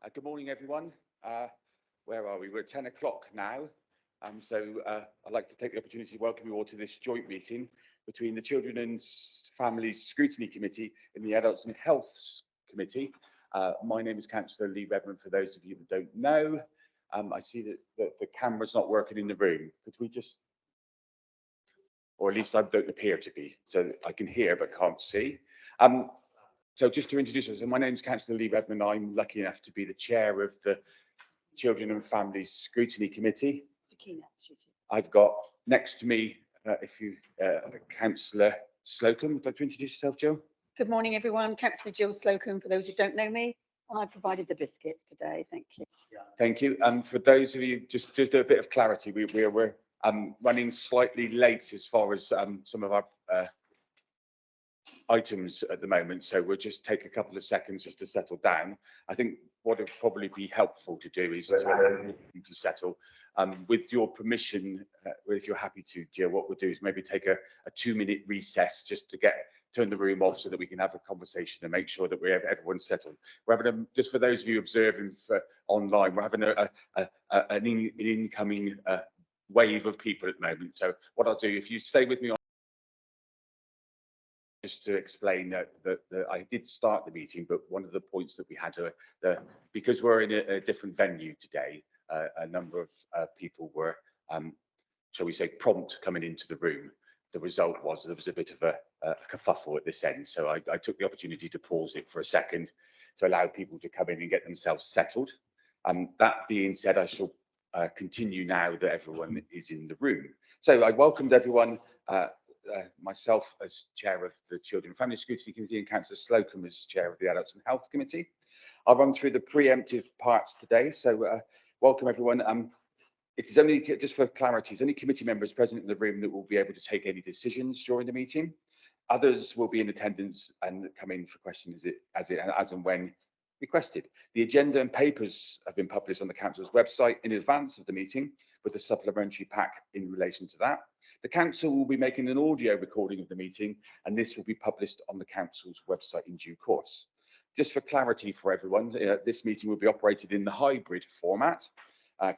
Good morning, everyone. Where are we? We're at 10 o'clock now. I'd like to take the opportunity to welcome you all to this joint meeting between the Children and Families Scrutiny Committee and the Adults and Health Committee. My name is Councillor Lee Redmond, for those of you that don't know. I see that the camera's not working in the room. Could we just, or at least I don't appear to be, so I can hear but can't see. So just to introduce myself, my name is Councillor Lee Redmond. I'm lucky enough to be the chair of the Children and Families Scrutiny Committee. I've got next to me, Councillor Slocum. Would you like to introduce yourself, Jill? Good morning, everyone. Councillor Jill Slocum, for those who don't know me. I provided the biscuits today. Thank you. Thank you. For those of you, just a bit of clarity, we're running slightly late as far as some of our items at the moment, so we'll just take a couple of seconds just to settle down. I think what would probably be helpful to do is to settle. With your permission, if you're happy to, Jill, what we'll do is maybe take a 2-minute recess just to turn the room off so that we can have a conversation and make sure that everyone's settled. We're having just for those of you observing online, we're having an incoming wave of people at the moment. So what I'll do, if you stay with me on, just to explain that I did start the meeting, but one of the points that we had, because we're in a different venue today, a number of people were, shall we say, prompt coming into the room. The result was there was a bit of a kerfuffle at this end, so I took the opportunity to pause it for a second to allow people to come in and get themselves settled. That being said, I shall continue now that everyone is in the room. So I welcomed everyone. Myself as chair of the Children and Family Scrutiny Committee and Councillor Slocum as chair of the Adults and Health Committee. I'll run through the preemptive parts today, so welcome everyone. It is only, just for clarity, it's only committee members present in the room that will be able to take any decisions during the meeting. Others will be in attendance and come in for questions as and when requested. The agenda and papers have been published on the council's website in advance of the meeting, with a supplementary pack in relation to that. The council will be making an audio recording of the meeting, and this will be published on the council's website in due course. Just for clarity for everyone, this meeting will be operated in the hybrid format.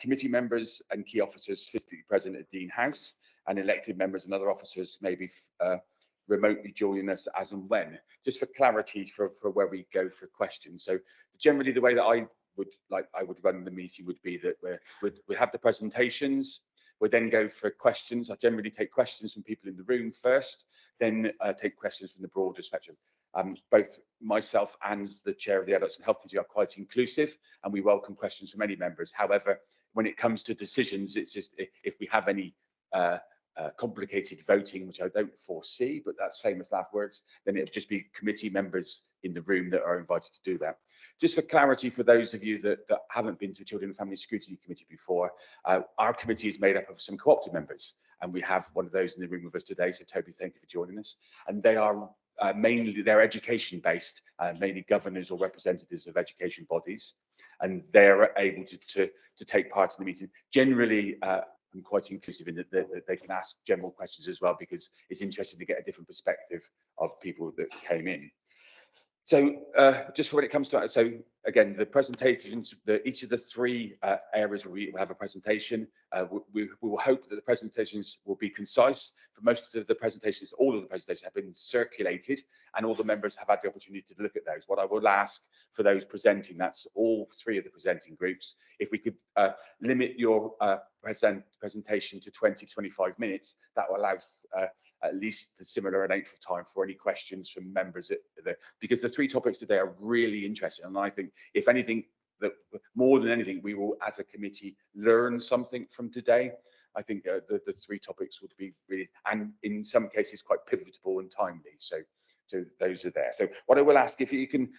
Committee members and key officers physically present at Dean House, and elected members and other officers may be remotely joining us as and when. Just for clarity for where we go for questions. So generally the way that I would run the meeting would be that we have the presentations, we'll then go for questions. I generally take questions from people in the room first, then take questions from the broader spectrum. Both myself and the chair of the Adults and Health Committee are quite inclusive, and we welcome questions from any members. However, when it comes to decisions, it's just if we have any complicated voting, which I don't foresee, but that's famous last words, then it'll just be committee members in the room that are invited to do that. Just for clarity, for those of you that haven't been to Children and Family Scrutiny Committee before, our committee is made up of some co-opted members, and we have one of those in the room with us today. So Toby, thank you for joining us. And they are mainly, they're education based, mainly governors or representatives of education bodies, and they're able to take part in the meeting. Generally, I'm quite inclusive in that they can ask general questions as well, because it's interesting to get a different perspective of people that came in. So just when it comes to, so again, the presentations, each of the three areas where we have a presentation, we will hope that the presentations will be concise. For most of the presentations, all of the presentations have been circulated, and all the members have had the opportunity to look at those. What I will ask for those presenting, that's all three of the presenting groups, if we could limit your presentation to 20-25 minutes, that will allow at least the similar length of time for any questions from members, because the three topics today are really interesting, and I think if anything, that more than anything, we will as a committee learn something from today. I think the three topics would be really, and in some cases quite pivotal and timely, so those are there. So what I will ask, if you can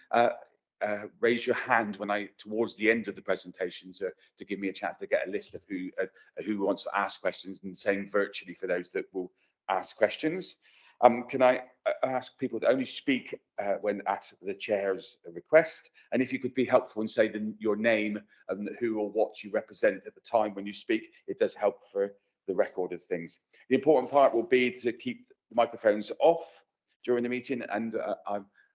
raise your hand when towards the end of the presentation to give me a chance to get a list of who wants to ask questions, and same virtually for those that will ask questions. Can I ask people to only speak when at the chair's request, and if you could be helpful and say your name and who or what you represent at the time when you speak, it does help for the record of things. The important part will be to keep the microphones off during the meeting, and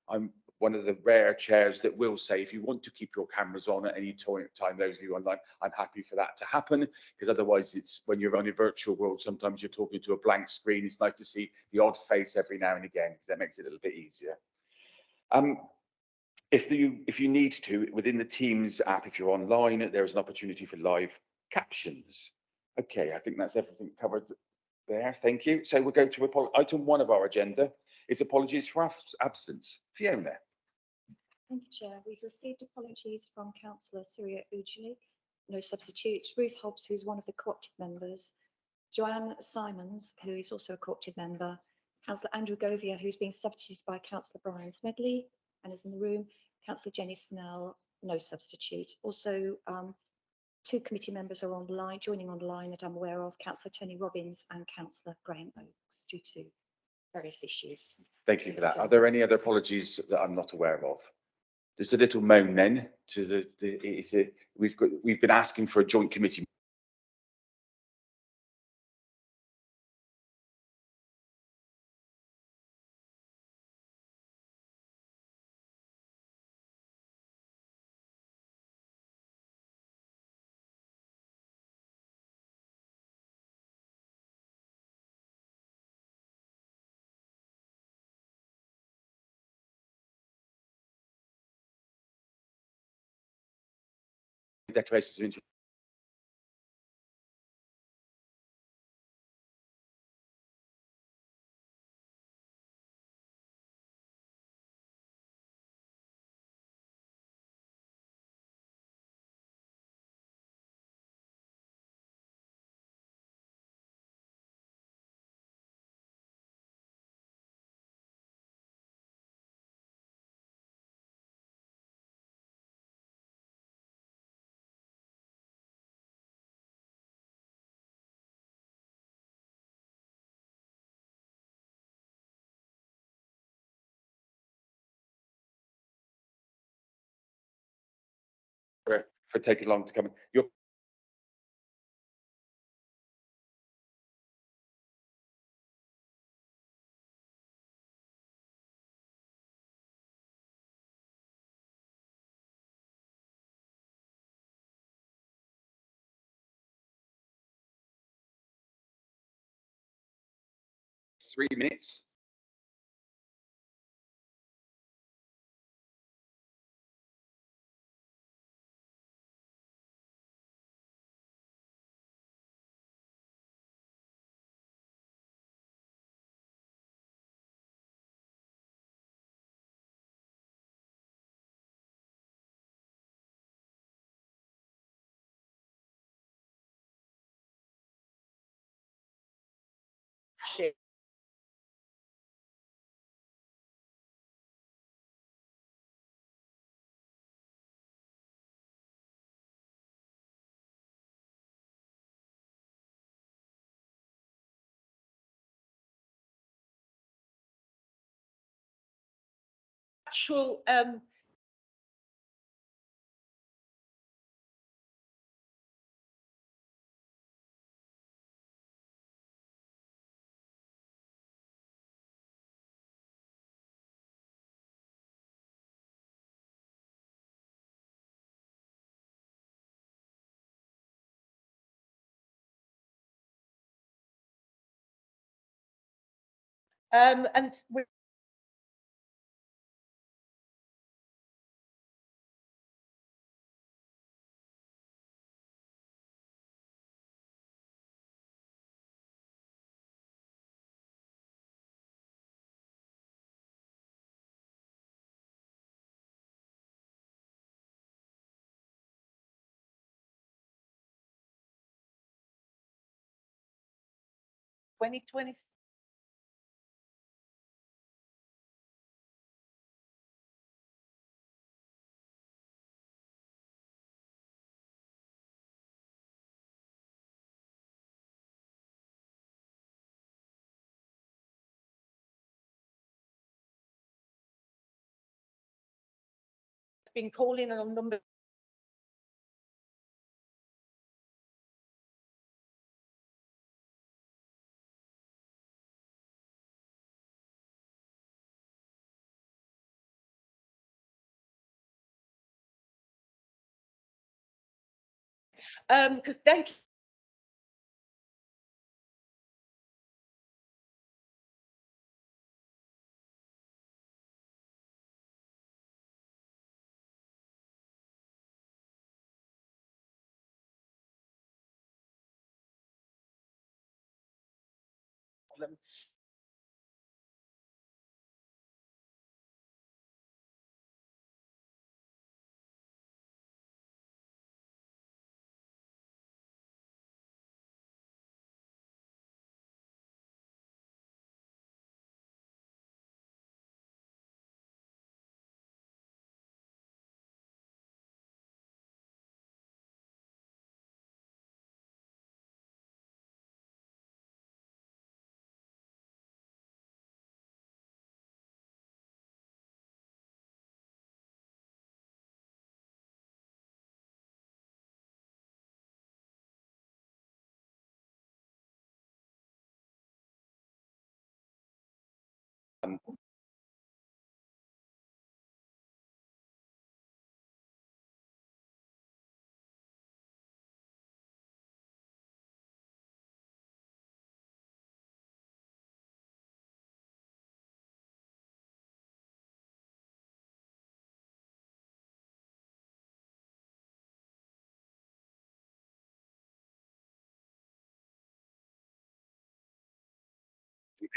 I'm one of the rare chairs that will say, if you want to keep your cameras on at any time, those of you online, I'm happy for that to happen, because otherwise it's, when you're on a virtual world, sometimes you're talking to a blank screen. It's nice to see the odd face every now and again, because that makes it a little bit easier. If you need to, within the Teams app, if you're online, there is an opportunity for live captions. Okay, I think that's everything covered there. Thank you. So we'll go to item 1 of our agenda is apologies for absence. Fiona. Thank you, Chair. We've received apologies from Councillor Surya Ujali, no substitute, Ruth Hobbs, who's one of the co-opted members, Joanne Simons, who is also a co-opted member, Councillor Andrew Govia, who's been substituted by Councillor Brian Smedley and is in the room, Councillor Jenny Snell, no substitute. Also, 2 committee members are online, joining online that I'm aware of, Councillor Tony Robbins and Councillor Graham Oakes, due to various issues. Thank you for that. Are there any other apologies that I'm not aware of? Just a little moan then to we've been asking for a joint committee. Declarations of interest. For taking long to come in. It's 3 minutes. Actual and we twenty 20been calling on a number Because dental problem.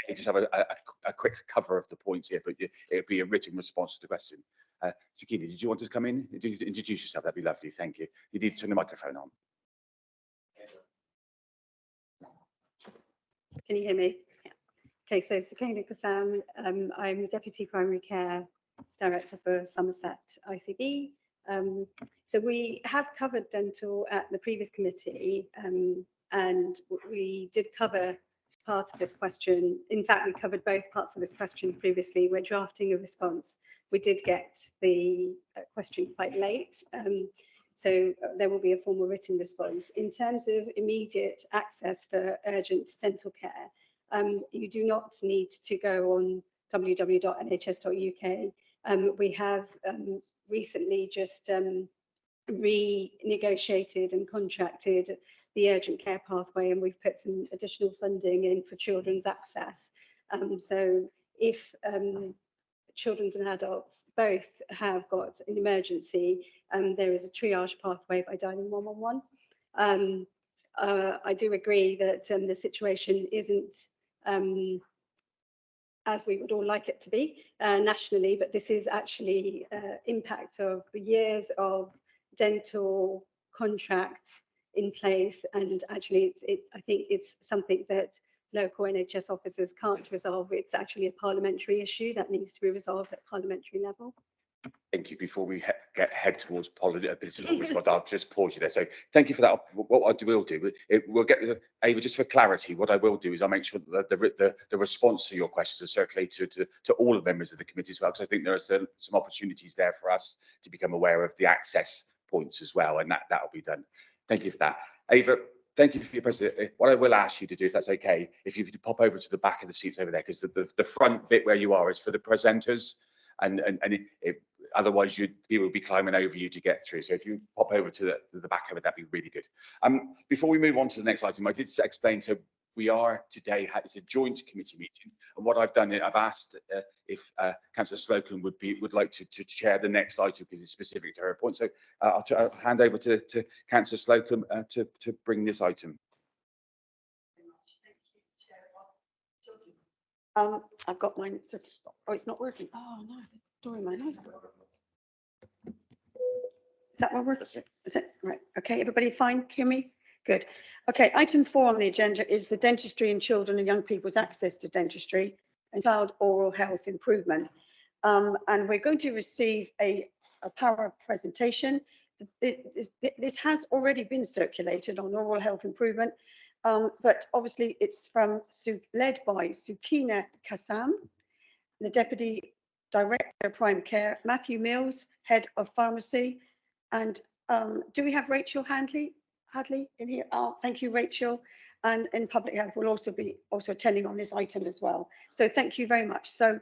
You just have a quick cover of the points here, but it'll be a written response to the question. Sakina, did you want to come in? Introduce yourself, that'd be lovely, thank you. You need to turn the microphone on. Can you hear me? Yeah. Okay, so Sakina Kassam, I'm Deputy Primary Care Director for Somerset ICB. So we have covered dental at the previous committee, and we did cover part of this question. In fact, we covered both parts of this question previously. We're drafting a response. We did get the question quite late. So there will be a formal written response. In terms of immediate access for urgent dental care, you do not need to go on www.nhs.uk. We have recently just renegotiated and contracted the urgent care pathway, and we've put some additional funding in for children's access. So if children and adults both have got an emergency, there is a triage pathway by dialing 111. I do agree that the situation isn't as we would all like it to be nationally, but this is actually impact of years of dental contract in place, and actually I think it's something that local NHS officers can't resolve. It's actually a parliamentary issue that needs to be resolved at parliamentary level. Thank you. Before we head towards political response, I'll just pause you there. So thank you for that. What I will do, we'll get Ava, just for clarity, what I will do is I'll make sure that the response to your questions are circulated to all the members of the committee as well, because I think there are some opportunities there for us to become aware of the access points as well, and that'll be done. Thank you for that. Ava, thank you for your presentation. What I will ask you to do, if that's okay, if you could pop over to the back of the seats over there, because the front bit where you are is for the presenters, and otherwise people will be climbing over you to get through. So if you pop over to the back of it, that'd be really good. Before we move on to the next item, I did explain to we are today, it's a joint committee meeting, and what I've done, I've asked if Councillor Slocum would like to chair the next item because it's specific to her point. So I'll hand over to Councillor Slocum to bring this item. I've got mine. Oh, it's not working. Oh no, it's doing my life. Is that what works? Is it right? Okay, everybody fine? Hear me? Good. Okay, item 4 on the agenda is the dentistry in children and young people's access to dentistry and child oral health improvement. And we're going to receive a power presentation. This has already been circulated on oral health improvement, but obviously it's led by Sakina Kassam, the Deputy Director of Prime Care, Matthew Mills, Head of Pharmacy, and do we have Rachel Hadley in here? Oh, thank you, Rachel. And in Public Health will also be attending on this item as well. So thank you very much. So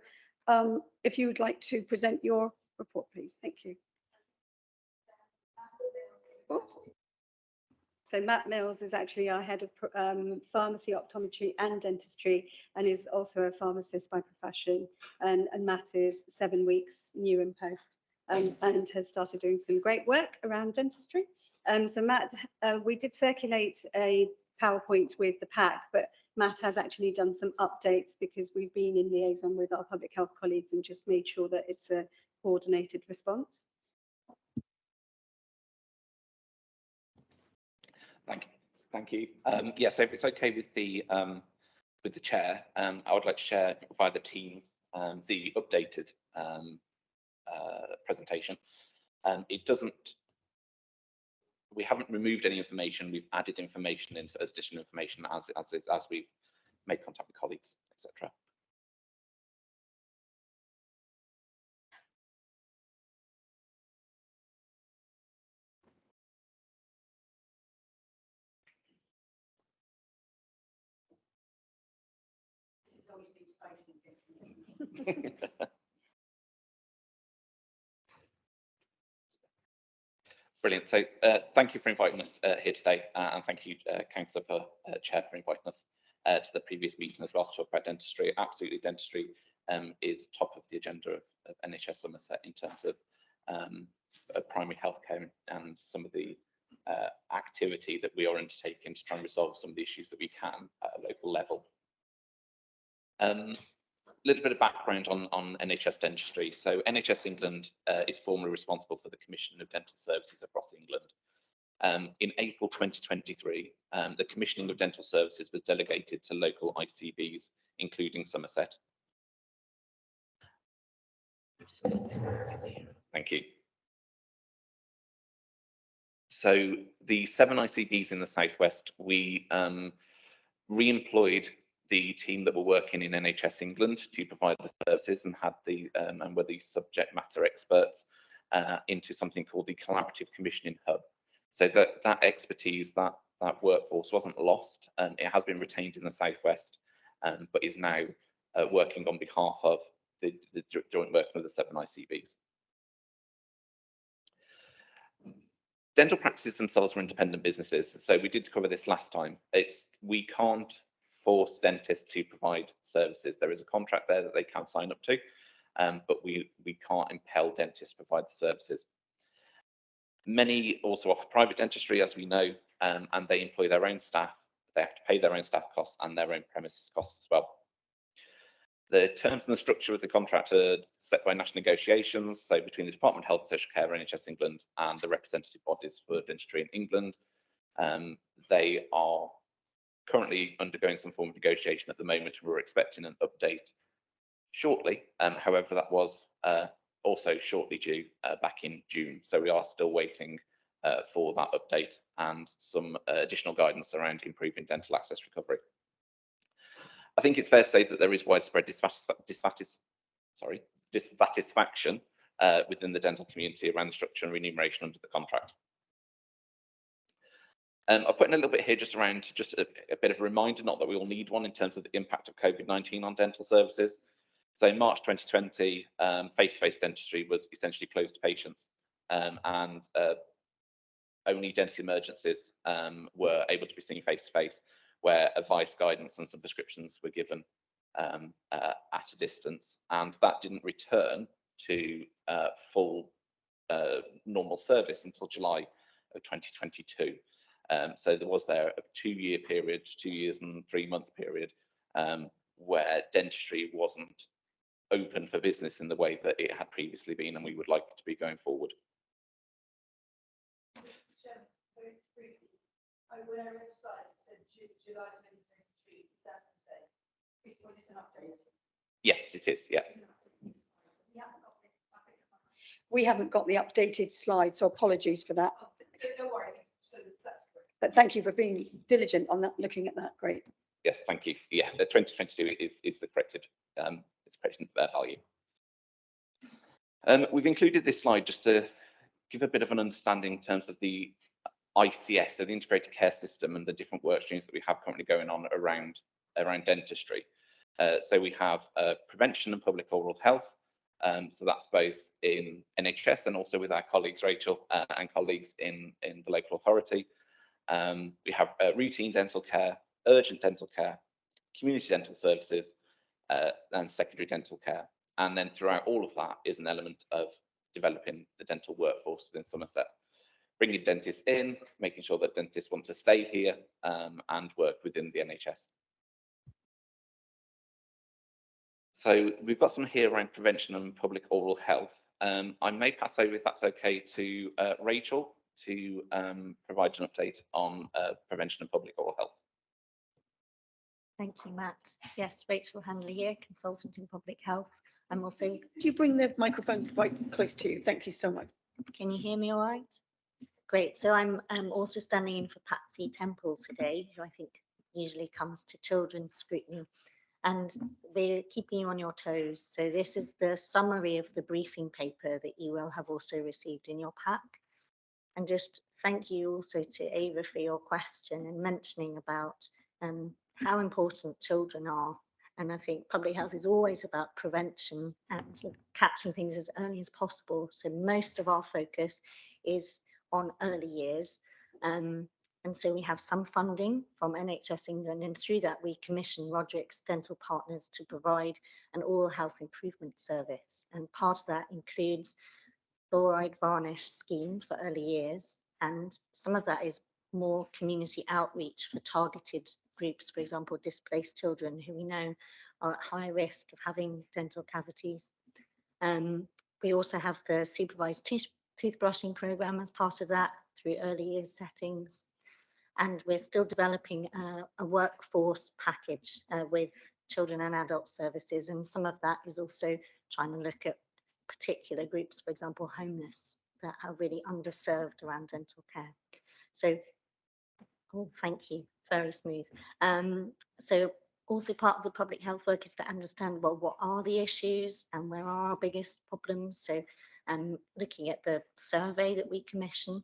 if you would like to present your report, please. Thank you. Oh. So Matt Mills is actually our head of pharmacy, optometry and dentistry, and is also a pharmacist by profession. And Matt is 7 weeks new in post, and has started doing some great work around dentistry. So Matt, we did circulate a PowerPoint with the pack, but Matt has actually done some updates because we've been in liaison with our public health colleagues and just made sure that it's a coordinated response. Thank you. Yeah, so if it's okay with the chair, I would like to share via the team the updated presentation. It doesn't. We haven't removed any information. We've added information in as additional information as we've made contact with colleagues, etc. Brilliant. So thank you for inviting us here today, and thank you, Councillor Chair, for inviting us to the previous meeting as well to talk about dentistry. Absolutely, dentistry is top of the agenda of NHS Somerset in terms of primary healthcare and some of the activity that we are undertaking to try and resolve some of the issues that we can at a local level. Little bit of background on NHS dentistry. So NHS England is formally responsible for the commissioning of dental services across England. In April 2023, the commissioning of dental services was delegated to local ICBs, including Somerset. Thank you. So the 7 ICBs in the southwest, we re-employed the team that were working in NHS England to provide the services and had the and were the subject matter experts into something called the Collaborative Commissioning Hub. So that expertise, that workforce wasn't lost. It has been retained in the southwest, but is now working on behalf of the joint working of the 7 ICBs. Dental practices themselves are independent businesses. So we did cover this last time. We can't force dentists to provide services. There is a contract there that they can sign up to, but we can't impel dentists to provide the services. Many also offer private dentistry, as we know, and they employ their own staff. They have to pay their own staff costs and their own premises costs as well. The terms and the structure of the contract are set by national negotiations, so between the Department of Health and Social Care, NHS England, and the representative bodies for dentistry in England. They are currently undergoing some form of negotiation at the moment. We're expecting an update shortly. However, that was also shortly due back in June. So we are still waiting for that update and some additional guidance around improving dental access recovery. I think it's fair to say that there is widespread dissatisfaction within the dental community around the structure and remuneration under the contract. I'll put in a little bit here just around a bit of a reminder, not that we all need one, in terms of the impact of COVID-19 on dental services. So in March 2020, face-to-face dentistry was essentially closed to patients, and only dental emergencies were able to be seen face-to-face, where advice, guidance and some prescriptions were given at a distance. And that didn't return to full normal service until July of 2022. So there was a 2-year period, 2 years and 3-month period, where dentistry wasn't open for business in the way that it had previously been, and we would like it to be going forward. When I read the slides, it said July 2023. Is that to say? Was this an update? Yes, it is. Yeah. We haven't got the updated slide, so apologies for that. Don't worry. So that's great. But thank you for being diligent on that, looking at that. Great. Yes, thank you. Yeah, the 2022 is the corrected value. We've included this slide just to give a bit of an understanding in terms of the ICS, so the integrated care system, and the different work streams that we have currently going on around dentistry. So we have prevention and public oral health. So that's both in NHS and also with our colleagues, Rachel, and colleagues in the local authority. We have routine dental care, urgent dental care, community dental services, and secondary dental care. And then throughout all of that is an element of developing the dental workforce within Somerset, bringing dentists in, making sure that dentists want to stay here and work within the NHS. So we've got some here around prevention and public oral health. I may pass over, if that's okay, to Rachel to provide an update on prevention and public oral health. Thank you, Matt. Yes, Rachel Handley here, consultant in public health. I'm also, Do you bring the microphone right close to you? Thank you so much. can you hear me all right? Great. So I'm also standing in for Patsy Temple today, who I think usually comes to children's scrutiny. And we're keeping you on your toes. So this is the summary of the briefing paper that you will have also received in your pack. And just thank you also to Ava for your question and mentioning about how important children are. And I think public health is always about prevention and catching things as early as possible. So most of our focus is on early years. And so we have some funding from NHS England, and through that we commission Roderick's Dental Partners to provide an oral health improvement service. And part of that includes fluoride varnish scheme for early years. And some of that is more community outreach for targeted groups, for example, displaced children who we know are at high risk of having dental cavities. We also have the supervised toothbrushing program as part of that through early years settings. And we're still developing a workforce package with children and adult services. And some of that is also trying to look at particular groups, for example, homeless, that are really underserved around dental care. So, oh, thank you, very smooth. So also part of the public health work is to understand, well, what are the issues and where are our biggest problems? So looking at the survey that we commission,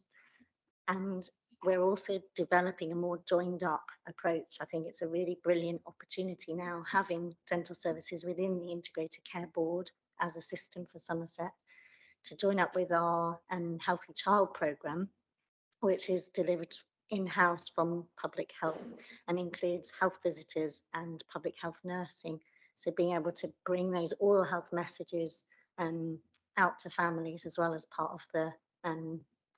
and we're also developing a more joined up approach. I think it's a really brilliant opportunity now, having dental services within the Integrated Care Board as a system for Somerset, to join up with our Healthy Child programme, which is delivered in-house from public health and includes health visitors and public health nursing. So being able to bring those oral health messages out to families as well as part of the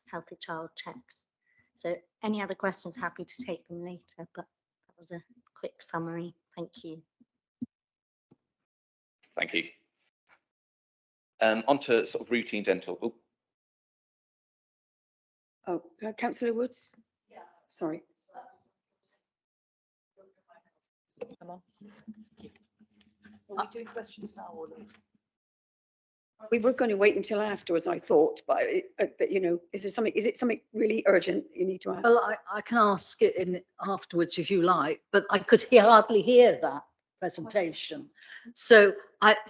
Healthy Child checks. So any other questions, happy to take them later, but that was a quick summary. Thank you. Thank you. On to sort of routine dental. Oh, Councillor Woods? Yeah. Sorry. Come on. Are we doing questions now or? We were going to wait until afterwards, I thought, but you know, is it something really urgent you need to ask? Well, I can ask it in afterwards if you like, but I could hardly hear that presentation. So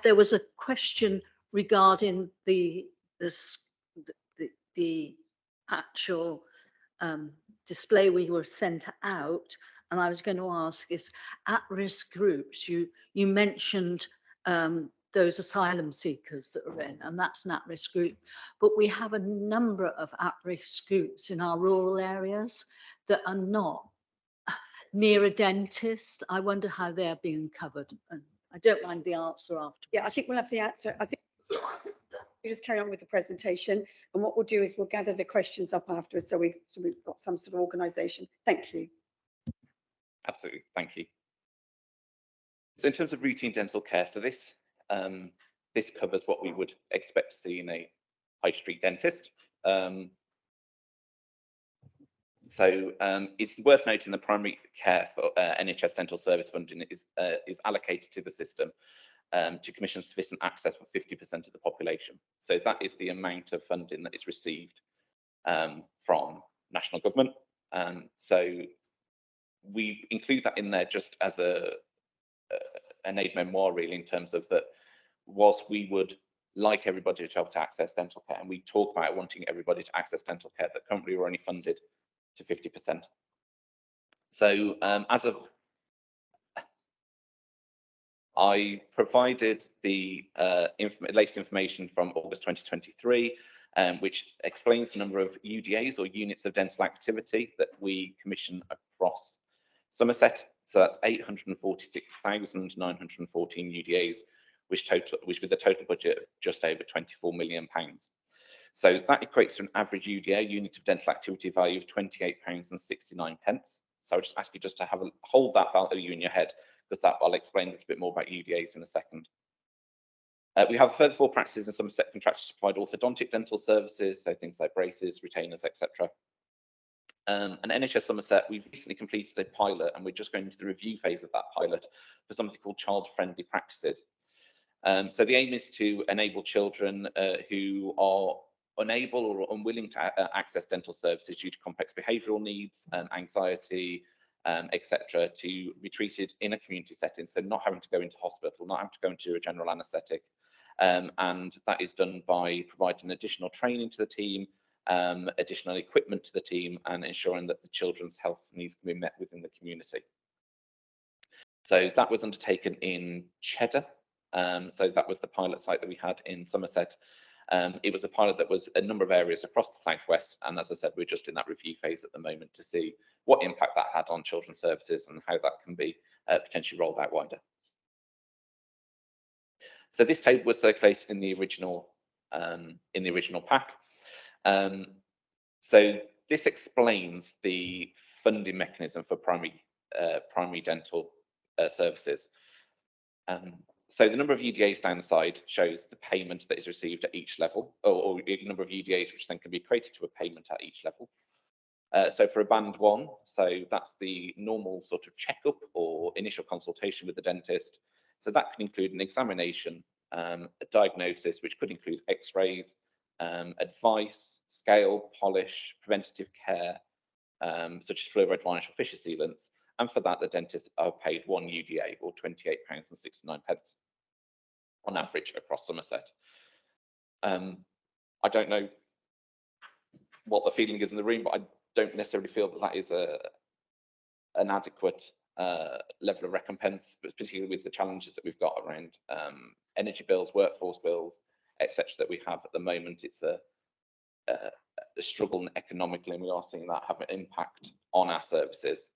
there was a question regarding the actual display we were sent out, and I was going to ask is at-risk groups. You mentioned those asylum seekers that are in, and that's an at-risk group. But we have a number of at-risk groups in our rural areas that are not near a dentist. I wonder how they're being covered. And I don't mind the answer after. Yeah, I think we'll have the answer. I think you just carry on with the presentation, and what we'll do is we'll gather the questions up afterwards, so we've got some sort of organisation. Thank you. Absolutely, thank you. So in terms of routine dental care, so this covers what we would expect to see in a high street dentist. It's worth noting the primary care for NHS dental service funding is allocated to the system to commission sufficient access for 50% of the population. So that is the amount of funding that is received from national government. So we include that in there just as an aid memoir, really, in terms of that, whilst we would like everybody to be able to access dental care, and we talk about wanting everybody to access dental care, that currently we're only funded to 50%. So as of, I provided the latest information from August 2023, which explains the number of UDAs or units of dental activity that we commission across Somerset. So that's 846,914 UDAs, which with a total budget of just over £24 million. So that equates to an average UDA, unit of dental activity value, of £28.69. So I'll just ask you just to hold that value in your head, because I'll explain a little bit more about UDAs in a second. We have further 4 practices in Somerset contracted to provide orthodontic dental services, so things like braces, retainers, etc. And NHS Somerset, we've recently completed a pilot, and we're just going into the review phase of that pilot for something called child-friendly practices. So the aim is to enable children who are unable or unwilling to access dental services due to complex behavioural needs, anxiety, etc., to be treated in a community setting, so not having to go into hospital, not having to go into a general anaesthetic. And that is done by providing additional training to the team, additional equipment to the team, and ensuring that the children's health needs can be met within the community. So that was undertaken in Cheddar. So that was the pilot site that we had in Somerset. It was a pilot that was a number of areas across the southwest, and as I said, we're just in that review phase at the moment to see what impact that had on children's services and how that can be potentially rolled out wider. So this table was circulated in the original pack. So this explains the funding mechanism for primary dental services. So the number of UDAs down the side shows the payment that is received at each level, or the number of UDAs which then can be equated to a payment at each level. So for a band 1, so that's the normal sort of checkup or initial consultation with the dentist. So that can include an examination, a diagnosis, which could include x-rays, advice, scale, polish, preventative care, such as fluoride varnish or fissure sealants. And for that, the dentists are paid 1 UDA, or £28.69 on average across Somerset. I don't know what the feeling is in the room, but I don't necessarily feel that that is an adequate level of recompense, particularly with the challenges that we've got around energy bills, workforce bills, etc. that we have at the moment. It's a struggle economically, and we are seeing that have an impact on our services.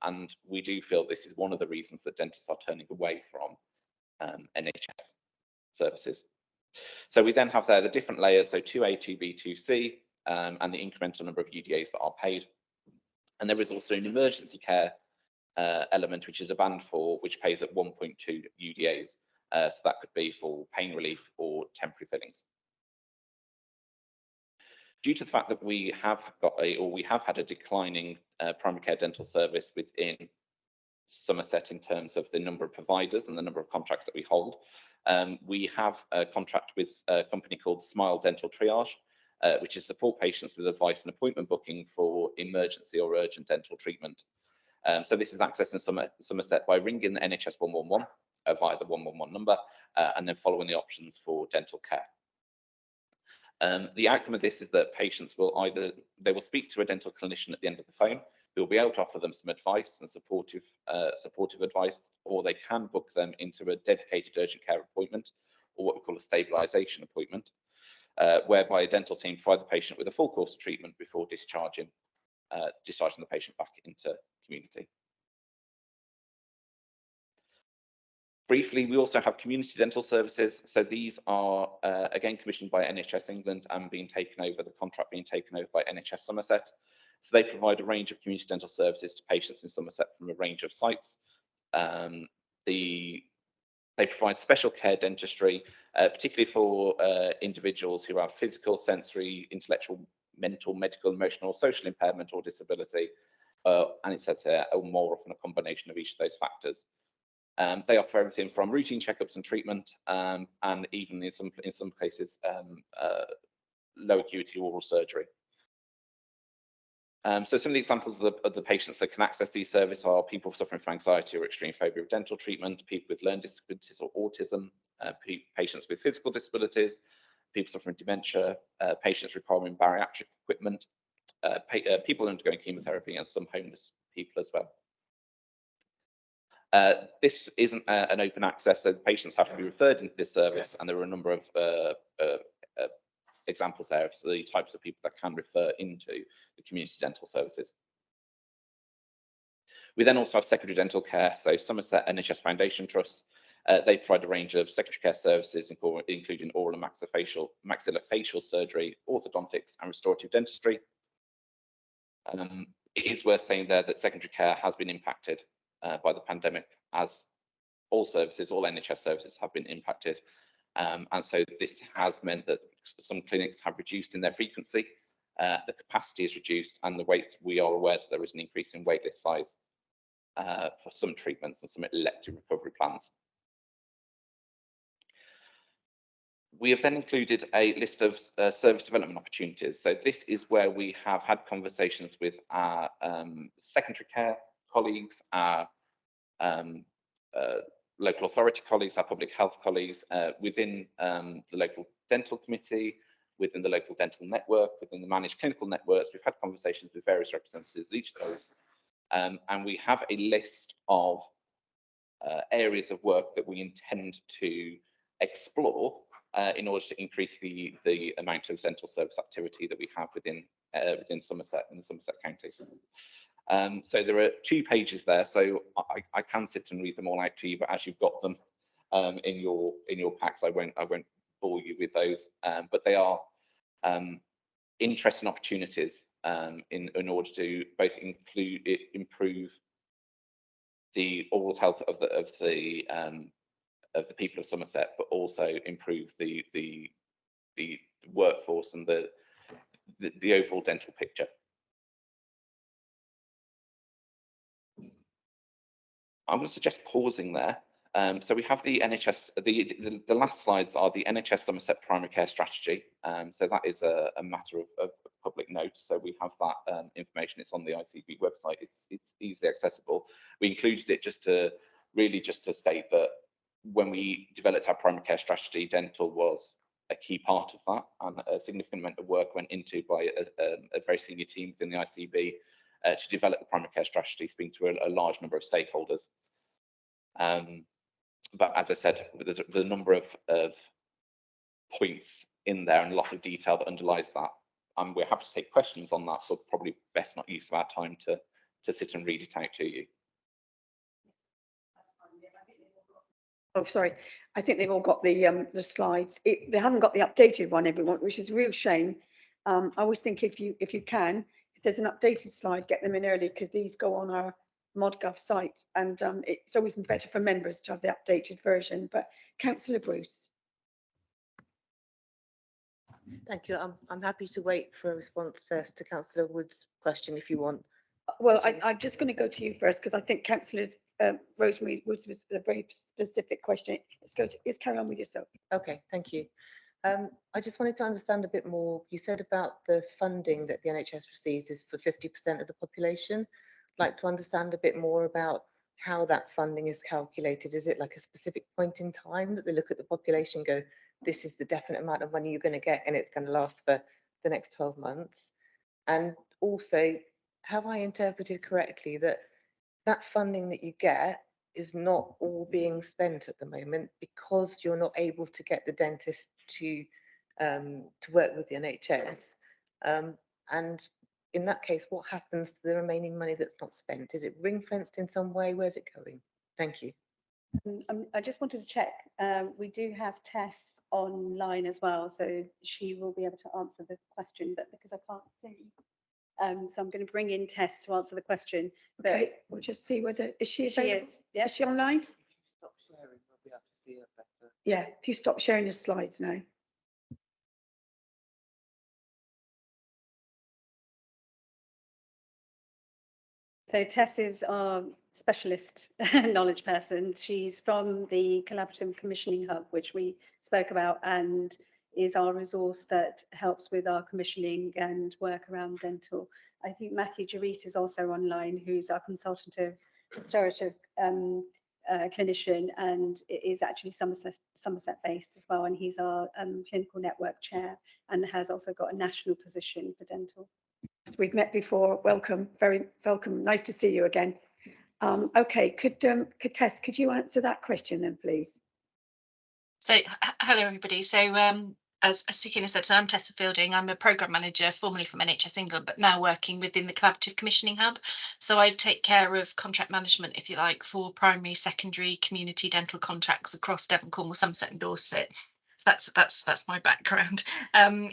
And we do feel this is one of the reasons that dentists are turning away from NHS services. So we then have there the different layers, so 2A, 2B, 2C, and the incremental number of UDAs that are paid. And there is also an emergency care element, which is a band 4, which pays at 1.2 UDAs. So that could be for pain relief or temporary fillings. Due to the fact that we have had a declining primary care dental service within Somerset in terms of the number of providers and the number of contracts that we hold, we have a contract with a company called Smile Dental Triage, which is support patients with advice and appointment booking for emergency or urgent dental treatment. So this is accessing Somerset by ringing the NHS 111 via the 111 number, and then following the options for dental care. The outcome of this is that patients will will speak to a dental clinician at the end of the phone, who will be able to offer them some advice and supportive advice, or they can book them into a dedicated urgent care appointment, or what we call a stabilisation appointment, whereby a dental team provide the patient with a full course of treatment before discharging the patient back into community. Briefly, we also have community dental services. So these are, again, commissioned by NHS England and the contract being taken over by NHS Somerset. So they provide a range of community dental services to patients in Somerset from a range of sites. They provide special care dentistry, particularly for individuals who have physical, sensory, intellectual, mental, medical, emotional, social impairment or disability. And it says here, or more often a combination of each of those factors. They offer everything from routine checkups and treatment, and even in some cases, low acuity oral surgery. So some of the examples of the patients that can access these services are people suffering from anxiety or extreme phobia of dental treatment, people with learning disabilities or autism, patients with physical disabilities, people suffering dementia, patients requiring bariatric equipment, people undergoing chemotherapy, and some homeless people as well. This isn't an open access, so patients have to be referred into this service, and there are a number of examples there of the types of people that can refer into the community dental services. We then also have secondary dental care, so Somerset NHS Foundation Trust. They provide a range of secondary care services, including oral and maxillofacial surgery, orthodontics, and restorative dentistry. It is worth saying there that secondary care has been impacted by the pandemic, as all services, all NHS services have been impacted. And so this has meant that some clinics have reduced in their frequency, the capacity is reduced, and we are aware that there is an increase in waitlist size for some treatments and some elective recovery plans. We have then included a list of service development opportunities. So this is where we have had conversations with our secondary care colleagues, our local authority colleagues, our public health colleagues, within the local dental committee, within the local dental network, within the managed clinical networks. We've had conversations with various representatives of each of those. And we have a list of areas of work that we intend to explore in order to increase the amount of dental service activity that we have within Somerset and the Somerset County. So there are 2 pages there, so I can sit and read them all out to you, but as you've got them in your packs, I won't bore you with those. But they are interesting opportunities in order to both improve the oral health of the people of Somerset, but also improve the workforce and the overall dental picture. I'm going to suggest pausing there. So we have the NHS, the last slides are the NHS Somerset primary care strategy. So that is a matter of public note. So we have that information. It's on the ICB website. It's easily accessible. We included it just to state that when we developed our primary care strategy, dental was a key part of that, and a significant amount of work went into by a very senior team within the ICB to develop the primary care strategy, speaking to a large number of stakeholders. But as I said, there's a number of points in there and a lot of detail that underlies that. And we're happy to take questions on that, but probably best not use of our time to sit and read it out to you. Oh, sorry. I think they've all got the slides. They haven't got the updated one, everyone, which is a real shame. I always think if you can, if there's an updated slide, get them in early, because these go on our ModGov site, and it's always better for members to have the updated version. But Councillor Bruce. Thank you. I'm happy to wait for a response first to Councillor Wood's question if you want. Well, I'm just going to go to you first, because I think Councillor's Rosemary Woods was a very specific question. Let's carry on with yourself. Okay, thank you. I just wanted to understand a bit more. You said about the funding that the NHS receives is for 50% of the population. I'd like to understand a bit more about how that funding is calculated. Is it like a specific point in time that they look at the population and go, this is the definite amount of money you're going to get and it's going to last for the next 12 months? And also, have I interpreted correctly that that funding that you get is not all being spent at the moment because you're not able to get the dentist to work with the NHS? And in that case, what happens to the remaining money that's not spent? Is it ring fenced in some way? Where's it going? Thank you. I just wanted to check. We do have Tess online as well, so she will be able to answer the question, but because I can't see, so I'm going to bring in Tess to answer the question. Okay, we'll just see whether she is. Yeah, is she online? Stop sharing, we'll be able to see her better. Yeah, if you stop sharing your slides now. So Tess is our specialist knowledge person. She's from the Collaborative Commissioning Hub, which we spoke about, and is our resource that helps with our commissioning and work around dental. I think Matthew Jarrett is also online, who's our consultative restorative clinician, and is actually Somerset based as well, and he's our clinical network chair and has also got a national position for dental. We've met before. Welcome, very welcome. Nice to see you again. Okay, could Tess, could you answer that question then, please? So, hello everybody. So as Sakina said, so I'm Tessa Fielding. I'm a programme manager, formerly from NHS England, but now working within the Collaborative Commissioning Hub. So I take care of contract management, if you like, for primary, secondary, community dental contracts across Devon, Cornwall, Somerset and Dorset. So that's my background.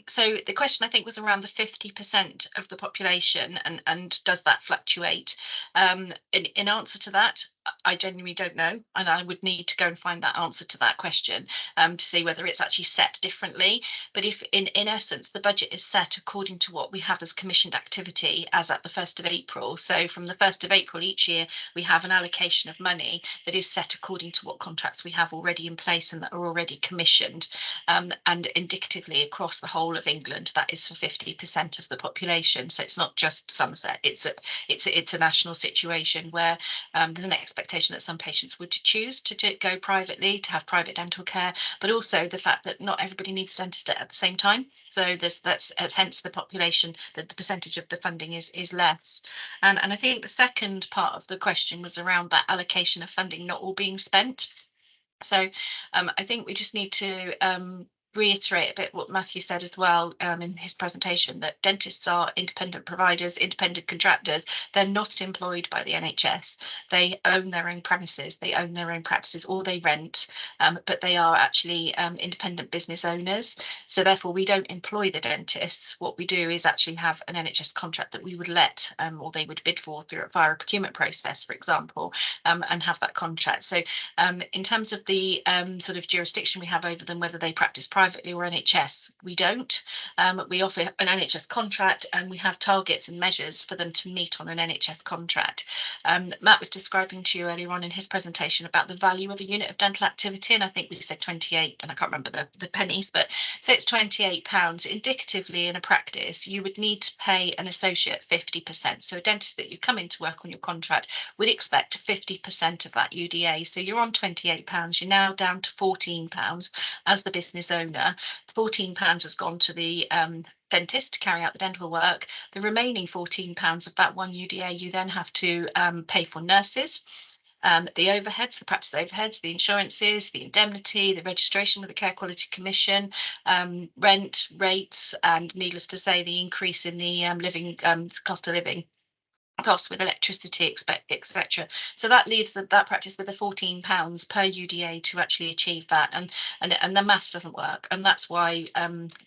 So the question I think was around the 50% of the population, and does that fluctuate? In answer to that, I genuinely don't know, and I would need to go and find that answer to that question to see whether it's actually set differently. But if in essence the budget is set according to what we have as commissioned activity as at the 1st of April. So from the 1st of April each year, we have an allocation of money that is set according to what contracts we have already in place and that are already commissioned. And indicatively across the whole of England, that is for 50% of the population. So it's not just Somerset, it's a national situation where there's an expectation that some patients would choose to go privately, to have private dental care, but also the fact that not everybody needs a dentist at the same time. So that's hence the population, that the percentage of the funding is less. And I think the second part of the question was around that allocation of funding not all being spent. So I think we just need to reiterate a bit what Matthew said as well in his presentation, that dentists are independent providers, independent contractors. They're not employed by the NHS. They own their own premises, they own their own practices, or they rent, but they are actually independent business owners. So therefore we don't employ the dentists. What we do is actually have an NHS contract that we would let or they would bid for through via a procurement process, for example, and have that contract. So in terms of the sort of jurisdiction we have over them, whether they practice privately or NHS, we don't. We offer an NHS contract and we have targets and measures for them to meet on an NHS contract. Matt was describing to you earlier on in his presentation about the value of a unit of dental activity, and I think we said 28, and I can't remember the pennies, but so it's £28. Indicatively in a practice, you would need to pay an associate 50%. So a dentist that you come in to work on your contract would expect 50% of that UDA. So you're on £28, you're now down to £14 as the business owner. The £14 has gone to the dentist to carry out the dental work. The remaining £14 of that one UDA you then have to pay for nurses, the overheads, the practice overheads, the insurances, the indemnity, the registration with the Care Quality Commission, rent, rates, and needless to say, the increase in the living cost of living costs with electricity, etc. So that leaves that practice with the £14 per UDA to actually achieve that, and the maths doesn't work, and that's why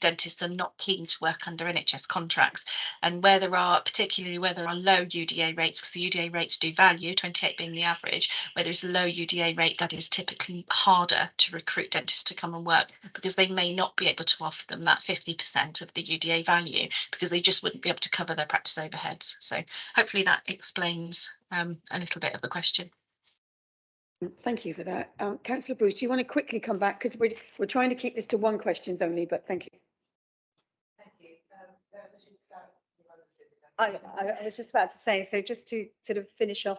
dentists are not keen to work under NHS contracts. And particularly where there are low UDA rates, because the UDA rates do value, 28 being the average, where there's a low UDA rate, that is typically harder to recruit dentists to come and work, because they may not be able to offer them that 50% of the UDA value, because they just wouldn't be able to cover their practice overheads. So hopefully that explains a little bit of the question. Thank you for that. Councillor Bruce, do you want to quickly come back? Because we're trying to keep this to one questions only, but thank you. Thank you. I was just about to say, so just to sort of finish off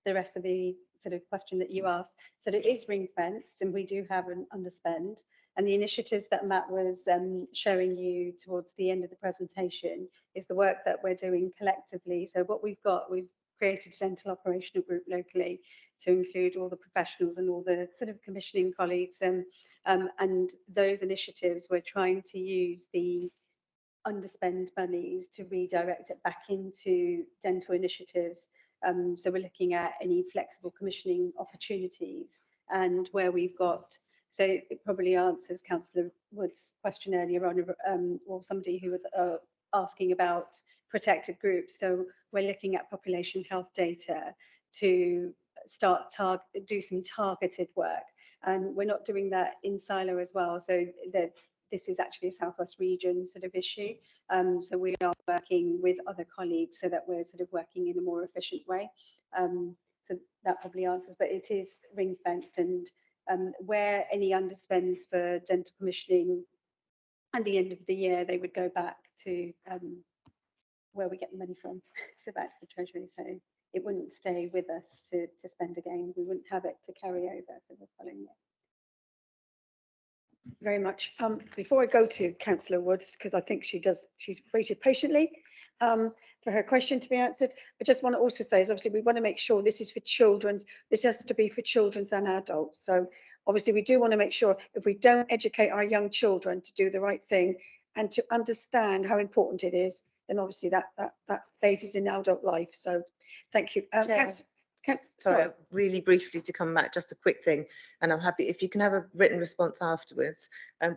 the rest of the sort of question that you asked. So it is ring fenced and we do have an underspend, and the initiatives that Matt was showing you towards the end of the presentation is the work that we're doing collectively. So what we've created a dental operational group locally to include all the professionals and all the sort of commissioning colleagues, and those initiatives we're trying to use the underspend monies to redirect it back into dental initiatives. So we're looking at any flexible commissioning opportunities, and where we've got, so it probably answers Councillor Wood's question earlier on, or somebody who was asking about protected groups. So we're looking at population health data to start do some targeted work, and we're not doing that in silo as well. So this is actually a Southwest region sort of issue. So we are working with other colleagues so that we're sort of working in a more efficient way. So that probably answers, but it is ring fenced, and where any underspends for dental commissioning at the end of the year, they would go back to where we get the money from, so back to the Treasury. So it wouldn't stay with us to spend again. We wouldn't have it to carry over for the following year. Very much. Before I go to Councillor Woods, because I think she's waited patiently for her question to be answered, I just want to also say is obviously we want to make sure this is for children's, this has to be for children's and adults. So obviously we do want to make sure if we don't educate our young children to do the right thing and to understand how important it is, then obviously that phases in adult life. So thank you. Chair. Sorry, really briefly to come back, just a quick thing, and I'm happy if you can have a written response afterwards.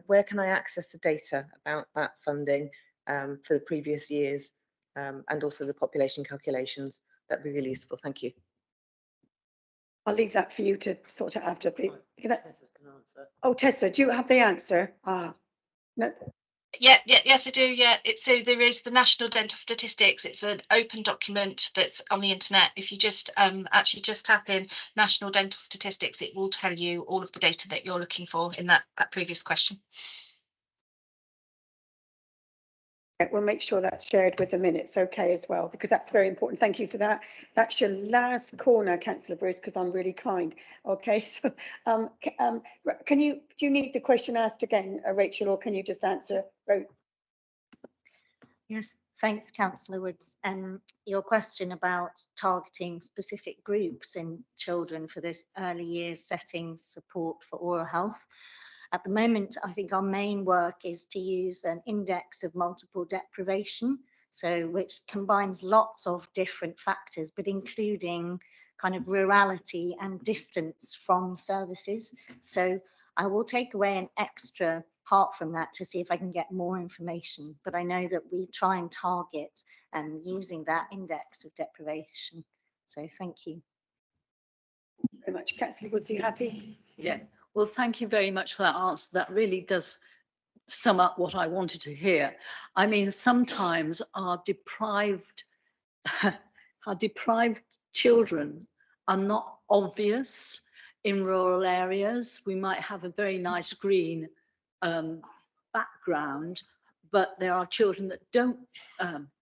Where can I access the data about that funding for the previous years and also the population calculations? That'd be really useful. Thank you. I'll leave that for you to sort out after. Tessa can answer. Oh, Tessa, do you have the answer? No. Yes, I do. Yeah, so there is the National Dental Statistics. It's an open document that's on the internet. If you just actually just tap in National Dental Statistics, it will tell you all of the data that you're looking for in that previous question. We'll make sure that's shared with the minutes, okay, as well, because that's very important. Thank you for that. That's your last corner, Councillor Bruce, because I'm really kind. Okay, so do you need the question asked again, Rachel, or can you just answer? Yes, thanks, Councillor Woods. Your question about targeting specific groups in children for this early years settings support for oral health. At the moment, I think our main work is to use an index of multiple deprivation, so which combines lots of different factors, but including kind of rurality and distance from services. So I will take away an extra part from that to see if I can get more information, but I know that we try and target using that index of deprivation. So thank you. Very much. Councillor Woods, are you happy? Yeah. Well, thank you very much for that answer. That really does sum up what I wanted to hear. I mean, sometimes our deprived children are not obvious in rural areas. We might have a very nice green background, but there are children that don't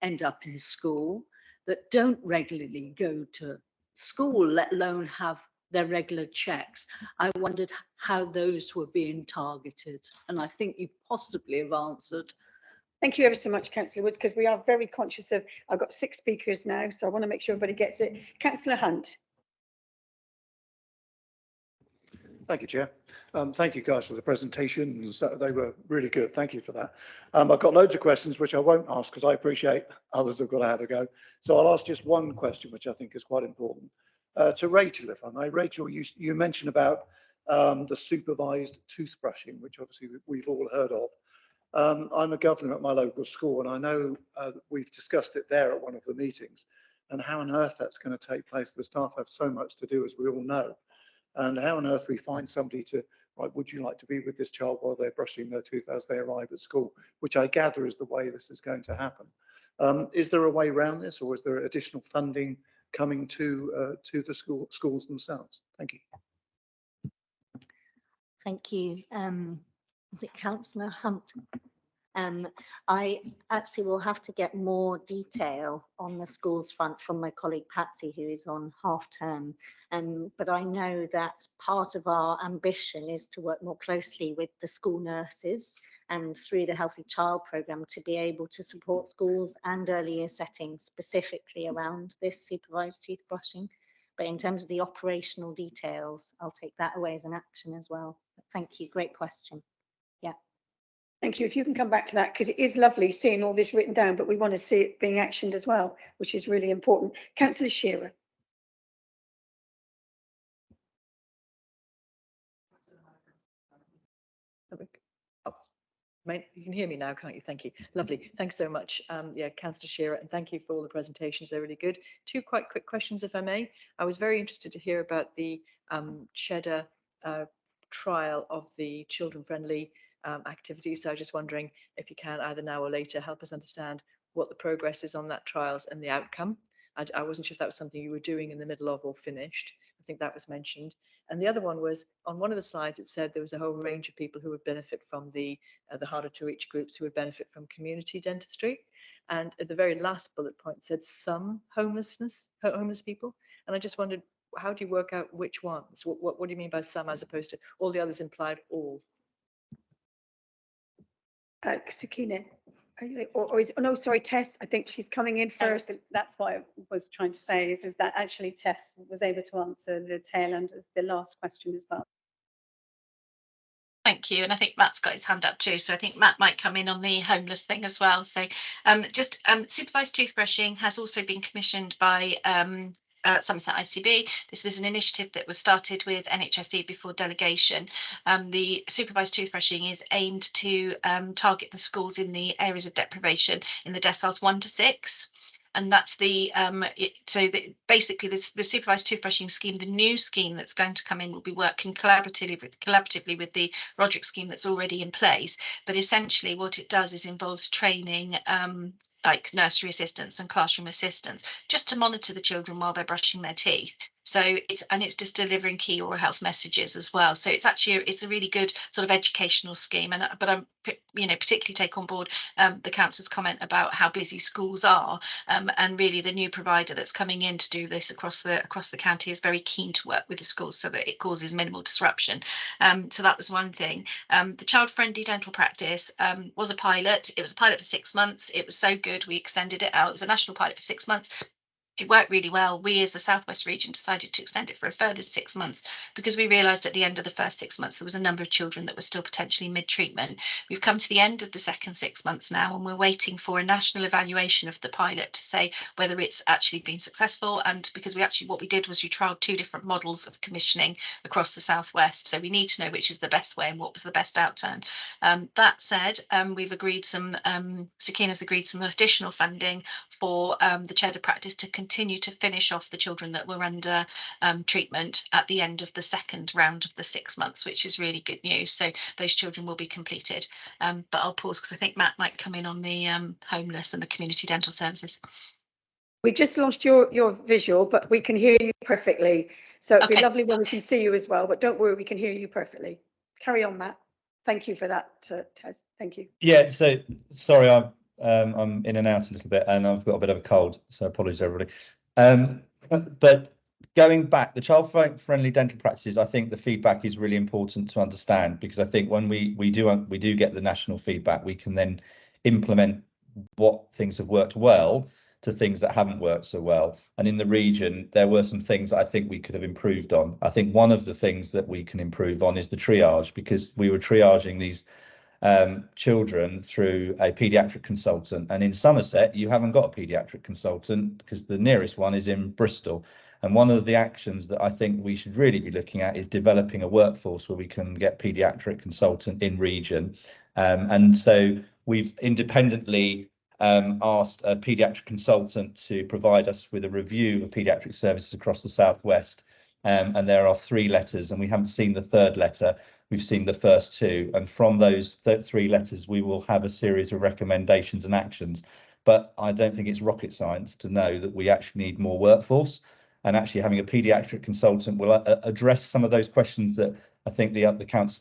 end up in school, that don't regularly go to school, let alone have their regular checks. I wondered how those were being targeted, and I think you possibly have answered. Thank you ever so much, Councillor Woods, because we are very conscious of, I've got 6 speakers now, so I want to make sure everybody gets it. Councillor Hunt. Thank you, Chair. Thank you guys for the presentations. They were really good. Thank you for that. I've got loads of questions which I won't ask because I appreciate others have got to have a go. So I'll ask just one question, which I think is quite important. To Rachel, if I may. Rachel, you mentioned about the supervised toothbrushing, which obviously we've all heard of. I'm a governor at my local school, and I know we've discussed it there at one of the meetings, and how on earth that's going to take place. The staff have so much to do, as we all know. And how on earth we find somebody to, right, would you like to be with this child while they're brushing their tooth as they arrive at school, which I gather is the way this is going to happen. Is there a way around this, or is there additional funding coming to the schools themselves? Thank you. Thank you. Is it Councillor Hunt? I actually will have to get more detail on the schools front from my colleague Patsy, who is on half term. But I know that part of our ambition is to work more closely with the school nurses and through the Healthy Child programme to be able to support schools and early year settings specifically around this supervised toothbrushing. But in terms of the operational details, I'll take that away as an action as well. But thank you, great question. Yeah. Thank you. If you can come back to that, because it is lovely seeing all this written down, but we want to see it being actioned as well, which is really important. Councillor Shearer. You can hear me now, can't you? Thank you. Lovely. Thanks so much. Yeah, Councillor Shearer, and thank you for all the presentations. They're really good. 2 quite quick questions, if I may. I was very interested to hear about the Cheddar trial of the children-friendly activities. So I was just wondering if you can either now or later help us understand what the progress is on that trials and the outcome. I wasn't sure if that was something you were doing in the middle of or finished. I think that was mentioned. And the other one was on one of the slides, it said there was a whole range of people who would benefit from the harder to reach groups who would benefit from community dentistry. And at the very last bullet point said some homeless people. And I just wondered, how do you work out which ones? What do you mean by some as opposed to all the others implied all? Sakina, or is, oh no, sorry, Tess, I think she's coming in first. That's what I was trying to say is that actually Tess was able to answer the tail end of the last question as well. thank you. And I think Matt's got his hand up too. So I think Matt might come in on the homeless thing as well. So supervised toothbrushing has also been commissioned by Somerset ICB. This was an initiative that was started with NHSE before delegation. The supervised toothbrushing is aimed to target the schools in the areas of deprivation in the deciles 1 to 6. And that's basically the supervised toothbrushing scheme, the new scheme that's going to come in, will be working collaboratively with the Roderick scheme that's already in place. But essentially what it does is involves training like nursery assistants and classroom assistants just to monitor the children while they're brushing their teeth. So it's just delivering key oral health messages as well. So it's a really good sort of educational scheme. But I'm particularly take on board the council's comment about how busy schools are, and really the new provider that's coming in to do this across the county is very keen to work with the schools so that it causes minimal disruption. So that was one thing. The child-friendly dental practice was a pilot. It was a pilot for 6 months. It was so good we extended it out. It was a national pilot for 6 months. It worked really well. We as the Southwest region decided to extend it for a further 6 months because we realised at the end of the first 6 months there was a number of children that were still potentially mid-treatment. We've come to the end of the second 6 months now, and we're waiting for a national evaluation of the pilot to say whether it's actually been successful. And because what we did was we trialled 2 different models of commissioning across the Southwest, so we need to know which is the best way and what was the best outturn. That said, we've agreed Sakina's agreed some additional funding for the Cheddar practice to continue to finish off the children that were under treatment at the end of the second round of the 6 months, which is really good news. So those children will be completed. But I'll pause because I think Matt might come in on the homeless and the community dental services. We just lost your visual, but we can hear you perfectly. So it'd be Okay. lovely when we can see you as well, but don't worry, we can hear you perfectly. Carry on, Matt. Thank you for that, Tez. Thank you. Yeah, so sorry, I'm in and out a little bit, and I've got a bit of a cold, so apologies everybody. But going back, the child-friendly dental practices, I think the feedback is really important to understand, because I think when we do get the national feedback, we can then implement what things have worked well to things that haven't worked so well. And in the region, there were some things that I think we could have improved on. I think one of the things that we can improve on is the triage, because we were triaging these children through a paediatric consultant, and in Somerset you haven't got a paediatric consultant because the nearest one is in Bristol. And one of the actions that I think we should really be looking at is developing a workforce where we can get paediatric consultant in region. And so we've independently asked a paediatric consultant to provide us with a review of paediatric services across the Southwest. And there are 3 letters, and we haven't seen the 3rd letter. We've seen the first 2, and from those 3 letters we will have a series of recommendations and actions. But I don't think it's rocket science to know that we actually need more workforce, and actually having a paediatric consultant will address some of those questions that I think the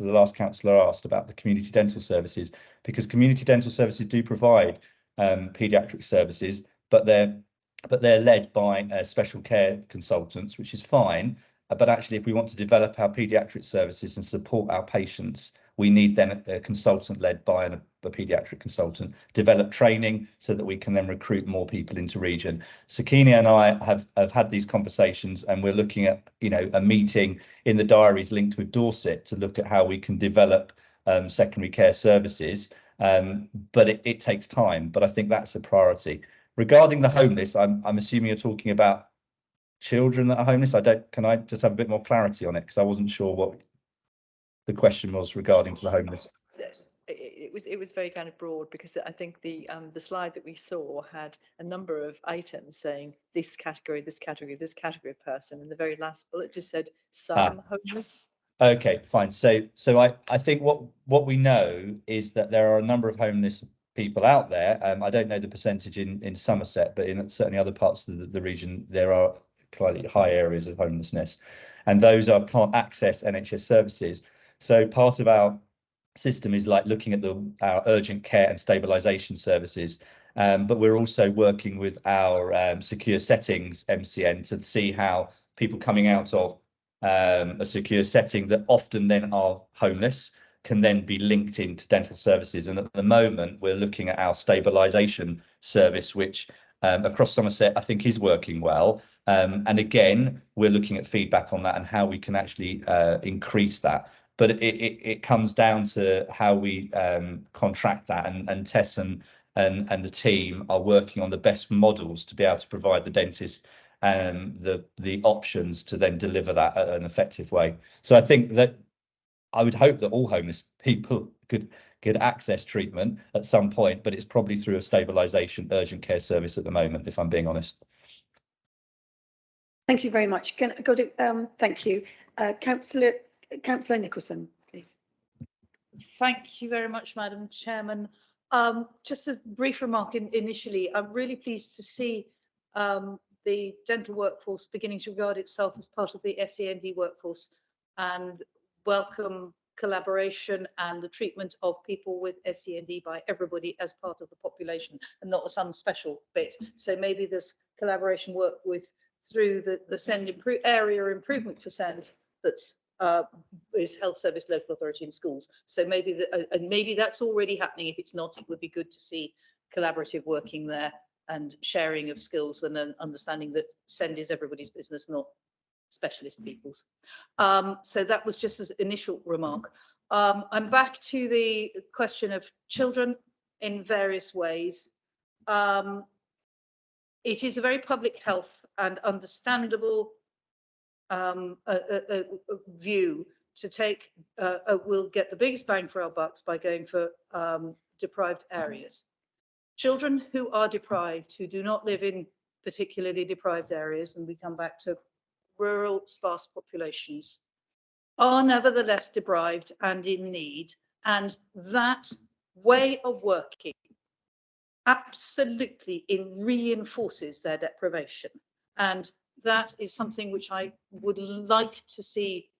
last councillor asked about the community dental services, because community dental services do provide paediatric services, but they're led by special care consultants, which is fine. But actually, if we want to develop our paediatric services and support our patients, we need then a consultant led by a paediatric consultant, develop training so that we can then recruit more people into region. Sakina and I have had these conversations, and we're looking at a meeting in the diaries linked with Dorset to look at how we can develop secondary care services. But it takes time, but I think that's a priority. Regarding the homeless, I'm assuming you're talking about children that are homeless. Can I just have a bit more clarity on it, because I wasn't sure what the question was regarding to the homeless. It was very kind of broad, because I think the slide that we saw had a number of items saying this category, this category, this category of person, and the very last bullet just said some homeless. Okay, fine. So I think what we know is that there are a number of homeless people out there. I don't know the percentage in Somerset, but in certainly other parts of the region, there are clearly high areas of homelessness, and those can't access NHS services. So part of our system is like looking at our urgent care and stabilisation services, but we're also working with our secure settings MCN to see how people coming out of a secure setting that often then are homeless can then be linked into dental services. And at the moment, we're looking at our stabilisation service, which across Somerset, I think is working well. And again, we're looking at feedback on that and how we can actually increase that. but it comes down to how we contract that, and Tess and the team are working on the best models to be able to provide the dentist the options to then deliver that at an effective way. So I think that I would hope that all homeless people could access treatment at some point, but it's probably through a stabilisation urgent care service at the moment, if I'm being honest. Thank you very much. Can I go to, thank you. Councillor Nicholson, please. Thank you very much, Madam Chairman. Just a brief remark initially. I'm really pleased to see the dental workforce beginning to regard itself as part of the SEND workforce, and welcome collaboration and the treatment of people with SEND by everybody as part of the population and not some special bit. So maybe this collaboration work through the SEND area improvement for SEND that's is Health Service Local Authority in schools. So maybe maybe that's already happening. If it's not, it would be good to see collaborative working there and sharing of skills, and an understanding that SEND is everybody's business, not specialist people's. So that was just an initial remark. I'm back to the question of children in various ways. It is a very public health and understandable view to take, we'll get the biggest bang for our bucks by going for deprived areas. Children who are deprived, who do not live in particularly deprived areas, and we come back to rural sparse populations, are nevertheless deprived and in need, and that way of working absolutely reinforces their deprivation. And that is something which I would like to see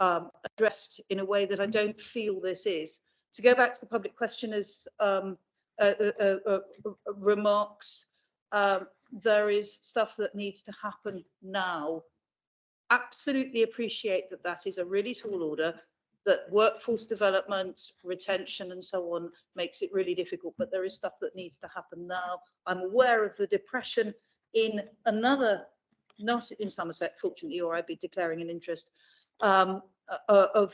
addressed in a way that I don't feel this is. To go back to the public questioner's remarks, there is stuff that needs to happen now. Absolutely appreciate that that is a really tall order, that workforce development, retention and so on makes it really difficult, but there is stuff that needs to happen now. I'm aware of the depression in another, not in Somerset, fortunately, or I'd be declaring an interest, of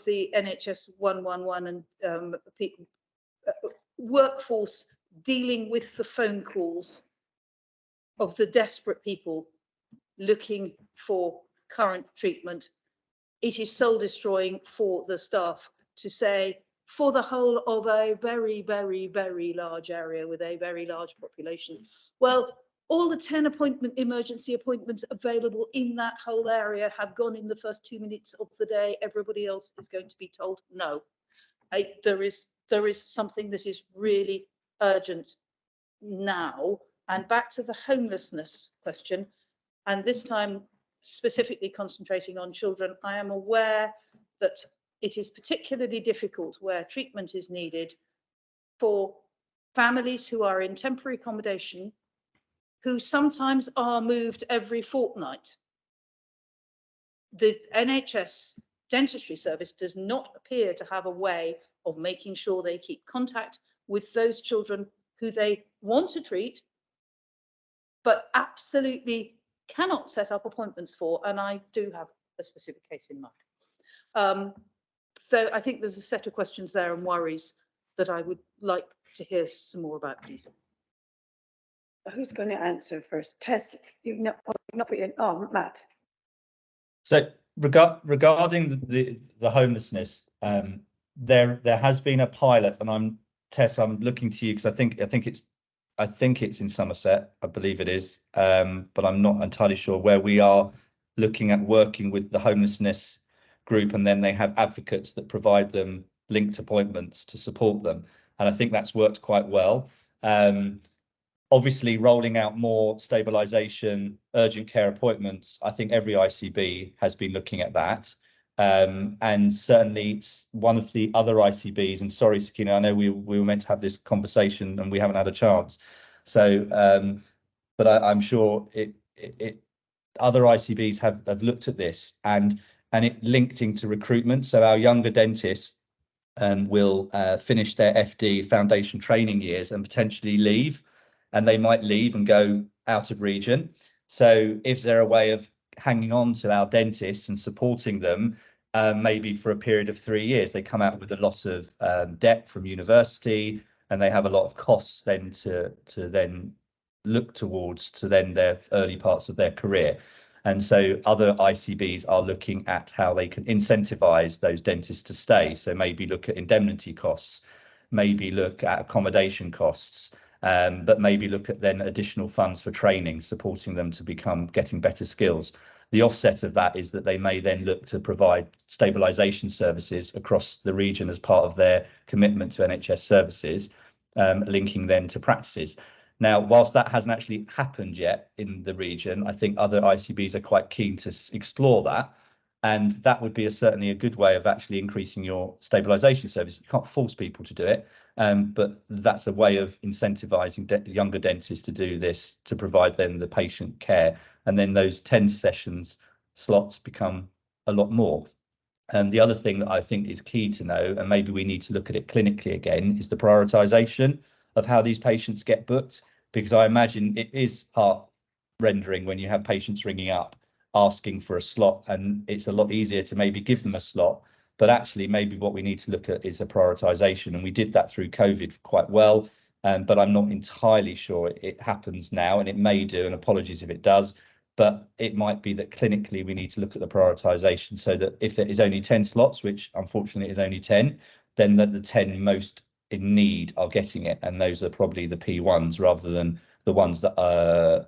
the NHS 111 and workforce dealing with the phone calls of the desperate people looking for current treatment. It is soul destroying for the staff to say, for the whole of a very, very, very large area with a very large population, well, all the 10 emergency appointments available in that whole area have gone in the first 2 minutes of the day. Everybody else is going to be told no. There is something that is really urgent now. And back to the homelessness question, and this time specifically concentrating on children, I am aware that it is particularly difficult where treatment is needed for families who are in temporary accommodation, who sometimes are moved every fortnight. The NHS dentistry service does not appear to have a way of making sure they keep contact with those children who they want to treat, but absolutely cannot set up appointments for, and I do have a specific case in mind. So I think there's a set of questions there and worries that I would like to hear some more about, please. Who's going to answer first? Tess, you've not put in. Oh, Matt. So regarding the homelessness, there has been a pilot, and Tess, I'm looking to you because I think it's in Somerset, I believe it is, but I'm not entirely sure, where we are looking at working with the homelessness group, and then they have advocates that provide them linked appointments to support them, and I think that's worked quite well. Obviously, rolling out more stabilisation, urgent care appointments, I think every ICB has been looking at that. And certainly one of the other ICBs, and sorry, Sakina, I know we were meant to have this conversation and we haven't had a chance. So, but I'm sure other ICBs have looked at this, and it linked into recruitment. So our younger dentists will finish their FD foundation training years and potentially leave, and they might leave and go out of region. So if there a way of hanging on to our dentists and supporting them maybe for a period of 3 years. They come out with a lot of debt from university, and they have a lot of costs then to then look towards to then their early parts of their career. And so other ICBs are looking at how they can incentivize those dentists to stay. So maybe look at indemnity costs, maybe look at accommodation costs, but maybe look at then additional funds for training, supporting them to getting better skills. The offset of that is that they may then look to provide stabilisation services across the region as part of their commitment to NHS services, linking then to practices. Now, whilst that hasn't actually happened yet in the region, I think other ICBs are quite keen to explore that. And that would be certainly a good way of actually increasing your stabilisation service. You can't force people to do it, but that's a way of incentivising younger dentists to do this, to provide them the patient care. And then those 10 sessions slots become a lot more. And the other thing that I think is key to know, and maybe we need to look at it clinically again, is the prioritisation of how these patients get booked, because I imagine it is heart-rendering when you have patients ringing up asking for a slot, and it's a lot easier to maybe give them a slot, but actually maybe what we need to look at is a prioritisation, and we did that through COVID quite well, but I'm not entirely sure it happens now, and it may do, and apologies if it does, but it might be that clinically we need to look at the prioritisation, so that if there is only 10 slots, which unfortunately is only 10, then that the 10 most in need are getting it, and those are probably the P1s rather than the ones that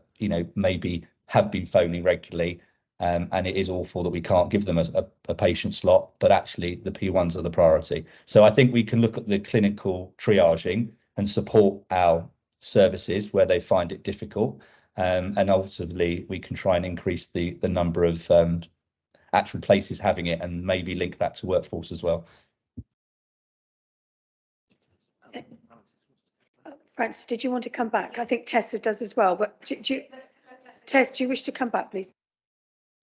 maybe have been phoning regularly, and it is awful that we can't give them a patient slot, but actually the P1s are the priority. So I think we can look at the clinical triaging and support our services where they find it difficult, and ultimately we can try and increase the number of actual places having it, and maybe link that to workforce as well. Francis, did you want to come back? I think Tessa does as well, but Tess, do you wish to come back, please?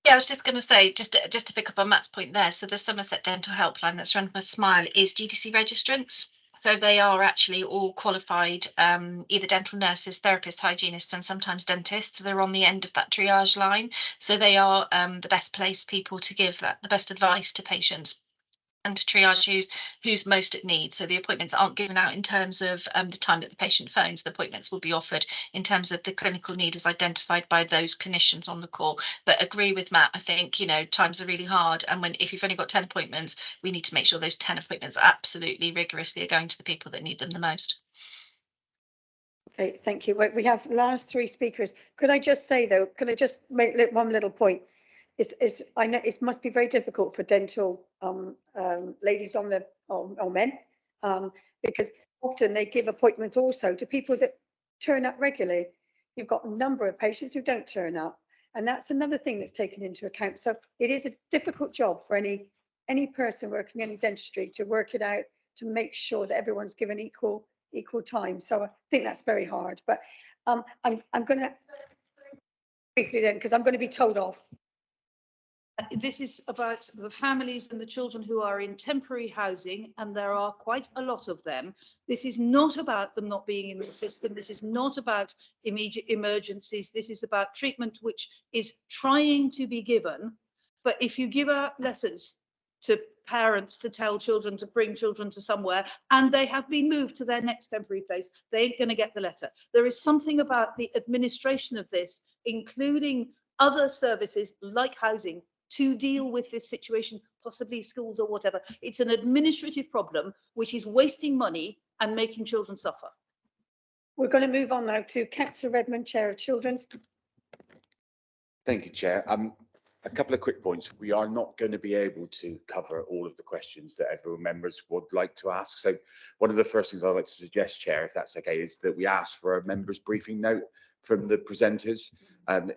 Yeah, I was just going to say, just to pick up on Matt's point there. So the Somerset Dental Helpline that's run by Smile is GDC registrants. So they are actually all qualified, either dental nurses, therapists, hygienists, and sometimes dentists. So they're on the end of that triage line. So they are the best placed people to give the best advice to patients and to triage who's most at need. So the appointments aren't given out in terms of the time that the patient phones. The appointments will be offered in terms of the clinical need as identified by those clinicians on the call. But agree with Matt, I think, times are really hard. And if you've only got 10 appointments, we need to make sure those 10 appointments absolutely rigorously are going to the people that need them the most. Okay, thank you. We have the last 3 speakers. Could I just say, though, could I just make one little point? I know it must be very difficult for dental ladies or men, because often they give appointments also to people that turn up regularly. You've got a number of patients who don't turn up, and that's another thing that's taken into account. So it is a difficult job for any person working in dentistry to work it out, to make sure that everyone's given equal time. So I think that's very hard. But I'm going to briefly then, because I'm going to be told off. This is about the families and the children who are in temporary housing, and there are quite a lot of them. This is not about them not being in the system. This is not about immediate emergencies. This is about treatment which is trying to be given. But if you give out letters to parents to tell children to bring children to somewhere, and they have been moved to their next temporary place, they ain't going to get the letter. There is something about the administration of this, including other services like housing, to deal with this situation, possibly schools or whatever. It's an administrative problem which is wasting money and making children suffer. We're going to move on now to Councillor Redmond, Chair of Children's. Thank you, Chair. A couple of quick points. We are not going to be able to cover all of the questions that everyone members would like to ask. So one of the first things I'd like to suggest, Chair, if that's okay, is that we ask for a members briefing note from the presenters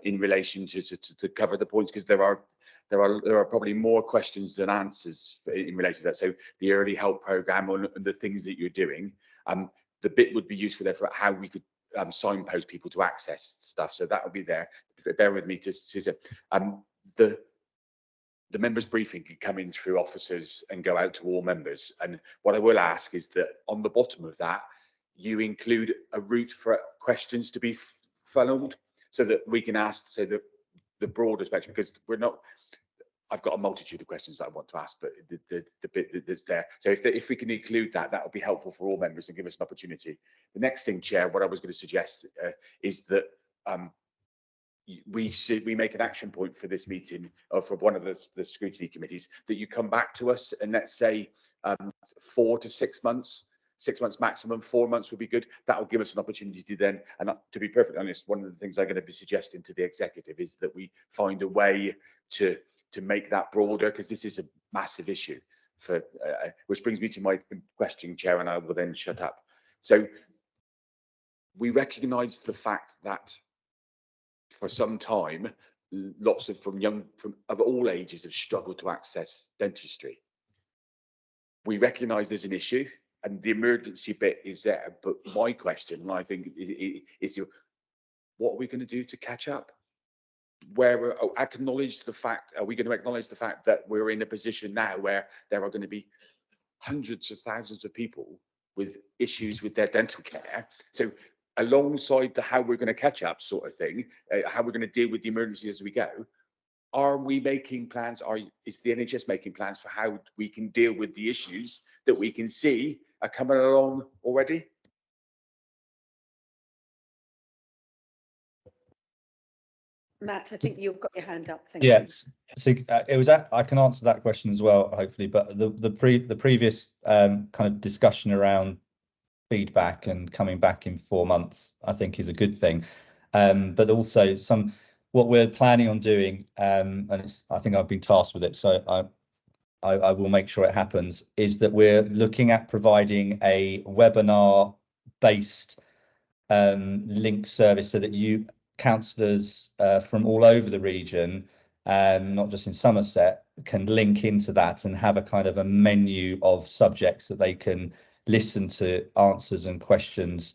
in relation to cover the points, because there are probably more questions than answers in relation to that. So the early help programme and the things that you're doing, the bit would be useful there for how we could signpost people to access stuff. So that will be there. Bear with me the members briefing can come in through officers and go out to all members. And what I will ask is that on the bottom of that, you include a route for questions to be funneled, so that we can ask, say, the broader spectrum, because I've got a multitude of questions that I want to ask, but the bit that's there. So if we can include that, that would be helpful for all members and give us an opportunity. The next thing, Chair, what I was going to suggest is that we make an action point for this meeting or for one of the scrutiny committees, that you come back to us and let's say 4 to 6 months. 6 months maximum, 4 months would be good. That will give us an opportunity to then, and to be perfectly honest, one of the things I'm going to be suggesting to the executive is that we find a way to make that broader, because this is a massive issue. For which brings me to my question, Chair, and I will then shut up. So we recognise the fact that for some time, lots of of all ages have struggled to access dentistry. We recognise there's an issue, and the emergency bit is there. But my question, and I think, is what are we going to do to catch up? Where we're acknowledge the fact, are we going to acknowledge the fact that we're in a position now where there are going to be hundreds of thousands of people with issues with their dental care? So alongside the how we're going to catch up sort of thing, how we're going to deal with the emergencies as we go, are we making plans? Is the NHS making plans for how we can deal with the issues that we can see are coming along already? Matt, I think you've got your hand up. Thank you. Yes, so I can answer that question as well, hopefully, but the previous kind of discussion around feedback and coming back in 4 months, I think is a good thing. But also what we're planning on doing, and I think I've been tasked with it, so I will make sure it happens, is that we're looking at providing a webinar based link service so that you councillors from all over the region, not just in Somerset, can link into that and have a kind of a menu of subjects that they can listen to answers and questions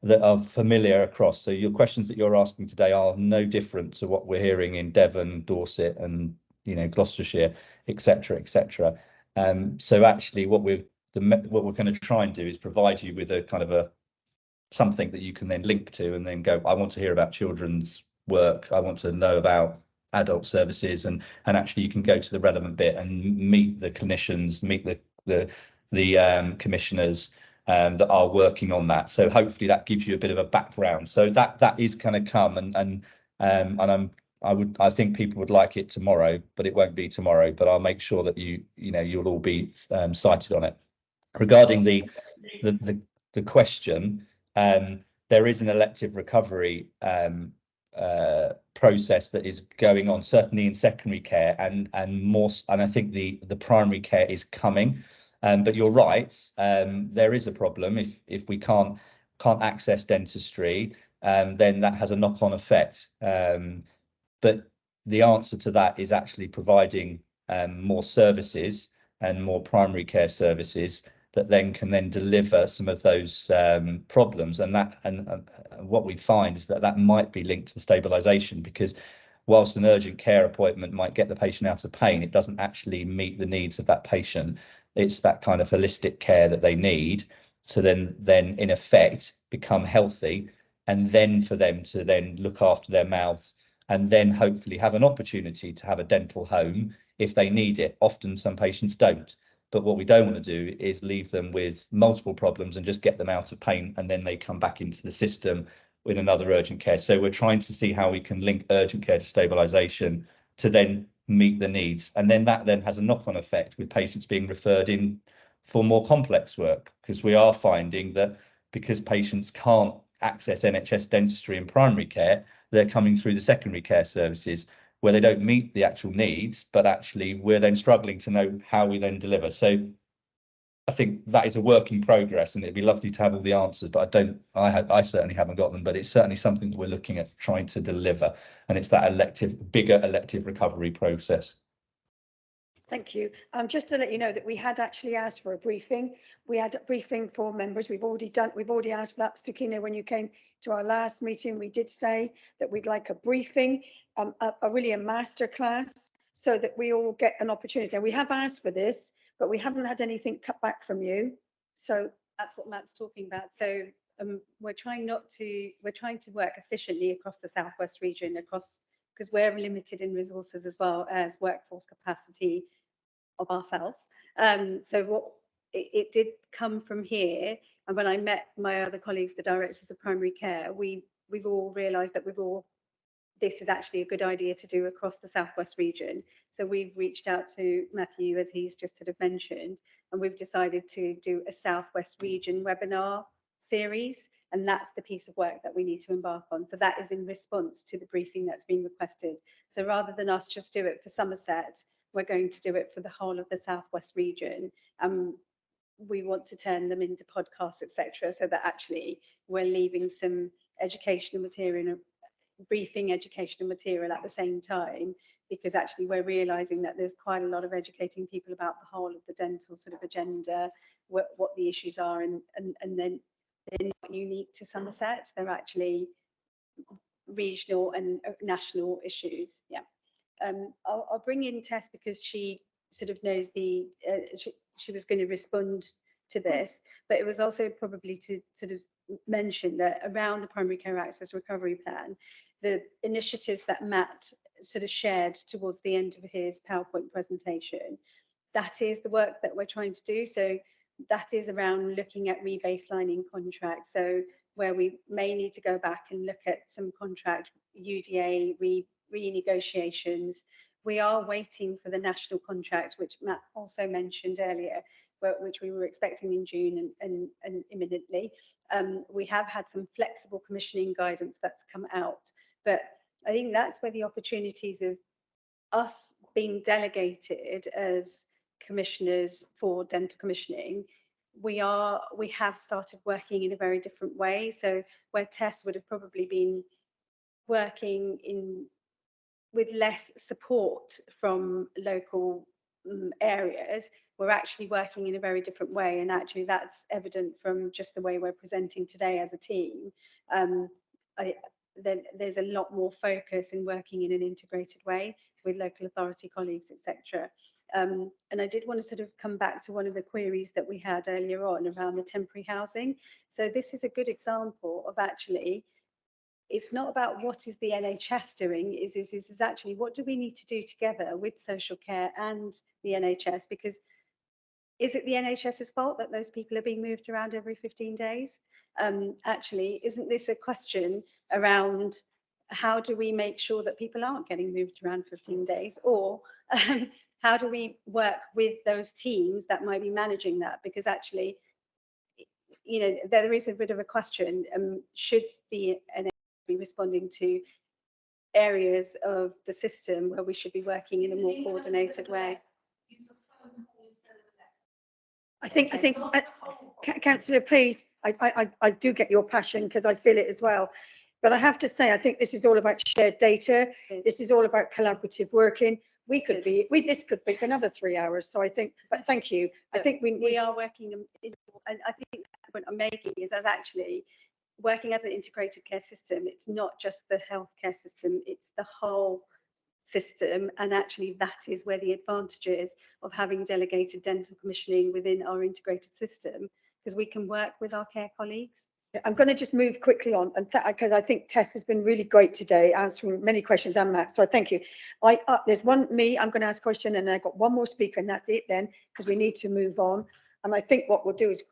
that are familiar across. So your questions that you're asking today are no different to what we're hearing in Devon, Dorset, and Gloucestershire, etc., etc. So actually, what we're going to try and do is provide you with a kind of something that you can then link to and then go, I want to hear about children's work, I want to know about adult services, and actually you can go to the relevant bit and meet the clinicians, meet the commissioners that are working on that. So hopefully that gives you a bit of a background. So that is going to come, and I think people would like it tomorrow, but it won't be tomorrow. But I'll make sure that you'll all be cited on it. Regarding the question, there is an elective recovery process that is going on, certainly in secondary care, and I think the primary care is coming. But you're right, there is a problem if we can't access dentistry, then that has a knock-on effect. But the answer to that is actually providing more services and more primary care services that then can deliver some of those problems, and what we find is that might be linked to the stabilisation, because whilst an urgent care appointment might get the patient out of pain, it doesn't actually meet the needs of that patient. It's that kind of holistic care that they need to then in effect become healthy, and then for them to then look after their mouths, and then hopefully have an opportunity to have a dental home if they need it. Often some patients don't. But what we don't want to do is leave them with multiple problems and just get them out of pain, and then they come back into the system with another urgent care. So we're trying to see how we can link urgent care to stabilisation to then meet the needs. And then that has a knock-on effect with patients being referred in for more complex work, because we are finding that because patients can't access NHS dentistry and primary care, they're coming through the secondary care services where they don't meet the actual needs, but actually we're then struggling to know how we then deliver. So I think that is a work in progress, and it'd be lovely to have all the answers, but I certainly haven't got them, but it's certainly something that we're looking at trying to deliver, and it's that bigger elective recovery process. Thank you. Just to let you know that we had actually asked for a briefing. We had a briefing for members. We've already asked for that. Stukina, when you came to our last meeting, we did say that we'd like a briefing, really a masterclass, so that we all get an opportunity. And we have asked for this, but we haven't had anything cut back from you. So that's what Matt's talking about. So we're trying to work efficiently across the Southwest region, across because we're limited in resources as well as workforce capacity of ourselves. So what it did come from here. And when I met my other colleagues, the directors of primary care, we've all realised that this is actually a good idea to do across the Southwest region. So we've reached out to Matthew, as he's just sort of mentioned, and we've decided to do a Southwest region webinar series. And that's the piece of work that we need to embark on. So that is in response to the briefing that's been requested. So rather than us just do it for Somerset, we're going to do it for the whole of the Southwest region. We want to turn them into podcasts, etc., so that actually we're leaving some educational material, briefing educational material at the same time, because actually we're realizing that there's quite a lot of educating people about the whole of the dental sort of agenda, what the issues are, and then they're not unique to Somerset, they're actually regional and national issues. Yeah. I'll bring in Tess because she sort of knows she was going to respond to this, but it was also probably to sort of mention that around the primary care access recovery plan, the initiatives that Matt sort of shared towards the end of his PowerPoint presentation, that is the work that we're trying to do. So that is around looking at rebaselining contracts. So where we may need to go back and look at some contract UDA renegotiations. We are waiting for the national contract, which Matt also mentioned earlier, which we were expecting in June and imminently. We have had some flexible commissioning guidance that's come out, but I think that's where the opportunities of us being delegated as commissioners for dental commissioning, we have started working in a very different way. So where Tess would have probably been working with less support from local areas, we're actually working in a very different way, and actually that's evident from just the way we're presenting today as a team. There's a lot more focus in working in an integrated way with local authority colleagues, etc. And I did want to sort of come back to one of the queries that we had earlier on around the temporary housing. So this is a good example of actually, it's not about what is the NHS doing, is actually what do we need to do together with social care and the NHS, because is it the NHS's fault that those people are being moved around every 15 days? Actually, isn't this a question around how do we make sure that people aren't getting moved around 15 days? Or how do we work with those teams that might be managing that? Because actually, you know, there is a bit of a question, should the NHS be responding to areas of the system where we should be working in a more coordinated way? I think, Councillor, please, I do get your passion because I feel it as well. But I have to say, I think this is all about shared data. This is all about collaborative working. This could be another 3 hours. So I think, but thank you. I think we are working, and I think the point I'm making is as actually working as an integrated care system. It's not just the healthcare system, it's the whole system, and actually that is where the advantage is of having delegated dental commissioning within our integrated system, because we can work with our care colleagues. I'm going to just move quickly on, and because I think Tess has been really great today, answering many questions, and Matt, so thank you. There's I'm going to ask a question, and I've got one more speaker, and that's it then, because we need to move on. And I think what we'll do is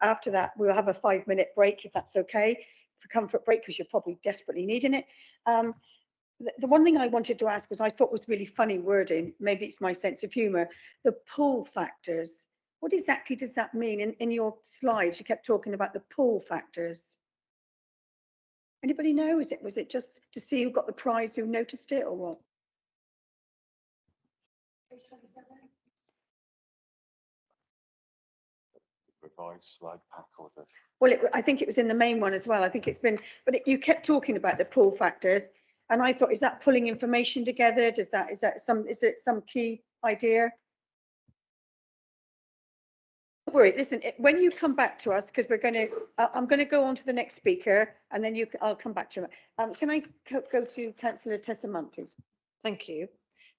after that, we'll have a 5-minute break, if that's okay, for comfort break, because you're probably desperately needing it. The one thing I wanted to ask was, I thought was really funny wording, maybe it's my sense of humour, the pull factors. What exactly does that mean? In your slides, you kept talking about the pull factors. Anybody know? Was it just to see who got the prize, who noticed it, or what? Revised slide pack or the... Well, I think it was in the main one as well. I think it's been, but you kept talking about the pull factors, and I thought, is that pulling information together? Is it some key idea? Don't worry, listen, when you come back to us, because I'm going to go on to the next speaker, and then I'll come back to you. Can I go to Councillor Tessa Munt, please? Thank you.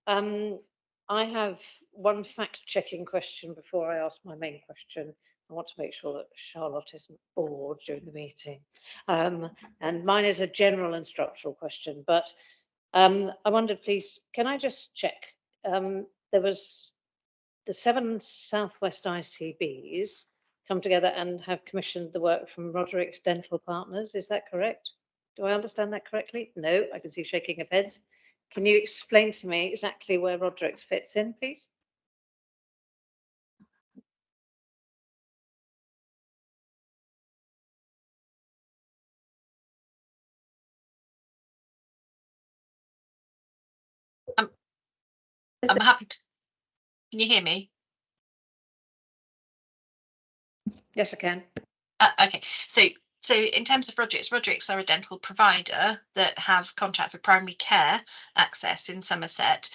I have one fact-checking question before I ask my main question. I want to make sure that Charlotte isn't bored during the meeting. And mine is a general and structural question, but I wondered, please, can I just check? There was the 7 Southwest ICBs come together and have commissioned the work from Roderick's Dental Partners. Is that correct? Do I understand that correctly? No, I can see shaking of heads. Can you explain to me exactly where Roderick's fits in, please? I'm happy to. Can you hear me? Yes, I can. Okay, so in terms of Roderick's are a dental provider that have contract for primary care access in Somerset.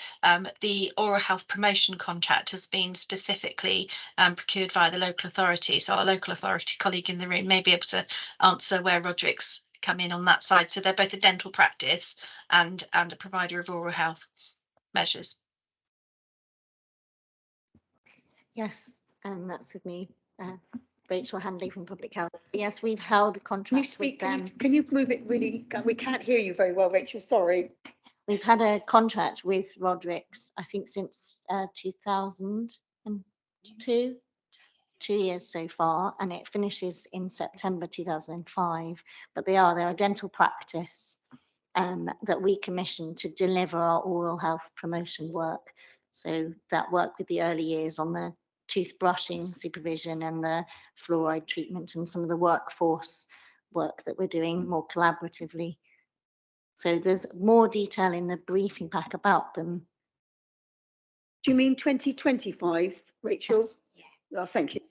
The oral health promotion contract has been specifically procured via the local authority. So our local authority colleague in the room may be able to answer where Roderick's come in on that side. So they're both a dental practice and a provider of oral health measures. Yes, and that's with me, Rachel Handley from Public Health. Yes, we've held a Can you contract speak, with them. can you move it really, we can't hear you very well, Rachel, sorry. We've had a contract with Roderick's, I think since 2002, 2 years so far, and it finishes in September 2005. But they're a dental practice that we commissioned to deliver our oral health promotion work. So that work with the early years on the toothbrushing supervision and the fluoride treatment and some of the workforce work that we're doing more collaboratively. So there's more detail in the briefing pack about them. Do you mean 2025, Rachel? Yes. Oh, thank you.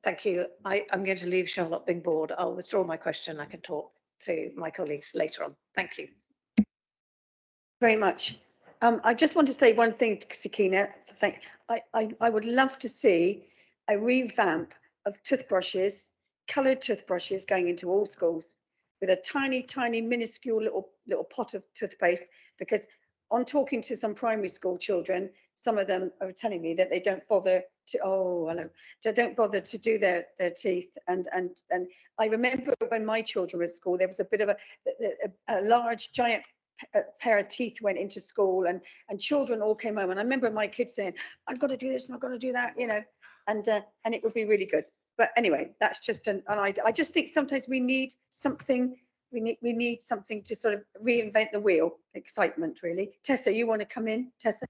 Thank you. I'm going to leave Charlotte being bored. I'll withdraw my question. I can talk to my colleagues later on. Thank you. Very much. I just want to say one thing to Sakina. I would love to see a revamp of toothbrushes, coloured toothbrushes going into all schools with a tiny, tiny, minuscule little pot of toothpaste, because on talking to some primary school children, some of them are telling me that they don't bother to, they don't bother to do their teeth. And I remember when my children were at school, there was a bit of a large, giant pair of teeth went into school, and children all came home. And I remember my kids saying, I've got to do this and I've got to do that, you know, and it would be really good. But anyway, that's just an idea. I just think sometimes we need something. We need something to sort of reinvent the wheel. Excitement, really. Tessa, you want to come in, Tessa?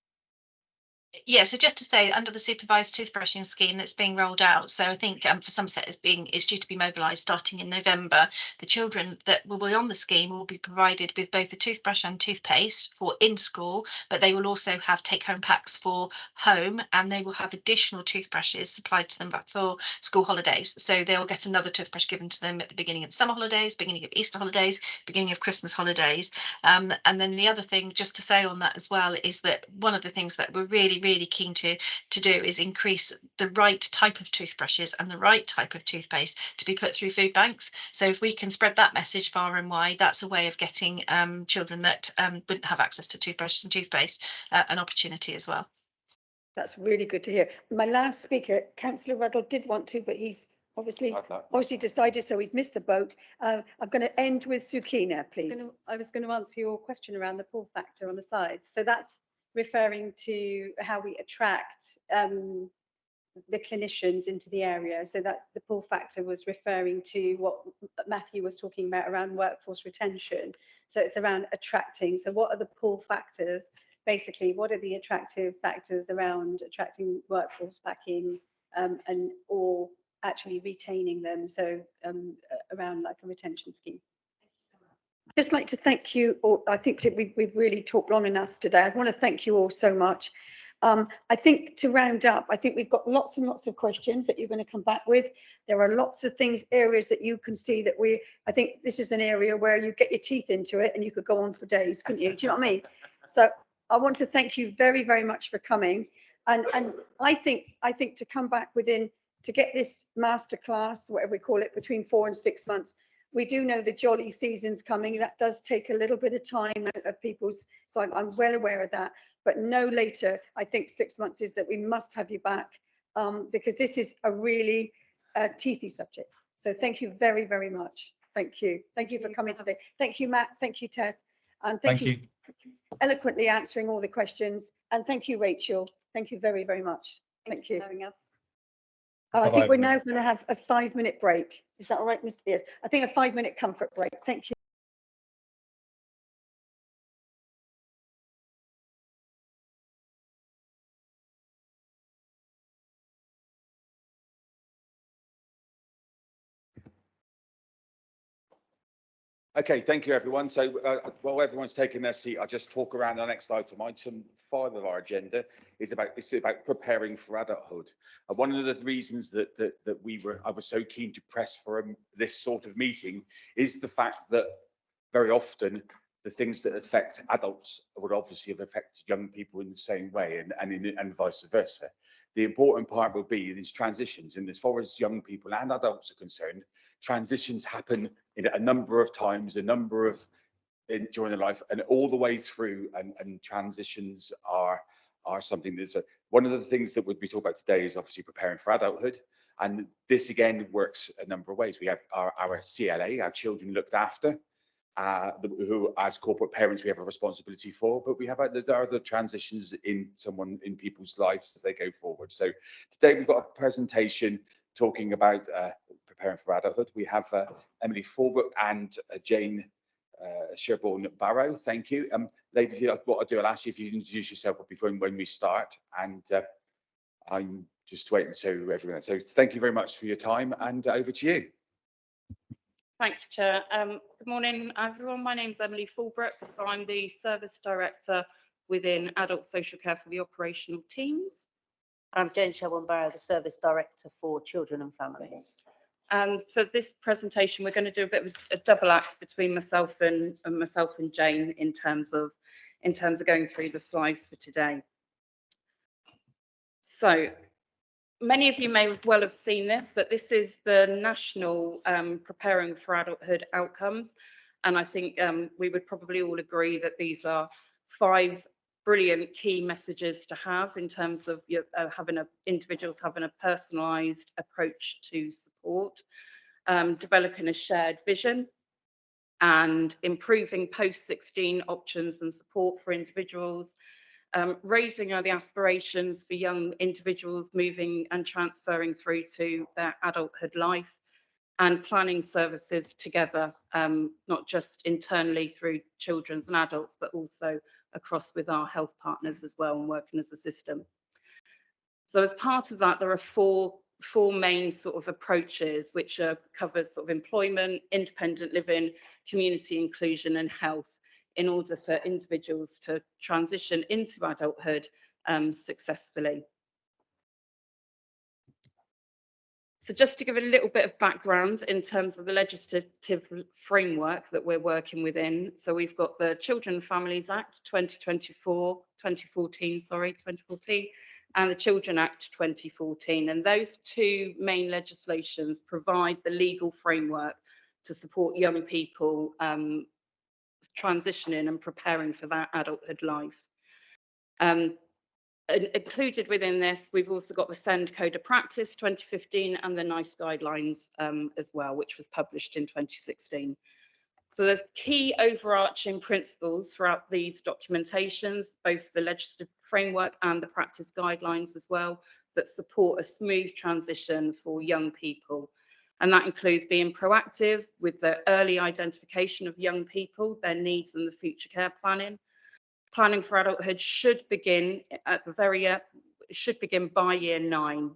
Yeah, so just to say, under the supervised toothbrushing scheme that's being rolled out, so I think for Somerset it's due to be mobilised starting in November. The children that will be on the scheme will be provided with both a toothbrush and toothpaste for in school, but they will also have take-home packs for home, and they will have additional toothbrushes supplied to them for school holidays. So they'll get another toothbrush given to them at the beginning of the summer holidays, beginning of Easter holidays, beginning of Christmas holidays. And then the other thing, just to say on that as well, is that one of the things that we're really keen to do is increase the right type of toothbrushes and the right type of toothpaste to be put through food banks. So if we can spread that message far and wide, that's a way of getting children that wouldn't have access to toothbrushes and toothpaste an opportunity as well. That's really good to hear. My last speaker, Councillor Ruddle, did want to, but he's obviously decided, so he's missed the boat. I'm going to end with Sakina, please. I was going to answer your question around the pull factor on the slides. So that's referring to how we attract the clinicians into the area. So that the pull factor was referring to what Matthew was talking about around workforce retention. So it's around attracting. So what are the pull factors? Basically, what are the attractive factors around attracting workforce back in and or actually retaining them? So around like a retention scheme. Just like to thank you all. I think we've really talked long enough today. I want to thank you all so much. I think to round up, I think we've got lots and lots of questions that you're going to come back with. There are lots of areas that you can see that I think this is an area where you get your teeth into it and you could go on for days, couldn't you? Do you know what I mean? So I want to thank you very, very much for coming. And I think to come back to get this masterclass, whatever we call it, between 4 and 6 months, we do know the jolly season's coming. That does take a little bit of time of people's, so I'm well aware of that. But no later, I think 6 months is that we must have you back because this is a really teethy subject. So thank you very, very much. Thank you. Thank you for coming today. Thank you, Matt. Thank you, Tess. And Thank thank you. you eloquently answering all the questions. And thank you, Rachel. Thank you very, very much. Thank you. for having us. I Bye-bye, think we're everyone. now going to have a 5-minute break. Is that all right, Mr. Yes, I think a 5-minute comfort break. Thank you. Okay, thank you, everyone. So while everyone's taking their seat, I'll just talk around the next item. Item 5 of our agenda is about preparing for adulthood. And one of the reasons that I was so keen to press for this sort of meeting is the fact that very often the things that affect adults would obviously have affected young people in the same way, and vice versa. The important part will be these transitions, and as far as young people and adults are concerned, transitions happen in a number of times, during their life, and all the way through. And transitions are something that's one of the things that we'll be talking about today is obviously preparing for adulthood. And this again works a number of ways. We have our CLA, our children looked after, who as corporate parents we have a responsibility for, but there are the transitions in people's lives as they go forward. So today we've got a presentation talking about preparing for adulthood. We have Emily Fulbrook and Jane Sherborne Barrow. Thank you. Ladies, what I'll do, I'll ask you if you can introduce yourself before when we start, and I'm just waiting so everyone. So thank you very much for your time, and over to you. Thank you, Chair. Good morning, everyone. My name is Emily Fulbrook. So I'm the Service Director within Adult Social Care for the operational teams. I'm Jane Sherborne Barrow, the Service Director for Children and Families. And for this presentation, we're going to do a bit of a double act between myself and Jane in terms of going through the slides for today. So many of you may well have seen this, but this is the national Preparing for Adulthood outcomes. And I think we would probably all agree that these are 5 brilliant key messages to have in terms of individuals having a personalised approach to support, developing a shared vision, and improving post-16 options and support for individuals, raising the aspirations for young individuals moving and transferring through to their adulthood life, and planning services together, not just internally through children's and adults, but also across with our health partners as well, and working as a system. So as part of that, there are four main sort of approaches, which covers sort of employment, independent living, community inclusion, and health, in order for individuals to transition into adulthood successfully. So just to give a little bit of background in terms of the legislative framework that we're working within. So we've got the Children and Families Act 2014, and the Children Act 2014. And those 2 main legislations provide the legal framework to support young people transitioning and preparing for that adulthood life. Included within this, we've also got the SEND Code of Practice 2015 and the NICE guidelines as well, which was published in 2016. So there's key overarching principles throughout these documentations, both the legislative framework and the practice guidelines as well, that support a smooth transition for young people. And that includes being proactive with the early identification of young people, their needs, and the future care planning. Planning for adulthood should begin by year 9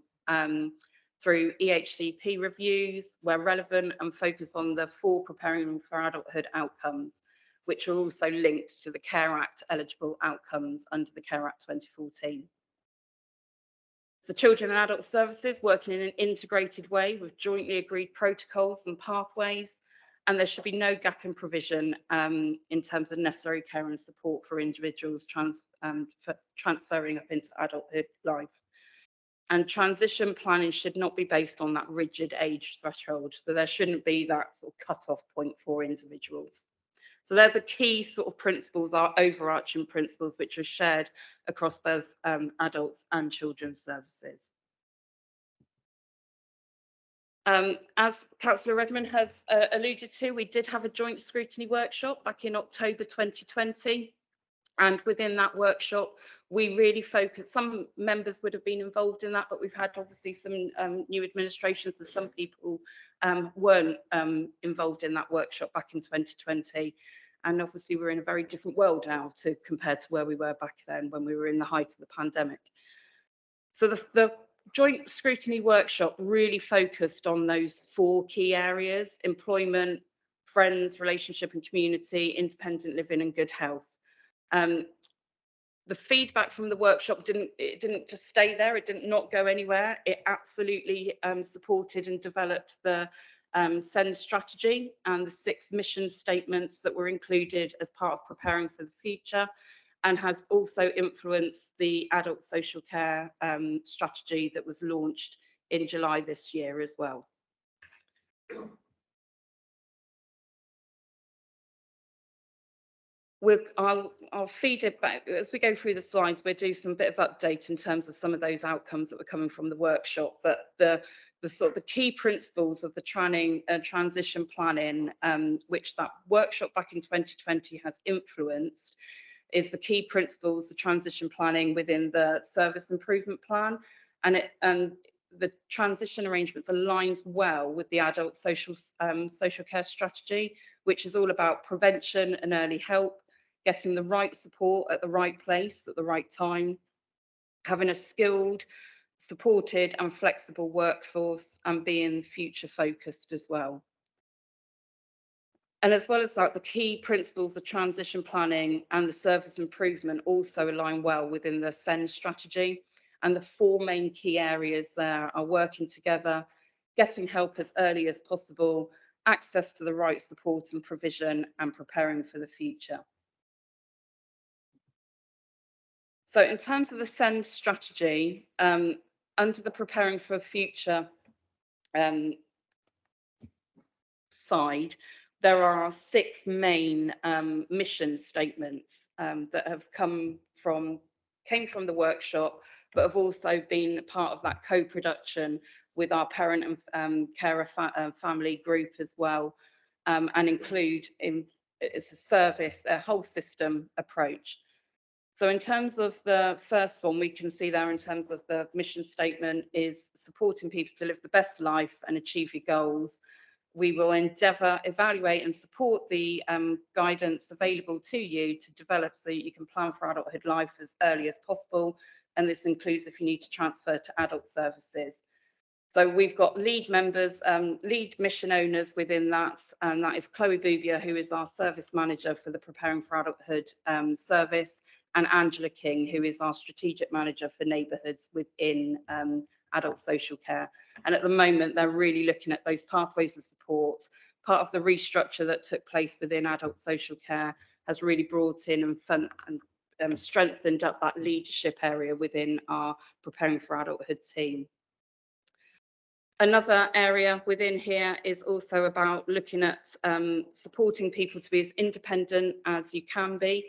through EHCP reviews where relevant, and focus on the 4 preparing for adulthood outcomes, which are also linked to the Care Act eligible outcomes under the Care Act 2014. So children and adult services working in an integrated way with jointly agreed protocols and pathways, and there should be no gap in provision in terms of necessary care and support for individuals transferring up into adulthood life. And transition planning should not be based on that rigid age threshold. So there shouldn't be that sort of cut-off point for individuals. So they're the key sort of principles, our overarching principles, which are shared across both adults and children's services. As Councillor Redmond has alluded to, we did have a joint scrutiny workshop back in October 2020. And within that workshop, we really focused, some members would have been involved in that, but we've had obviously some new administrations and some people weren't involved in that workshop back in 2020. And obviously we're in a very different world now to compared to where we were back then when we were in the height of the pandemic. So the joint scrutiny workshop really focused on those 4 key areas: employment, friends, relationship and community, independent living and good health. The feedback from the workshop didn't just stay there. It did not go anywhere. It absolutely supported and developed the SEND strategy and the 6 mission statements that were included as part of preparing for the future, and has also influenced the adult social care strategy that was launched in July this year as well. I'll feed it back as we go through the slides. We'll do some bit of update in terms of some of those outcomes that were coming from the workshop, but the sort of the key principles of the transition planning, which that workshop back in 2020 has influenced, is the key principles, the transition planning within the service improvement plan, and the transition arrangements aligns well with the adult social care strategy, which is all about prevention and early help, getting the right support at the right place at the right time, having a skilled, supported and flexible workforce, and being future focused as well. And as well as that, the key principles of transition planning and the service improvement also align well within the SEND strategy. And the 4 main key areas there are working together, getting help as early as possible, access to the right support and provision, and preparing for the future. So in terms of the SEND strategy, under the preparing for future side, there are 6 main mission statements that have came from the workshop, but have also been part of that co-production with our parent and carer family group as well, and include it's a service, a whole system approach. So in terms of the first one, we can see there in terms of the mission statement is supporting people to live the best life and achieve your goals. We will endeavour, evaluate and support the guidance available to you to develop so that you can plan for adulthood life as early as possible. And this includes if you need to transfer to adult services. So we've got lead members, lead mission owners within that, and that is Chloe Bubia, who is our service manager for the Preparing for Adulthood service, and Angela King, who is our strategic manager for neighbourhoods within adult social care. And at the moment, they're really looking at those pathways of support. Part of the restructure that took place within adult social care has really brought in and strengthened up that leadership area within our Preparing for Adulthood team. Another area within here is also about looking at supporting people to be as independent as you can be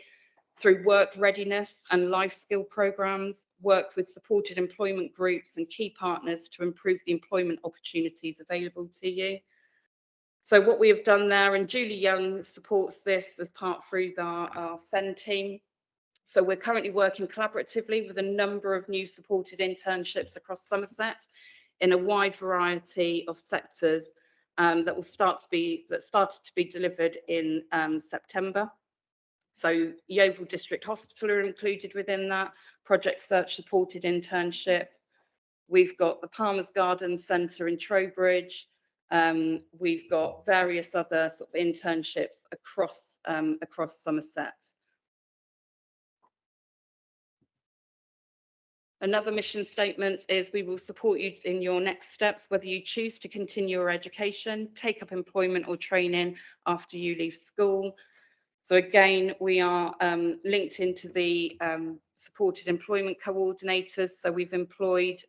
through work readiness and life skill programs, work with supported employment groups and key partners to improve the employment opportunities available to you. So what we have done there, and Julie Young supports this as part through our SEND team. So we're currently working collaboratively with a number of new supported internships across Somerset in a wide variety of sectors that started to be delivered in September. So Yeovil District Hospital are included within that, Project Search supported internship. We've got the Palmer's Garden Centre in Trowbridge. We've got various other sort of internships across Somerset. Another mission statement is we will support you in your next steps, whether you choose to continue your education, take up employment or training after you leave school. So again, we are linked into the supported employment coordinators. So we've employed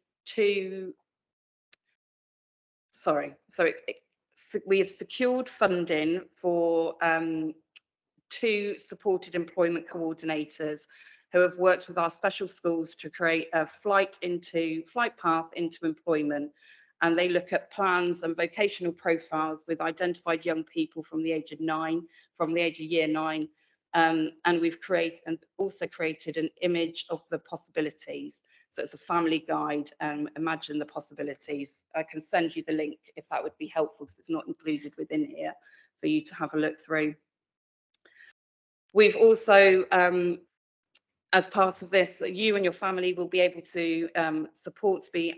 we have secured funding for 2 supported employment coordinators who have worked with our special schools to create a flight path into employment. and they look at plans and vocational profiles with identified young people from the age of year 9. And we've also created an image of the possibilities. So it's a family guide, imagine the possibilities. I can send you the link if that would be helpful, because it's not included within here for you to have a look through. We've also, as part of this, you and your family will be able to have support to be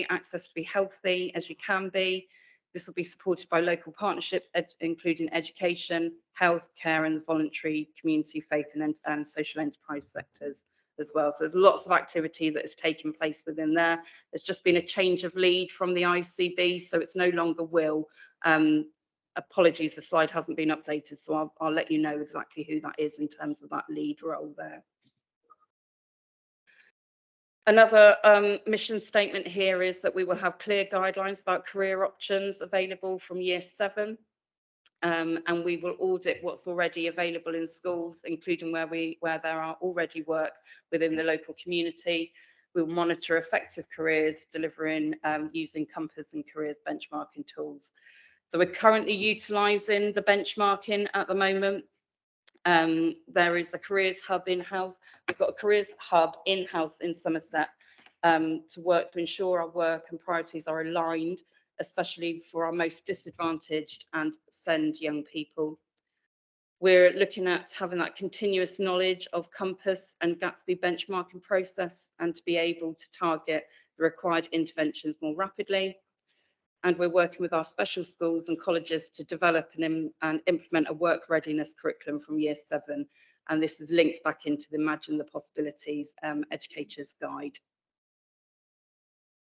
access to be healthy as you can be. This will be supported by local partnerships, including education, health, care, and the voluntary community, faith, and social enterprise sectors as well. So there's lots of activity that has taken place within there. There's just been a change of lead from the ICB, so it's no longer Will. Apologies, the slide hasn't been updated, so I'll let you know exactly who that is in terms of that lead role there. Another mission statement here is that we will have clear guidelines about career options available from year 7, and we will audit what's already available in schools, including where there are already work within the local community. We'll monitor effective careers, delivering using compass and careers benchmarking tools. So we're currently utilising the benchmarking at the moment. There is a careers hub in-house. We've got a careers hub in-house in Somerset to work to ensure our work and priorities are aligned, especially for our most disadvantaged and SEND young people. We're looking at having that continuous knowledge of Compass and Gatsby benchmarking process, and to be able to target the required interventions more rapidly. And we're working with our special schools and colleges to develop and implement a work readiness curriculum from year 7. And this is linked back into the Imagine the Possibilities Educators Guide.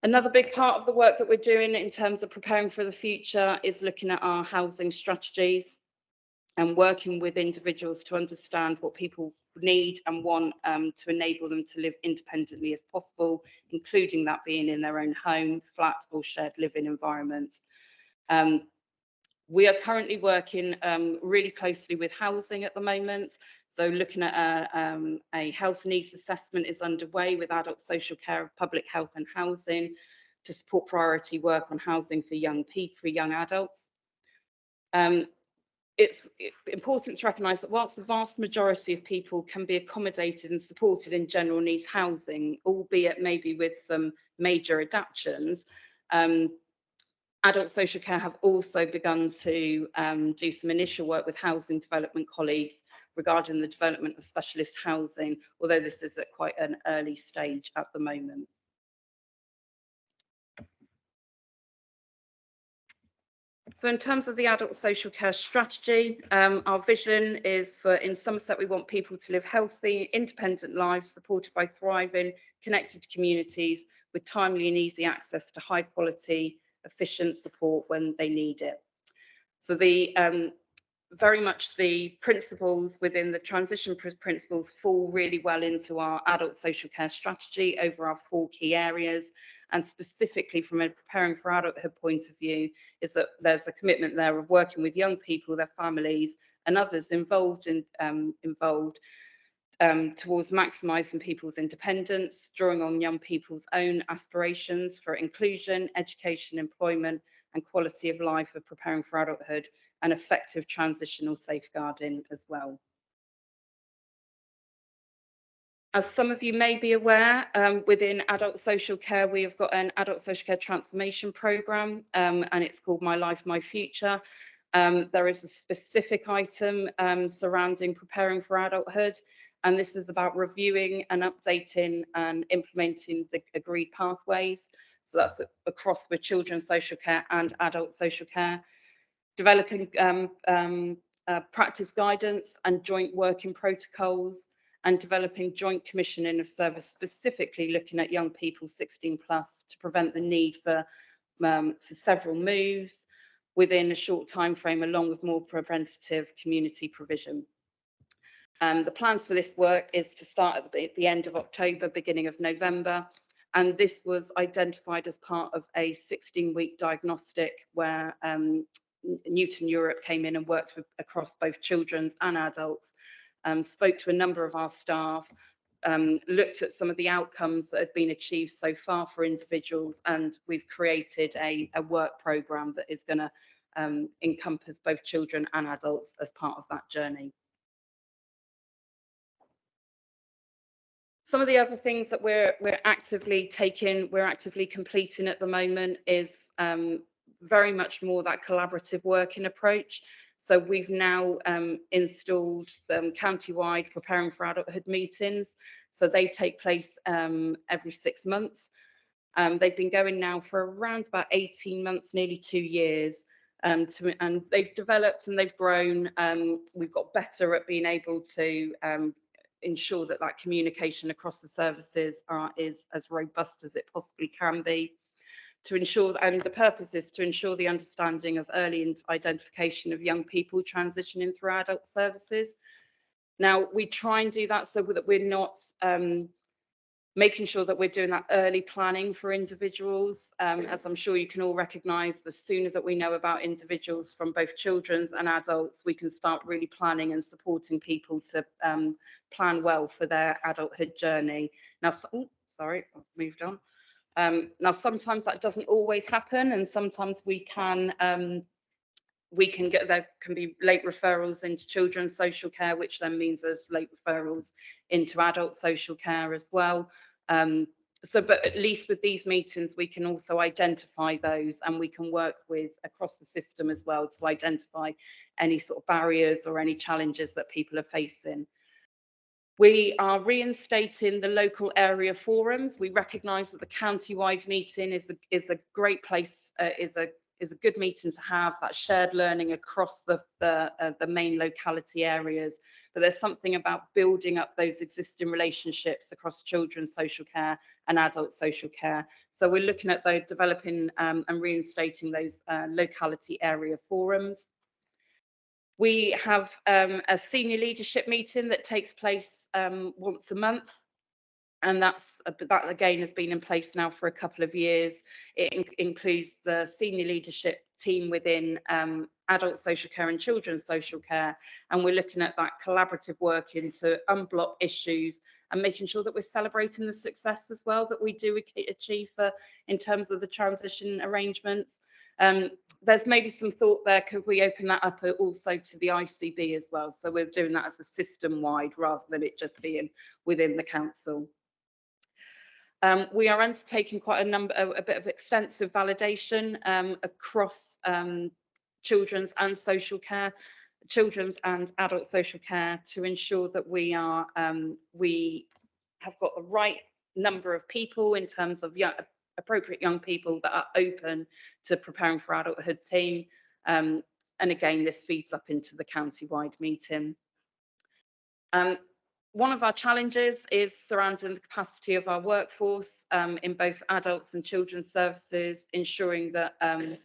Another big part of the work that we're doing in terms of preparing for the future is looking at our housing strategies and working with individuals to understand what people need and want to enable them to live independently as possible, including that being in their own home, flat or shared living environments. We are currently working really closely with housing at the moment. So looking at a health needs assessment is underway with adult social care, public health and housing to support priority work on housing for young people, for young adults. It's important to recognise that whilst the vast majority of people can be accommodated and supported in general needs housing, albeit maybe with some major adaptations, adult social care have also begun to do some initial work with housing development colleagues regarding the development of specialist housing, although this is at quite an early stage at the moment. So in terms of the adult social care strategy, our vision is for in Somerset, we want people to live healthy, independent lives supported by thriving, connected communities with timely and easy access to high quality, efficient support when they need it. So the very much the principles within the transition principles fall really well into our adult social care strategy over our 4 key areas. And specifically from a preparing for adulthood point of view, is that there's a commitment there of working with young people, their families and others involved towards maximising people's independence, drawing on young people's own aspirations for inclusion, education, employment and quality of life of preparing for adulthood, and effective transitional safeguarding as well. As some of you may be aware, within adult social care, we have got an adult social care transformation programme, and it's called My Life, My Future. There is a specific item surrounding preparing for adulthood, and this is about reviewing and updating and implementing the agreed pathways. So that's across with children's social care and adult social care, developing practice guidance and joint working protocols, and developing joint commissioning of service, specifically looking at young people 16 plus to prevent the need for several moves within a short time frame, along with more preventative community provision. The plans for this work is to start at the end of October, beginning of November, and this was identified as part of a 16-week diagnostic where Newton Europe came in and worked across both children's and adults, spoke to a number of our staff, looked at some of the outcomes that had been achieved so far for individuals, and we've created a work programme that is going to encompass both children and adults as part of that journey. Some of the other things that we're actively completing at the moment is very much more that collaborative working approach. So we've now installed county-wide preparing for adulthood meetings. So they take place every 6 months. They've been going now for around about 18 months, nearly 2 years. And they've developed and they've grown. We've got better at being able to ensure that that communication across the services is as robust as it possibly can be. To ensure, and the purpose is to ensure the understanding of early identification of young people transitioning through adult services. Now, we try and do that so that we're not making sure that we're doing that early planning for individuals. As I'm sure you can all recognise, the sooner that we know about individuals from both children's and adults, we can start really planning and supporting people to plan well for their adulthood journey. Now, sorry, I've moved on. Now, sometimes that doesn't always happen, and sometimes we can get, there can be late referrals into children's social care, which then means there's late referrals into adult social care as well. But at least with these meetings, we can also identify those, and we can work with across the system as well to identify any sort of barriers or any challenges that people are facing. We are reinstating the local area forums. We recognise that the county-wide meeting is a great place, is a good meeting to have, that shared learning across the main locality areas. But there's something about building up those existing relationships across children's social care and adult social care. So we're looking at those, developing and reinstating those locality area forums. We have a senior leadership meeting that takes place once a month. And that again has been in place now for a couple of years. It includes the senior leadership team within adult social care and children's social care. And we're looking at that collaborative working to unblock issues and making sure that we're celebrating the success as well that we do achieve in terms of the transition arrangements. There's maybe some thought there, could we open that up also to the ICB as well? So we're doing that as a system-wide rather than it just being within the council. We are undertaking quite a bit of extensive validation across children's and social care, children's and adult social care, to ensure that we have got the right number of people in terms of appropriate young people that are open to preparing for adulthood team. And again, this feeds up into the county-wide meeting. One of our challenges is surrounding the capacity of our workforce in both adults and children's services, ensuring that early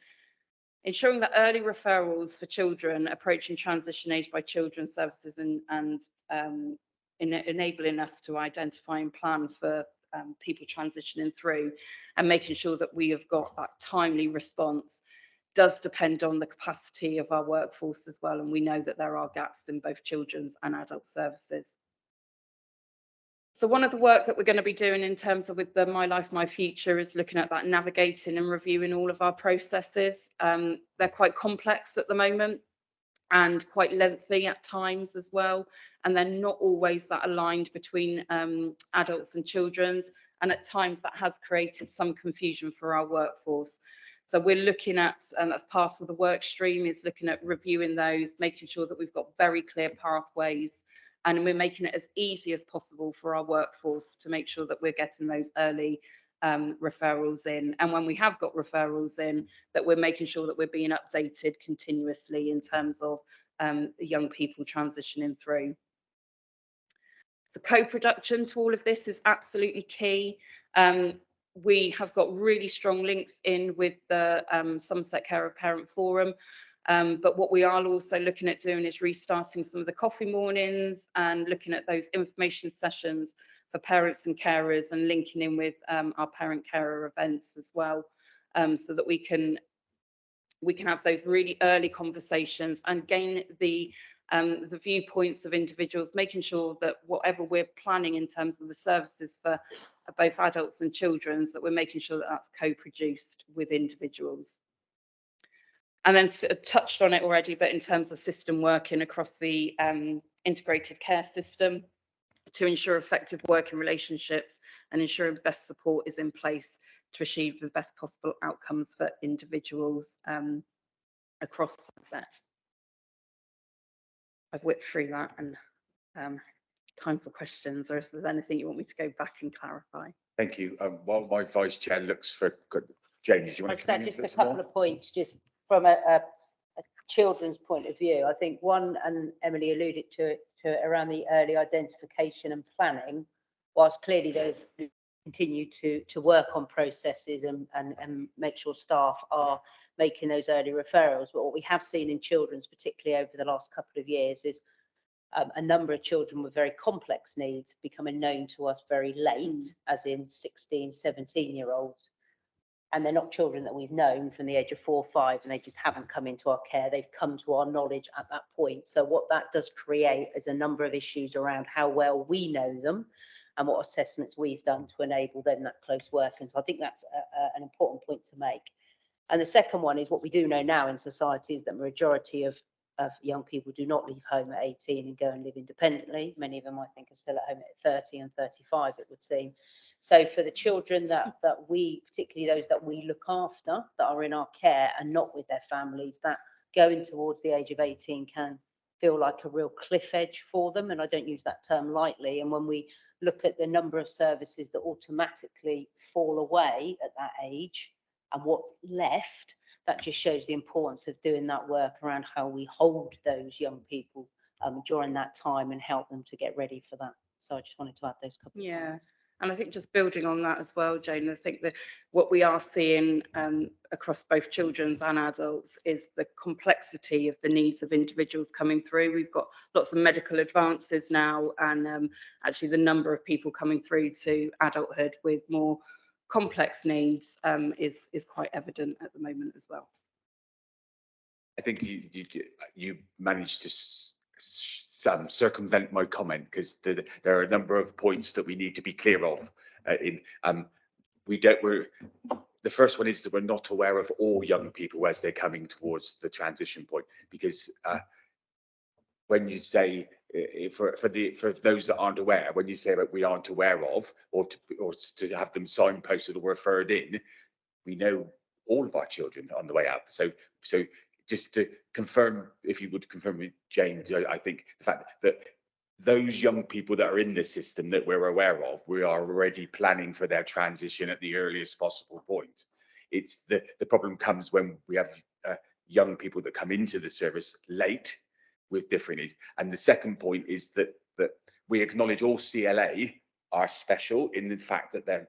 referrals for children approaching transition age by children's services and enabling us to identify and plan for people transitioning through, and making sure that we have got that timely response does depend on the capacity of our workforce as well. And we know that there are gaps in both children's and adult services. So one of the work that we're going to be doing in terms of with the My Life, My Future is looking at that, navigating and reviewing all of our processes. They're quite complex at the moment and quite lengthy at times as well. And they're not always that aligned between adults and children's. And at times that has created some confusion for our workforce. So we're looking at, and that's part of the work stream, is looking at reviewing those, making sure that we've got very clear pathways, and we're making it as easy as possible for our workforce to make sure that we're getting those early referrals in. And when we have got referrals in, that we're making sure that we're being updated continuously in terms of the young people transitioning through. So co-production to all of this is absolutely key. We have got really strong links in with the Somerset Carer Parent Forum. But what we are also looking at doing is restarting some of the coffee mornings and looking at those information sessions for parents and carers, and linking in with our parent carer events as well, so that we can have those really early conversations and gain the the viewpoints of individuals, making sure that whatever we're planning in terms of the services for both adults and children, that we're making sure that that's co-produced with individuals. And then touched on it already, but in terms of system working across the integrated care system to ensure effective working relationships and ensuring best support is in place to achieve the best possible outcomes for individuals across Sunset. I've whipped through that, and time for questions, or is there anything you want me to go back and clarify? Thank you. While my vice chair looks for, James, do you want to come in Just a first of couple all? of points, just from a children's point of view. I think one, and Emily alluded to around the early identification and planning, whilst clearly there's continue to work on processes and make sure staff are making those early referrals. But what we have seen in children's, particularly over the last couple of years, is a number of children with very complex needs becoming known to us very late, as in 16, 17-year-olds. And they're not children that we've known from the age of 4 or 5, and they just haven't come into our care. They've come to our knowledge at that point. So what that does create is a number of issues around how well we know them and what assessments we've done to enable them that close work. And so I think that's an important point to make. And the second one is what we do know now in society is that majority of young people do not leave home at 18 and go and live independently. Many of them, I think, are still at home at 30 and 35, it would seem. So for the children that we, particularly those that we look after, that are in our care and not with their families, that going towards the age of 18 can feel like a real cliff edge for them. And I don't use that term lightly. And when we look at the number of services that automatically fall away at that age and what's left, that just shows the importance of doing that work around how we hold those young people during that time and help them to get ready for that. So I just wanted to add those couple of points. And I think just building on that as well, Jane, I think that what we are seeing across both children's and adults is the complexity of the needs of individuals coming through. We've got lots of medical advances now, and actually the number of people coming through to adulthood with more complex needs is quite evident at the moment as well. I think you managed to circumvent my comment, because there are a number of points that we need to be clear of. The first one is that we're not aware of all young people as they're coming towards the transition point, because when you say for those that aren't aware, when you say that we aren't aware of, or to have them signposted or referred in, we know all of our children on the way up. So just to confirm, if you would confirm with James, I think the fact that those young people that are in the system that we're aware of, we are already planning for their transition at the earliest possible point. It's the problem comes when we have young people that come into the service late with different needs. And the second point is that we acknowledge all CLA are special in the fact that they're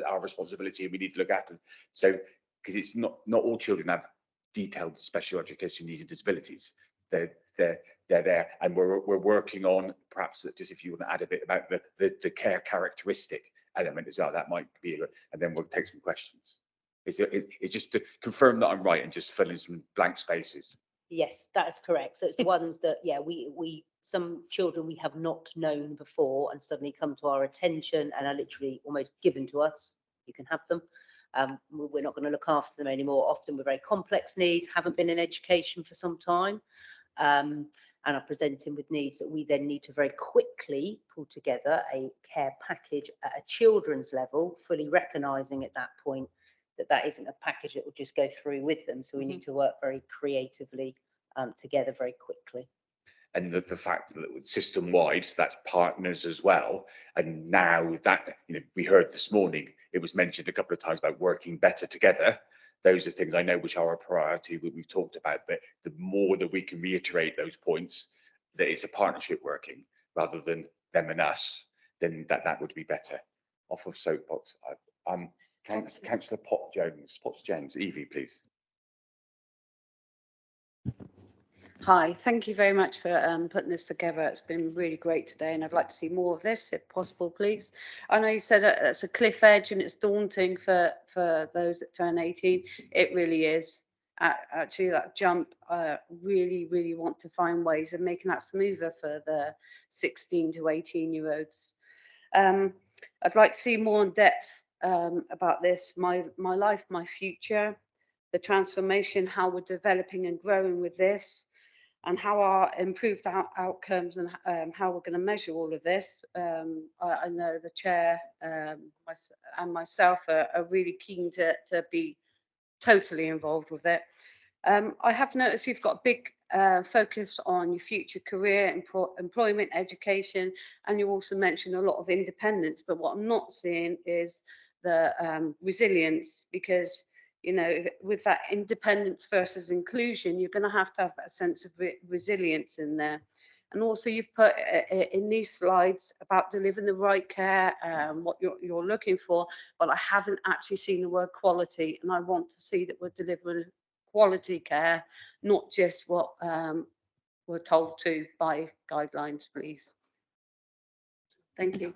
our responsibility and we need to look after them. So, because it's not all children have detailed special education needs and disabilities. They're there, and we're working on, perhaps just if you want to add a bit about the care characteristic element as well, that might be, and then we'll take some questions. It's just to confirm that I'm right and just fill in some blank spaces. Yes, that is correct. So it's the ones that, yeah, we some children we have not known before and suddenly come to our attention and are literally almost given to us. You can have them. We're not going to look after them anymore. Often with very complex needs, haven't been in education for some time, and are presenting with needs that we then need to very quickly pull together a care package at a children's level, fully recognising at that point that isn't a package that will just go through with them. So we need to work very creatively together very quickly. And the fact that system wide, that's partners as well. And now that, we heard this morning, it was mentioned a couple of times about working better together. Those are things I know which are a priority that we've talked about, but the more that we can reiterate those points, that it's a partnership working rather than them and us, then that would be better. Off of soapbox, Councillor Potts Jones, Evie, please. Hi, thank you very much for putting this together. It's been really great today, and I'd like to see more of this if possible, please. I know you said it's a cliff edge and it's daunting for those that turn 18. It really is. to that jump, really want to find ways of making that smoother for the 16 to 18-year-olds. I'd like to see more in depth about this, my life, my future, the transformation, how we're developing and growing with this, and how our improved outcomes and how we're going to measure all of this. I know the chair and myself are really keen to be totally involved with it. I have noticed you've got a big focus on your future career, employment, education, and you also mentioned a lot of independence. But what I'm not seeing is the resilience, because with that independence versus inclusion, you're going to have that sense of resilience in there. And also you've put in these slides about delivering the right care, what you're looking for, but I haven't actually seen the word quality, and I want to see that we're delivering quality care, not just what we're told to by guidelines, please. Thank you.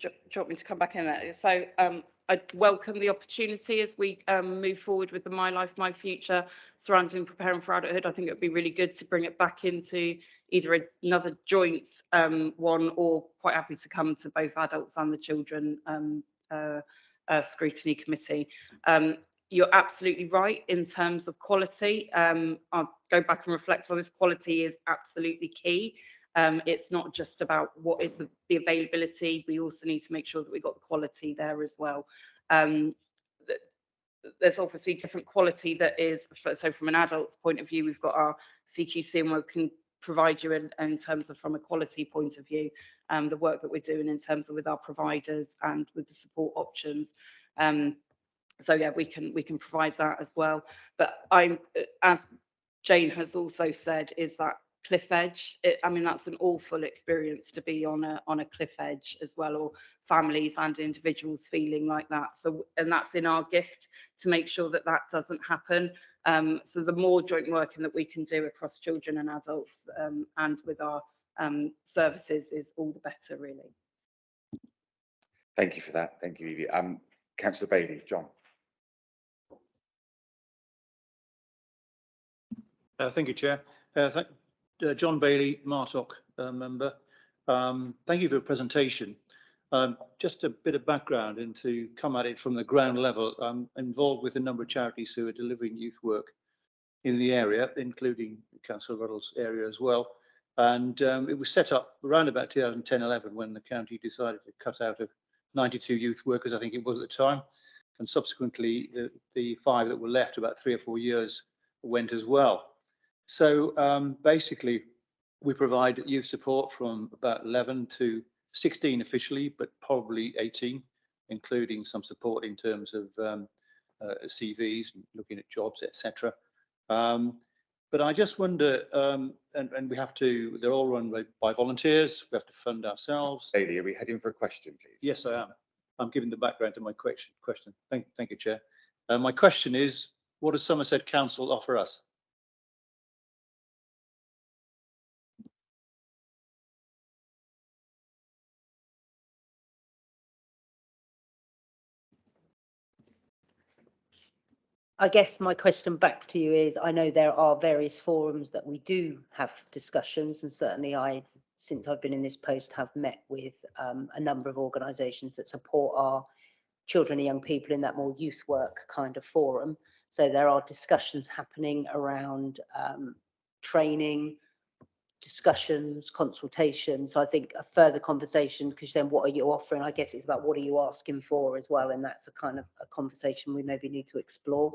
Do you want me to come back in there? So I welcome the opportunity as we move forward with the My Life, My Future surrounding preparing for adulthood. I think it would be really good to bring it back into either another joint one, or quite happy to come to both adults and the children scrutiny committee. You're absolutely right in terms of quality. I'll go back and reflect on this. Quality is absolutely key. It's not just about what is the availability. We also need to make sure that we've got the quality there as well. There's obviously different quality that is, so from an adult's point of view, we've got our CQC, and we can provide you in terms of, from a quality point of view, the work that we're doing in terms of with our providers and with the support options. So yeah, we can provide that as well. But as Jane has also said, is that cliff edge. I mean, that's an awful experience to be on a cliff edge as well, or families and individuals feeling like that. So, and that's in our gift to make sure that that doesn't happen. So the more joint working that we can do across children and adults and with our services is all the better, really. Thank you for that. Thank you, Evie. Councillor Bailey, John. Thank you, Chair. John Bailey, Martock member. Thank you for the presentation. Just a bit of background, and to come at it from the ground level, I'm involved with a number of charities who are delivering youth work in the area, including Councillor Ruddle's area as well. And it was set up around about 2010-11 when the county decided to cut out of 92 youth workers, I think it was at the time. And subsequently, the 5 that were left about 3 or 4 years went as well. So basically, we provide youth support from about 11 to 16 officially, but probably 18, including some support in terms of CVs, looking at jobs, etc. But I just wonder, and we have to, they're all run by volunteers, we have to fund ourselves. Bailey, are we heading for a question, please? Yes, I am. I'm giving the background to my question. Thank you, Chair. My question is, what does Somerset Council offer us? I guess my question back to you is, I know there are various forums that we do have discussions, and certainly since I've been in this post, have met with a number of organisations that support our children and young people in that more youth work kind of forum. So there are discussions happening around training, discussions, consultations. So I think a further conversation, because then what are you offering? I guess it's about what are you asking for as well, and that's a kind of a conversation we maybe need to explore.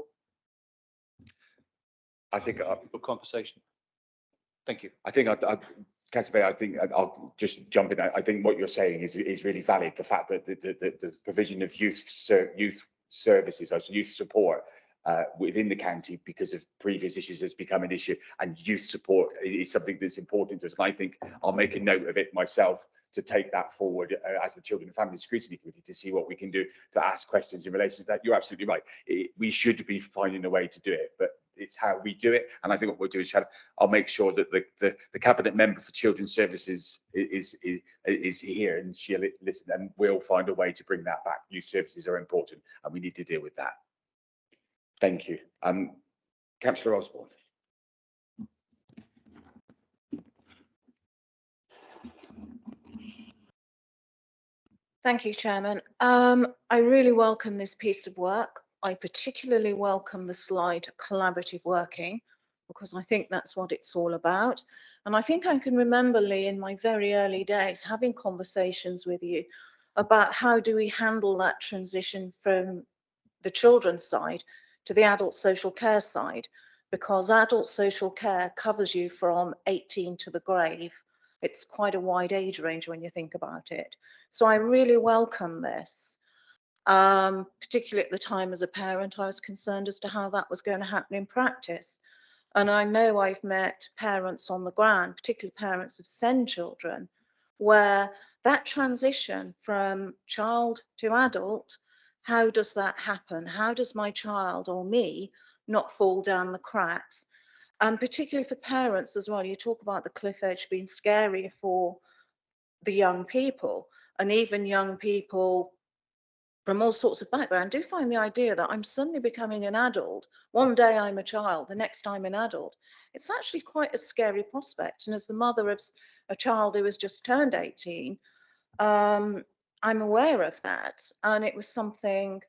I think a conversation. Thank you. I think Councillor Bay, I think I'll just jump in. I think what you're saying is really valid. The fact that the provision of youth services, or youth support within the county because of previous issues has become an issue, and youth support is something that's important to us. And I think I'll make a note of it myself to take that forward as the Children and Family Scrutiny Committee to see what we can do to ask questions in relation to that. You're absolutely right. We should be finding a way to do it, but it's how we do it. And I think what we'll do is I'll make sure that the cabinet member for Children's Services is here, and she'll listen, and we'll find a way to bring that back. Youth services are important, and we need to deal with that. Thank you. Councillor Osborne. Thank you, Chairman. I really welcome this piece of work. I particularly welcome the slide collaborative working, because I think that's what it's all about. And I think I can remember, Lee, in my very early days, having conversations with you about how do we handle that transition from the children's side to the adult social care side, because adult social care covers you from 18 to the grave. It's quite a wide age range when you think about it. So I really welcome this. Particularly at the time as a parent, I was concerned as to how that was going to happen in practice. And I know I've met parents on the ground, particularly parents of SEND children, where that transition from child to adult, how does that happen? How does my child or me not fall down the cracks? And particularly for parents as well, you talk about the cliff edge being scary for the young people, and even young people from all sorts of background do find the idea that I'm suddenly becoming an adult. One day I'm a child, the next I'm an adult. It's actually quite a scary prospect. And as the mother of a child who has just turned 18, I'm aware of that. And it was something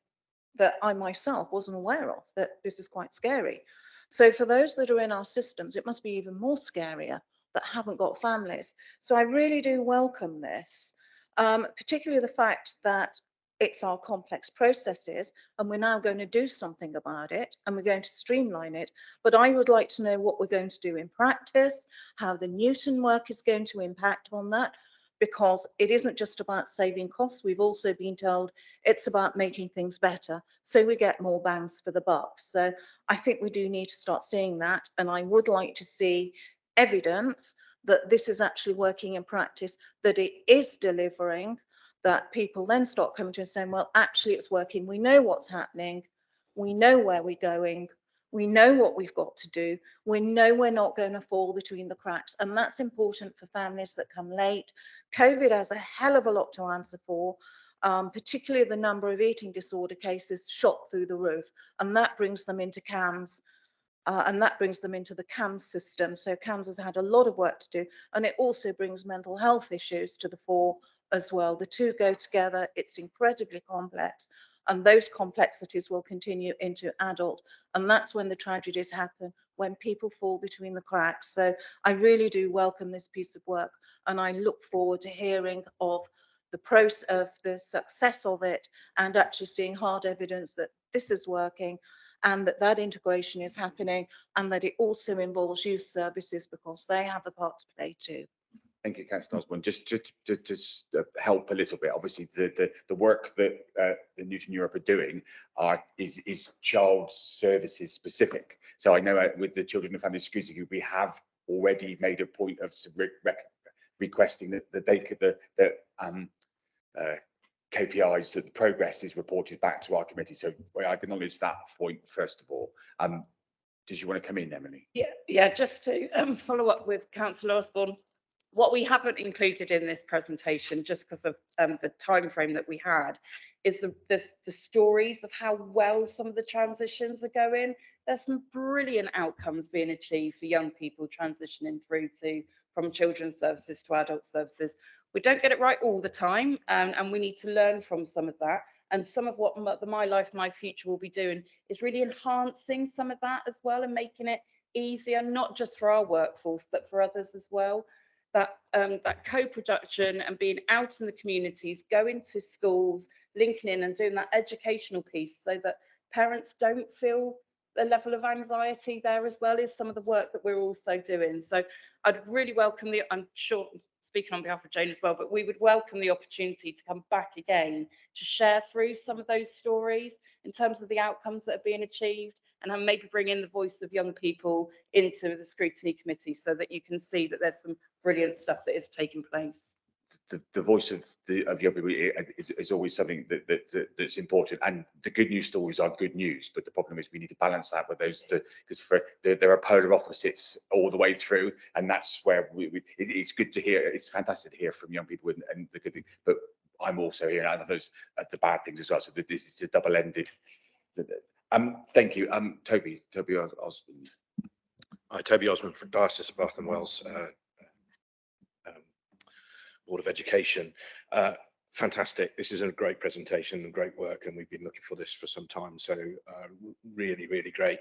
that I myself wasn't aware of, that this is quite scary. So for those that are in our systems, it must be even more scarier that haven't got families. So I really do welcome this, particularly the fact that it's our complex processes and we're now going to do something about it and we're going to streamline it. But I would like to know what we're going to do in practice, how the Newton work is going to impact on that, because it isn't just about saving costs. We've also been told it's about making things better, so we get more bangs for the buck. So I think we do need to start seeing that, and I would like to see evidence that this is actually working in practice, that it is delivering, that people then start coming to us saying, well, actually it's working. We know what's happening. We know where we're going. We know what we've got to do. We know we're not going to fall between the cracks. And that's important for families that come late. COVID has a hell of a lot to answer for, particularly the number of eating disorder cases shot through the roof. And that brings them into CAMS. And that brings them into the CAMS system. So CAMS has had a lot of work to do. And it also brings mental health issues to the fore as well. The two go together. It's incredibly complex. And those complexities will continue into adult. And that's when the tragedies happen, when people fall between the cracks. So I really do welcome this piece of work. And I look forward to hearing of the process of the success of it and actually seeing hard evidence that this is working and that that integration is happening and that it also involves youth services because they have a part to play too. Thank you, Councillor Osborne. Just to help a little bit, obviously the work that the Newton Europe are doing is child services specific. So I know with the Children and Family Scrutiny Group, we have already made a point of requesting that they could KPIs, that the progress is reported back to our committee. So I acknowledge that point first of all. Did you want to come in, Emily? Yeah. Just to follow up with Councillor Osborne. What we haven't included in this presentation, just because of the time frame that we had, is the stories of how well some of the transitions are going. There's some brilliant outcomes being achieved for young people transitioning through from children's services to adult services. We don't get it right all the time, and we need to learn from some of that. And some of what the My Life, My Future will be doing is really enhancing some of that as well and making it easier, not just for our workforce, but for others as well. That co-production and being out in the communities, going to schools, linking in and doing that educational piece so that parents don't feel a level of anxiety there as well is some of the work that we're also doing. So I'd really welcome I'm sure speaking on behalf of Jane as well, but we would welcome the opportunity to come back again to share through some of those stories in terms of the outcomes that are being achieved, and maybe bring in the voice of young people into the scrutiny committee so that you can see that there's some brilliant stuff that is taking place. The voice of young people is always something that's important, and the good news stories are good news. But the problem is we need to balance that with those, because there are polar opposites all the way through, and that's where it's good to hear. It's fantastic to hear from young people and the good thing. But I'm also hearing those the bad things as well. So this is a double-ended. Thank you. Toby Osmond. Hi, Toby Osmond from Diocese of Bath and Wells Board of Education. Fantastic. This is a great presentation and great work, and we've been looking for this for some time. So really, really great.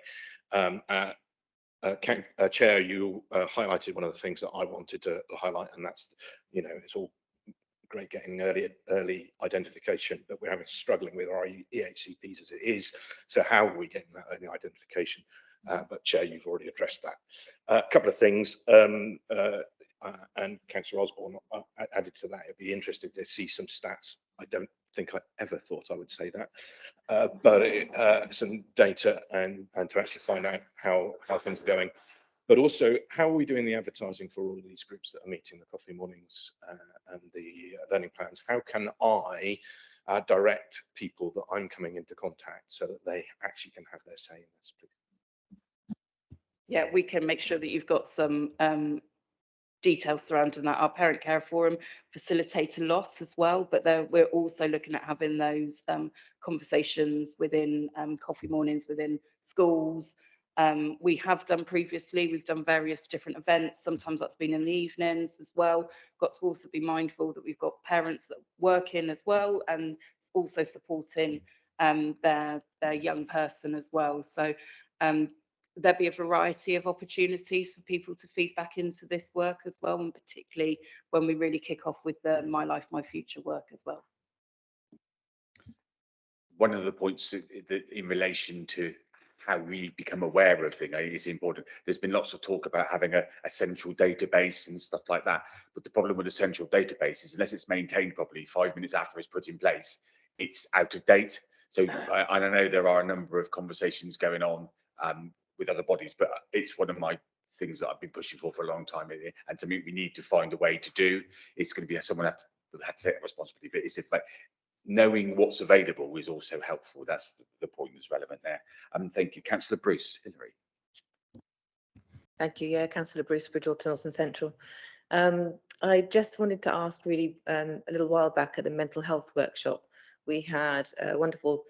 Chair, you highlighted one of the things that I wanted to highlight, and that's, you know, it's all great getting early identification, but we're struggling with our EHCPs as it is. So how are we getting that early identification? But Chair, you've already addressed that. A couple of things, and Councillor Osborne added to that. It'd be interesting to see some stats. I don't think I ever thought I would say that, but some data and to actually find out how things are going. But also, how are we doing the advertising for all of these groups that are meeting, the coffee mornings and the learning plans? How can I direct people that I'm coming into contact so that they actually can have their say in this, please? Yeah, we can make sure that you've got some details surrounding that. Our parent care forum facilitate a lot as well, but we're also looking at having those conversations within coffee mornings, within schools. We have done previously, we've done various different events. Sometimes that's been in the evenings as well. Got to also be mindful that we've got parents that work in as well, and also supporting their young person as well. So there'll be a variety of opportunities for people to feed back into this work as well, and particularly when we really kick off with the My Life, My Future work as well. One of the points that in relation to how we become aware of things is important. There's been lots of talk about having a central database and stuff like that, but the problem with a central database is unless it's maintained properly 5 minutes after it's put in place, it's out of date. So I know there are a number of conversations going on with other bodies, but it's one of my things that I've been pushing for a long time, and something we need to find a way to do. It's going to be someone had to take that responsibility, but it's like knowing what's available is also helpful. That's the point that's relevant there. Thank you. Councillor Bruce. Hilary. Thank you. Yeah, Councillor Bruce, Bridgewater Norton Central. I just wanted to ask really a little while back at a mental health workshop, we had a wonderful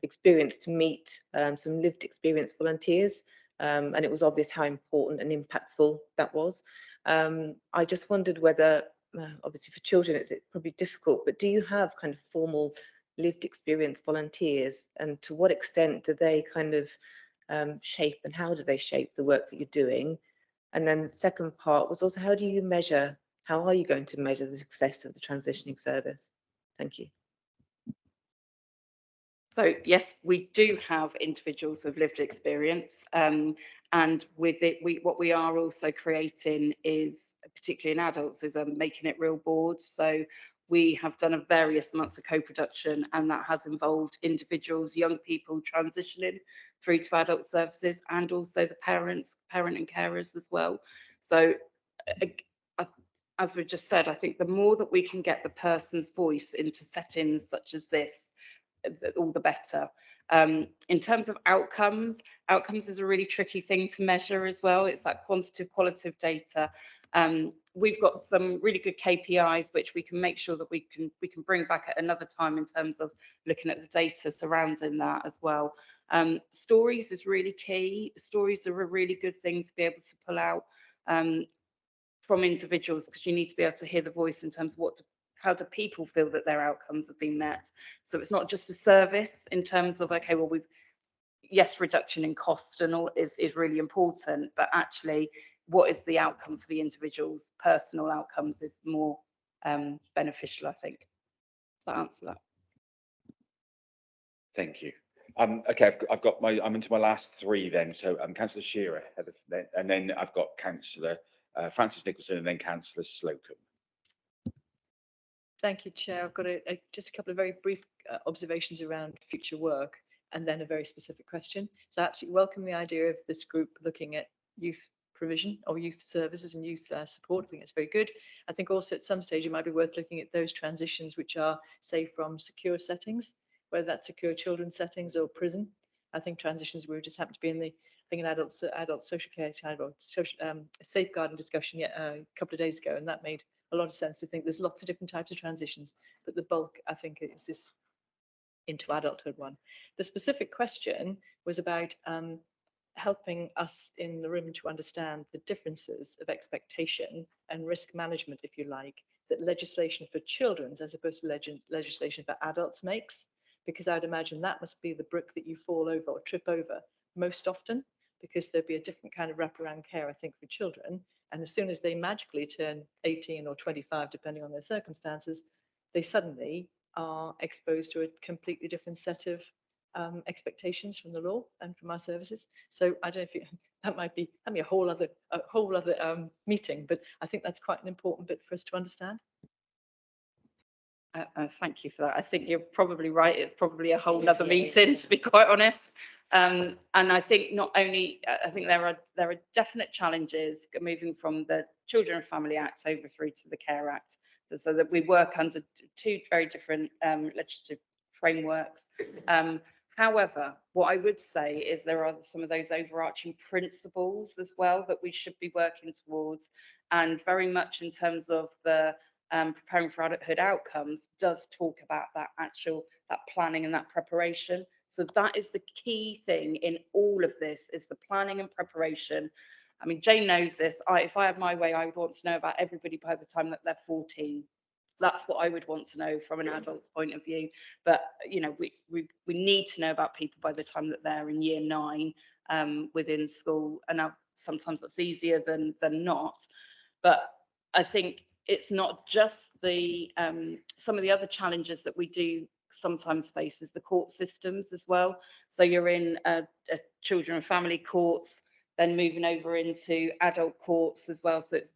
experience to meet some lived experience volunteers, and it was obvious how important and impactful that was. I just wondered whether, obviously for children it's probably difficult, but do you have kind of formal lived experience volunteers, and to what extent do they kind of shape, and how do they shape the work that you're doing? And then the second part was also, how are you going to measure the success of the transitioning service? Thank you. So yes, we do have individuals with lived experience, and with it, what we are also creating is, particularly in adults, is making it real board. So we have done various months of co-production, and that has involved individuals, young people transitioning through to adult services, and also the parent and carers as well. So as we just said, I think the more that we can get the person's voice into settings such as this, all the better. In terms of outcomes is a really tricky thing to measure as well. It's like quantitative, qualitative data. We've got some really good KPIs which we can make sure that we can bring back at another time in terms of looking at the data surrounding that as well. Stories is really key. Stories are a really good thing to be able to pull out from individuals, because you need to be able to hear the voice in terms of how do people feel that their outcomes have been met. So it's not just a service in terms of, okay, well, yes, reduction in cost and all is really important, but actually what is the outcome for the individual's personal outcomes is more beneficial, I think. Does that answer that? Thank you. Okay, I'm into my last three then. So Councillor Shearer, and then I've got Councillor Francis Nicholson, and then Councillor Slocum. Thank you, Chair. I've got just a couple of very brief observations around future work, and then a very specific question. So I absolutely welcome the idea of this group looking at youth provision or youth services and youth support. I think it's very good. I think also at some stage it might be worth looking at those transitions which are, say, from secure settings, whether that's secure children's settings or prison. I think transitions, we just happened to be in an adult social care, safeguarding discussion a couple of days ago, and that made a lot of sense to think there's lots of different types of transitions, but the bulk, I think, is this into adulthood one. The specific question was about helping us in the room to understand the differences of expectation and risk management, if you like, that legislation for children as opposed to legislation for adults makes, because I'd imagine that must be the brick that you fall over or trip over most often, because there'd be a different kind of wraparound care, I think, for children. And as soon as they magically turn 18 or 25, depending on their circumstances, they suddenly are exposed to a completely different set of expectations from the law and from our services. So I don't know if you, that might be a whole other meeting, but I think that's quite an important bit for us to understand. Thank you for that. I think you're probably right. It's probably a whole other meeting, to be quite honest. And I think not only, I think there are definite challenges moving from the Children and Family Act over through to the Care Act, so that we work under two very different legislative frameworks. However, what I would say is there are some of those overarching principles as well that we should be working towards, and very much in terms of the preparing for adulthood outcomes does talk about that planning and that preparation. So that is the key thing in all of this, is the planning and preparation. I mean, Jane knows this. If I had my way, I would want to know about everybody by the time that they're 14. That's what I would want to know from an adult's point of view. But you know, we need to know about people by the time that they're in year 9 within school, and now sometimes that's easier than not. But I think it's not just the some of the other challenges that we do sometimes face is the court systems as well. So you're in a children and family courts, then moving over into adult courts as well. So it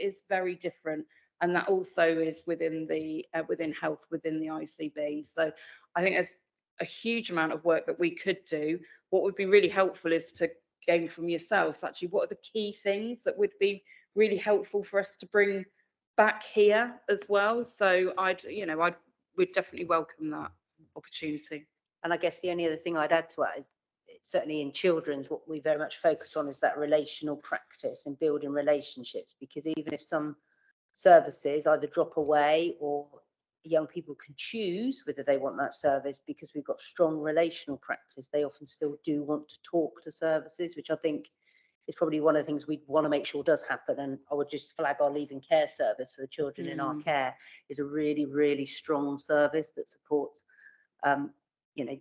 is very different. And that also is within the within health, within the ICB. So I think there's a huge amount of work that we could do. What would be really helpful is to gain from yourselves, actually, what are the key things that would be really helpful for us to bring back here as well. So we'd definitely welcome that opportunity. And I guess the only other thing I'd add to that is, certainly in children's, what we very much focus on is that relational practice and building relationships, because even if some services either drop away or young people can choose whether they want that service, because we've got strong relational practice, they often still do want to talk to services, which I think is probably one of the things we'd want to make sure does happen. And I would just flag our leaving care service for the children in our care is a really, really strong service that supports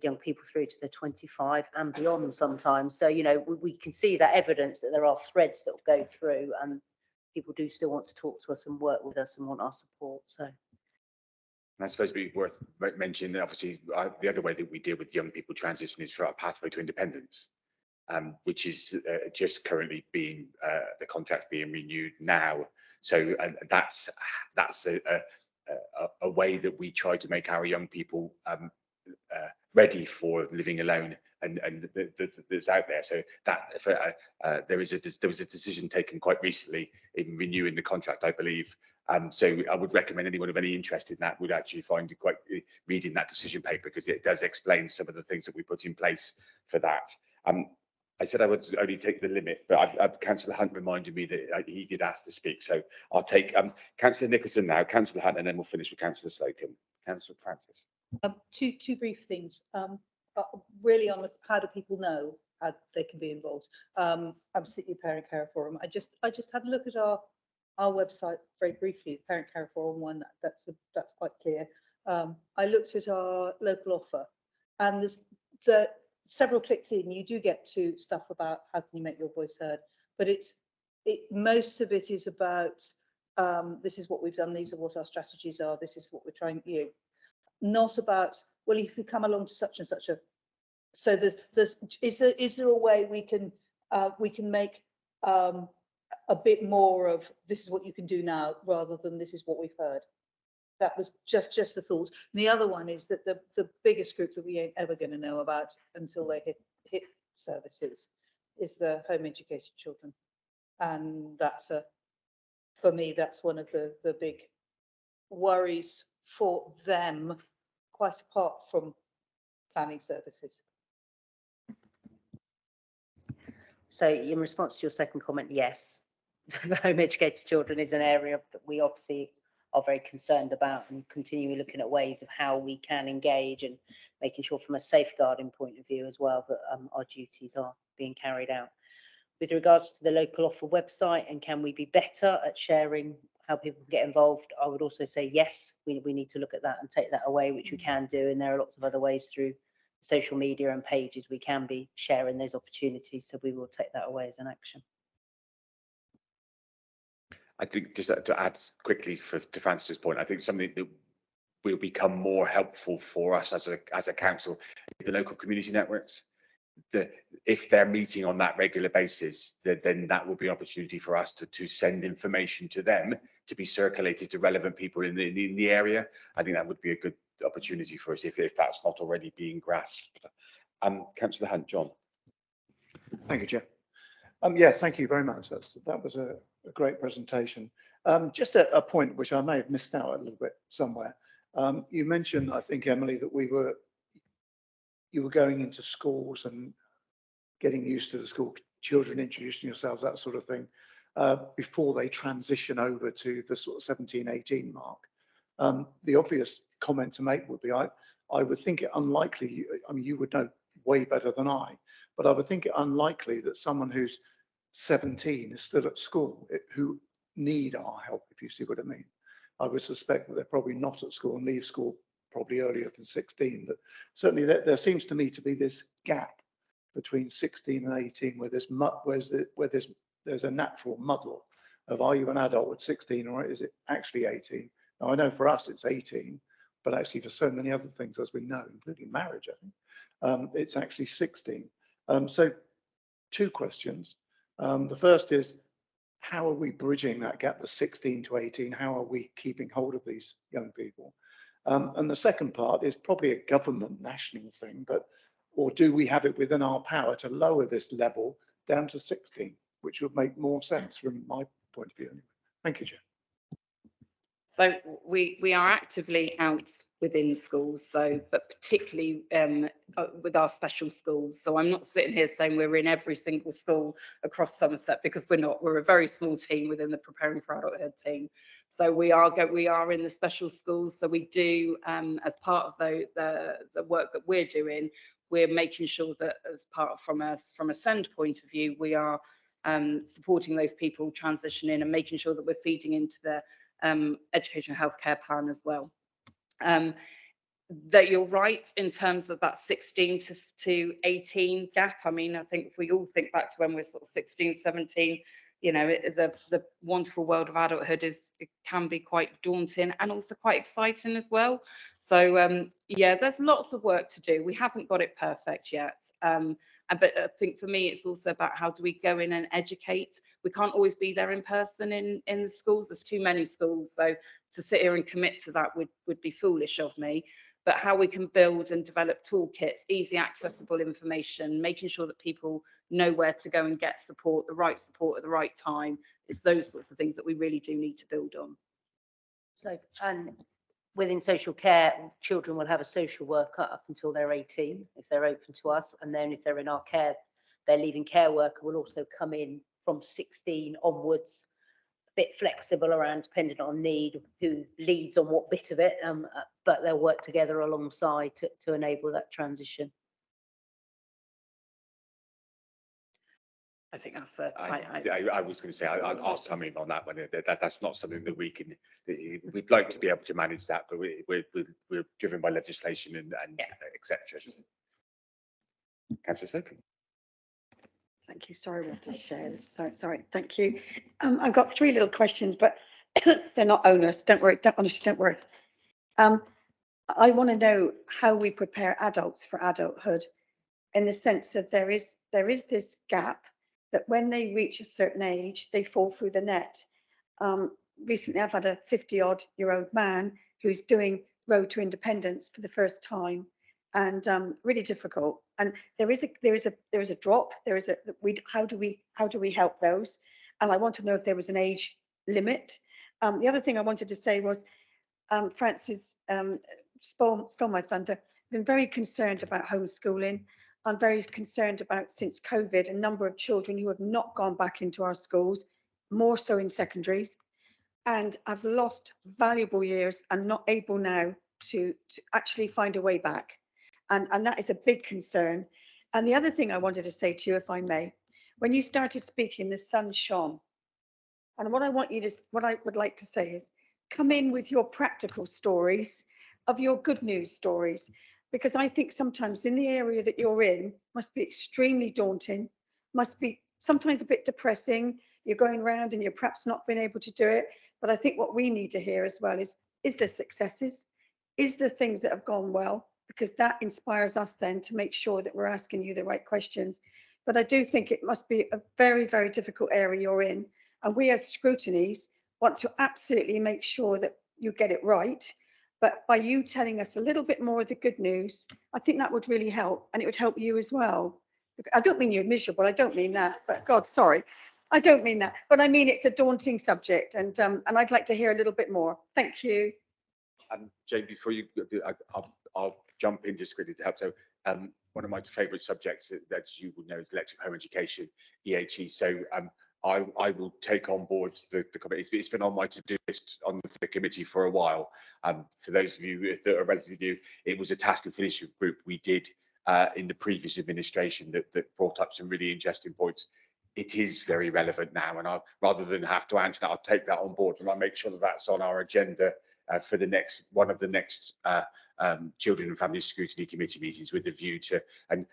young people through to the 25 and beyond sometimes. So we can see that evidence that there are threads that will go through, and people do still want to talk to us and work with us and want our support. So, and I suppose it'd be worth mentioning that obviously the other way that we deal with young people transition is through our pathway to independence, which is just currently being the contract's being renewed now. So that's a way that we try to make our young people ready for living alone, and that's out there. So that there was a decision taken quite recently in renewing the contract, I believe. So I would recommend anyone of any interest in that would actually find it quite reading that decision paper, because it does explain some of the things that we put in place for that. I said I would only take the limit, but Councillor Hunt reminded me that he did ask to speak. So I'll take Councillor Nicholson now, Councillor Hunt, and then we'll finish with Councillor Slocum. Councillor Francis. Two brief things. Really on the how do people know how they can be involved. Absolutely, Parent Care Forum. I just had a look at our website very briefly. The Parent Care Forum one, that's quite clear. I looked at our local offer, and there's several clicks in, you do get to stuff about how can you make your voice heard, but most of it is about this is what we've done, these are what our strategies are, this is what we're trying, not about, well, if you come along to such and such a, so is there a way we can make a bit more of this is what you can do now rather than this is what we've heard. That was just the thoughts. And the other one is that the biggest group that we ain't ever going to know about until they hit services is the home educated children, and for me that's one of the big worries for them, quite apart from planning services. So in response to your second comment, yes, the home educated children is an area that we obviously are very concerned about, and continually looking at ways of how we can engage and making sure from a safeguarding point of view as well that our duties are being carried out. With regards to the local offer website and can we be better at sharing how people can get involved, I would also say yes, we need to look at that and take that away, which we can do. And there are lots of other ways through social media and pages we can be sharing those opportunities. So we will take that away as an action. I think just to add quickly to Francis's point, I think something that will become more helpful for us as a council, the local community networks. If they're meeting on that regular basis, then that will be an opportunity for us to send information to them to be circulated to relevant people in the area. I think that would be a good opportunity for us if that's not already being grasped. Councillor Hunt, John. Thank you, Chair. Yeah, thank you very much. That was a great presentation. Just a point which I may have missed out a little bit somewhere. You mentioned, I think, Emily, that you were going into schools and getting used to the school children, introducing yourselves, that sort of thing, before they transition over to the sort of 17, 18 mark. The obvious comment to make would be, I would think it unlikely, I mean, you would know way better than I, but I would think it unlikely that someone who's 17 is still at school, who need our help, if you see what I mean. I would suspect that they're probably not at school and leave school probably earlier than 16, but certainly there seems to me to be this gap between 16 and 18 where there's a natural muddle of, are you an adult at 16 or is it actually 18? Now I know for us it's 18, but actually for so many other things, as we know, including marriage, I think, it's actually 16. So 2 questions. The first is, how are we bridging that gap, the 16 to 18? How are we keeping hold of these young people? And the second part is probably a government national thing, or do we have it within our power to lower this level down to 16, which would make more sense from my point of view. Anyway. Thank you, Chair. So we are actively out within schools, but particularly with our special schools. So I'm not sitting here saying we're in every single school across Somerset, because we're not. We're a very small team within the Preparing for Adulthood team. So we are in the special schools. So we do, as part of the work that we're doing, we're making sure that as part from a SEND point of view, we are supporting those people transitioning and making sure that we're feeding into the education and healthcare plan as well. That you're right in terms of that 16 to 18 gap. I mean, I think if we all think back to when we're sort of 16, 17, you know, the wonderful world of adulthood it can be quite daunting and also quite exciting as well. So yeah, there's lots of work to do. We haven't got it perfect yet. But I think for me, it's also about how do we go in and educate. We can't always be there in person in the schools. There's too many schools. So to sit here and commit to that would be foolish of me. But how we can build and develop toolkits, easy accessible information, making sure that people know where to go and get support at the right time. It's those sorts of things that we really do need to build on. So, and within social care, children will have a social worker up until they're 18, if they're open to us. And then if they're in our care, their leaving care worker will also come in from 16 onwards, a bit flexible around, depending on need, who leads on what bit of it, but they'll work together alongside to enable that transition. I think that's I was going to say I'll come in on that one. That's not something that we can. We'd like to be able to manage that, but we're driven by legislation and etc. Councillor Sokin. Thank you. Sorry, I want to share this. Sorry. Thank you. I've got 3 little questions, but they're not onerous. Don't worry. Honestly, don't worry. I want to know how we prepare adults for adulthood, in the sense that there is this gap that when they reach a certain age, they fall through the net. Recently, I've had a 50-odd-year-old man who's doing Road to Independence for the first time, and really difficult. And there is a drop. How do we help those? And I want to know if there was an age limit. The other thing I wanted to say was, Francis stole my thunder. I've been very concerned about homeschooling. I'm very concerned about, since COVID, a number of children who have not gone back into our schools, more so in secondaries. and I've lost valuable years and not able now to actually find a way back. And that is a big concern. And the other thing I wanted to say to you, if I may, when you started speaking, the sun shone. And what I would like to say is, come in with your practical stories of your good news stories, because I think sometimes in the area that you're in must be extremely daunting, must be sometimes a bit depressing. You're going around and you're perhaps not being able to do it. But I think what we need to hear as well is there successes? Is there things that have gone well? Because that inspires us then to make sure that we're asking you the right questions. But I do think it must be a very, very difficult area you're in. And we as scrutinies want to absolutely make sure that you get it right. But by you telling us a little bit more of the good news, I think that would really help, and it would help you as well. I don't mean you're miserable, I don't mean that, but God, sorry. I don't mean that, but I mean it's a daunting subject, and I'd like to hear a little bit more. Thank you. Jane, before you, I'll jump in just quickly to help. So one of my favourite subjects that you would know is elective home education, EHE. So I will take on board the committee. It's been on my to-do list on the committee for a while. For those of you that are relatively new, it was a task and finish group we did in the previous administration that brought up some really interesting points. It is very relevant now, and rather than have to answer that, I'll take that on board and I'll make sure that that's on our agenda for the next one of the next Children and Family Scrutiny Committee meetings, with the view to, and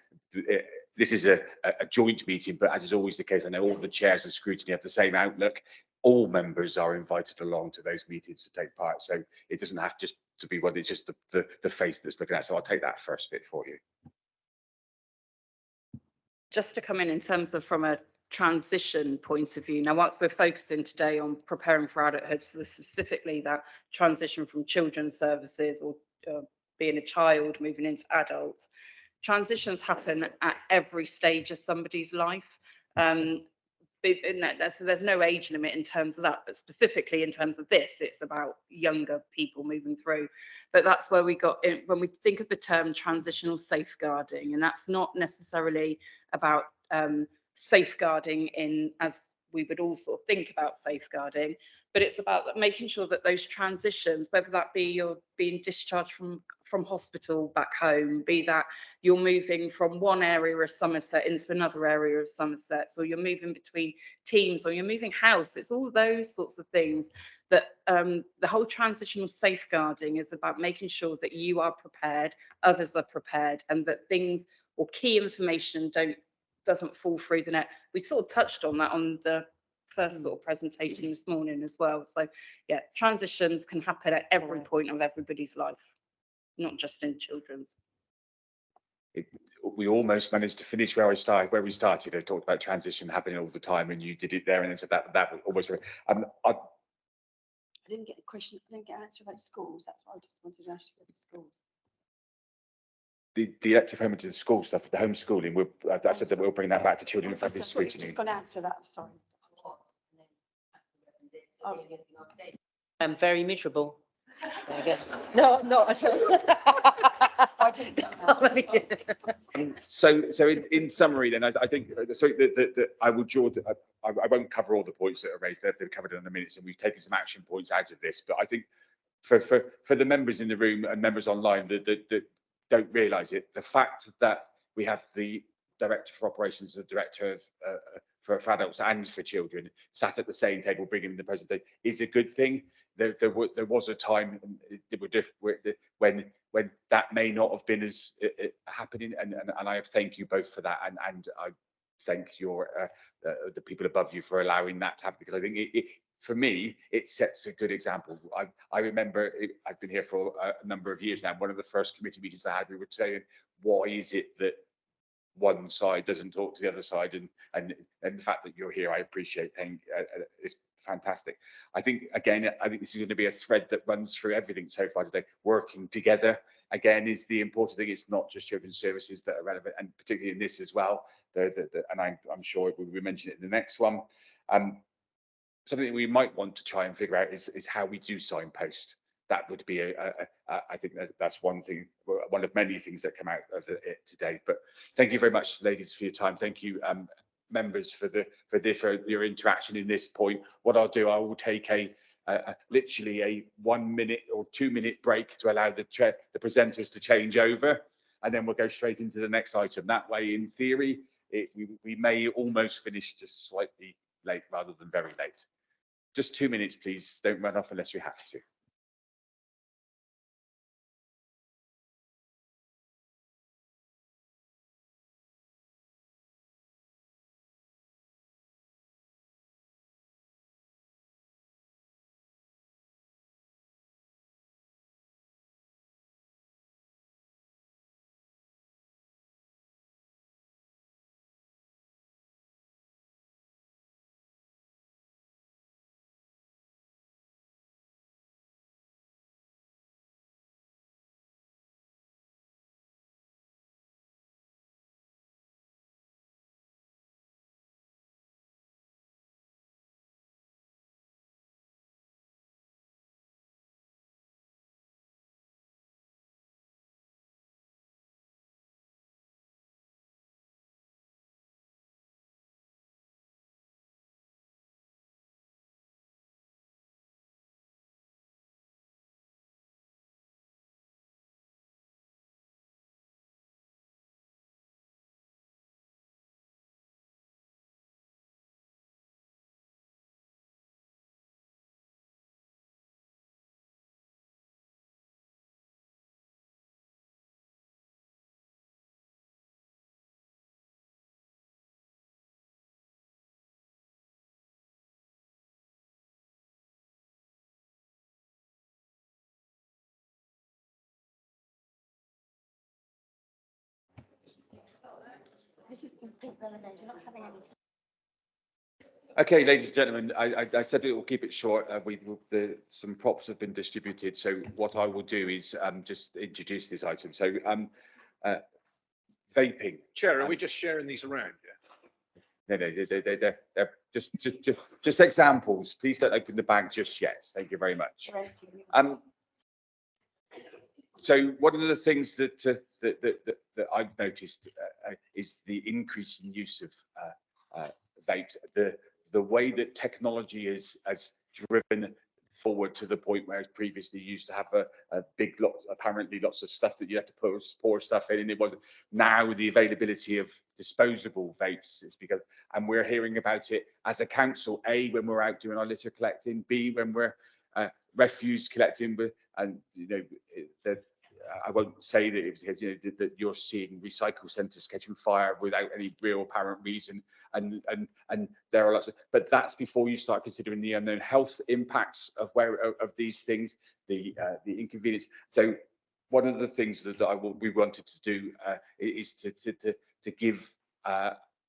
this is a joint meeting, but as is always the case, I know all the chairs of scrutiny have the same outlook. All members are invited along to those meetings to take part, so it doesn't have just to be one. It's just the face that's looking at. So I'll take that first bit for you. Just to come in terms of from a transition point of view. Now, whilst we're focusing today on preparing for adulthood, so specifically that transition from children's services or being a child moving into adults, transitions happen at every stage of somebody's life. There's no age limit in terms of that, but specifically in terms of this, it's about younger people moving through. But that's where we got in when we think of the term transitional safeguarding, and that's not necessarily about safeguarding in as we would all sort of think about safeguarding, but it's about making sure that those transitions, whether that be you're being discharged from hospital back home, be that you're moving from one area of Somerset into another area of Somerset, or you're moving between teams, or you're moving house. It's all those sorts of things that the whole transitional safeguarding is about making sure that you are prepared, others are prepared, and that things or key information doesn't fall through the net. We sort of touched on that on the first sort of presentation this morning as well. So yeah, transitions can happen at every point of everybody's life, not just in children's. We almost managed to finish where we started. I talked about transition happening all the time, and you did it there, and then said that was almost. I didn't get a question. I didn't get an answer about schools. That's what I just wanted to ask you about the schools. The elective home to the school stuff, the homeschooling. I said that we'll bring that back to children and family scrutiny. Just going to answer that. I'm sorry. I'm very miserable. There you go. No, not at all. I didn't know. So in summary, then I think I will draw. I won't cover all the points that are raised there. They're covered in the minutes, and we've taken some action points out of this. But I think for the members in the room and members online that don't realise it, the fact that we have the director for operations, the director of for adults and for children sat at the same table bringing the presentation is a good thing. There was a time when that may not have been as happening, and I thank you both for that, and I thank the people above you for allowing that to happen, because I think for me, it sets a good example. I remember, I've been here for a number of years now. One of the first committee meetings I had, we were saying, why is it that one side doesn't talk to the other side? And the fact that you're here, I appreciate. It's fantastic. I think this is going to be a thread that runs through everything so far today. Working together again is the important thing. It's not just children's services that are relevant, and particularly in this as well. And I'm sure we will mention it in the next one. Something we might want to try and figure out is how we do signpost. That would be I think that's one thing, one of many things that come out of it today. But thank you very much, ladies, for your time. Thank you, members, for your interaction in this point. What I'll do, I will take a literally a 1 minute or 2 minute break to allow the presenters to change over, and then we'll go straight into the next item. That way, in theory, we may almost finish just slightly late rather than very late. Just 2 minutes, please. Don't run off unless you have to. Okay, ladies and gentlemen, I said it will keep it short. Some props have been distributed. So what I will do is just introduce this item. So vaping. Chair, are we just sharing these around? No, they're just examples. Please don't open the bag just yet. Thank you very much. So one of the things that I've noticed is the increase in use of vapes. The way that technology has driven forward to the point where previously you used to have a big lot, apparently lots of stuff that you had to pour stuff in, and it wasn't. Now the availability of disposable vapes is because, and we're hearing about it as a council, A, when we're out doing our litter collecting, B, when we're refuse collecting, and you know, I won't say that it was because that you're seeing recycle centres catching fire without any real apparent reason, and there are lots of, but that's before you start considering the unknown health impacts of these things, the inconvenience. So one of the things that we wanted to do is to give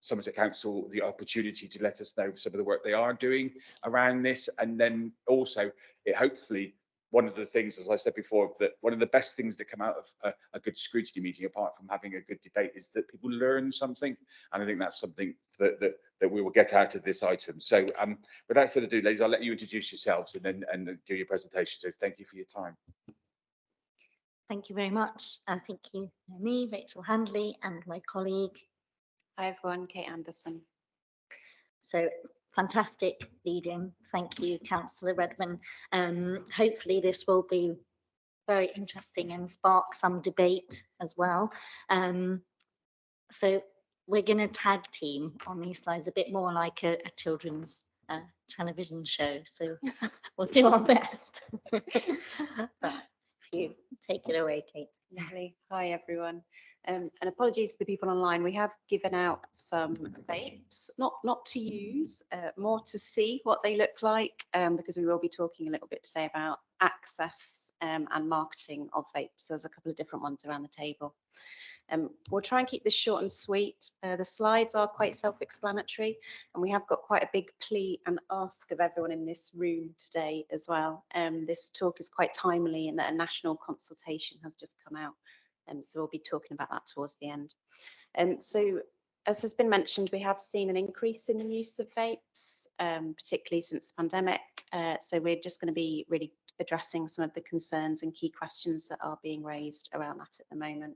Somerset Council the opportunity to let us know some of the work they are doing around this, and then also hopefully. One of the things, as I said before, that one of the best things that come out of a good scrutiny meeting, apart from having a good debate, is that people learn something. And I think that's something that we will get out of this item. So without further ado, ladies, I'll let you introduce yourselves and do your presentation. So thank you for your time. Thank you very much. Thank you, me, Rachel Handley, and my colleague. Hi everyone, Kate Anderson. So fantastic leading. Thank you, Councillor Redman. Hopefully this will be very interesting and spark some debate as well. So we're going to tag team on these slides, a bit more like a children's television show. So we'll do our best. But if you take it away, Kate. Lovely. Hi everyone. And apologies to the people online. We have given out some vapes, not to use, more to see what they look like, because we will be talking a little bit today about access and marketing of vapes. There's a couple of different ones around the table. We'll try and keep this short and sweet. The slides are quite self-explanatory, and we have got quite a big plea and ask of everyone in this room today as well. This talk is quite timely in that a national consultation has just come out. So we'll be talking about that towards the end. So as has been mentioned, we have seen an increase in the use of vapes, particularly since the pandemic. So we're just going to be really addressing some of the concerns and key questions that are being raised around that at the moment.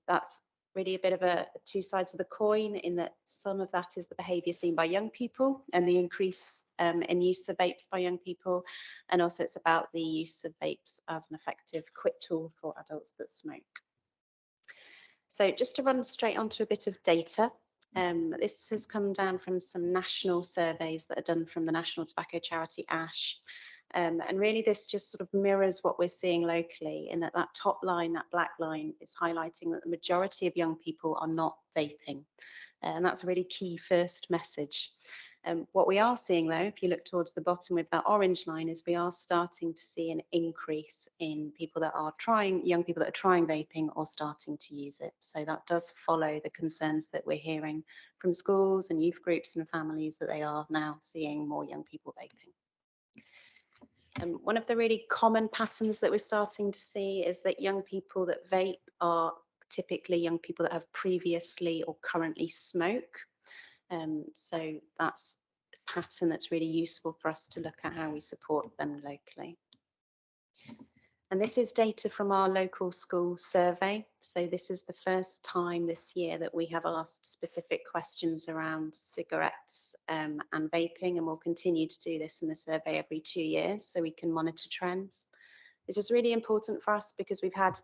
That's really a bit of a two sides of the coin, in that some of that is the behaviour seen by young people and the increase in use of vapes by young people, and also it's about the use of vapes as an effective quit tool for adults that smoke. So just to run straight onto a bit of data, this has come down from some national surveys that are done from the national tobacco charity ASH. And really this just sort of mirrors what we're seeing locally, in that that top line, that black line, is highlighting that the majority of young people are not vaping. And that's a really key first message. What we are seeing though, if you look towards the bottom with that orange line, is we are starting to see an increase in people that are trying, young people that are trying vaping or starting to use it. So that does follow the concerns that we're hearing from schools and youth groups and families, that they are now seeing more young people vaping. One of the really common patterns that we're starting to see is that young people that vape are typically young people that have previously or currently smoke. So that's a pattern that's really useful for us to look at how we support them locally. And this is data from our local school survey. So this is the first time this year that we have asked specific questions around cigarettes and vaping, and we'll continue to do this in the survey every 2 years so we can monitor trends. This is really important for us because we've had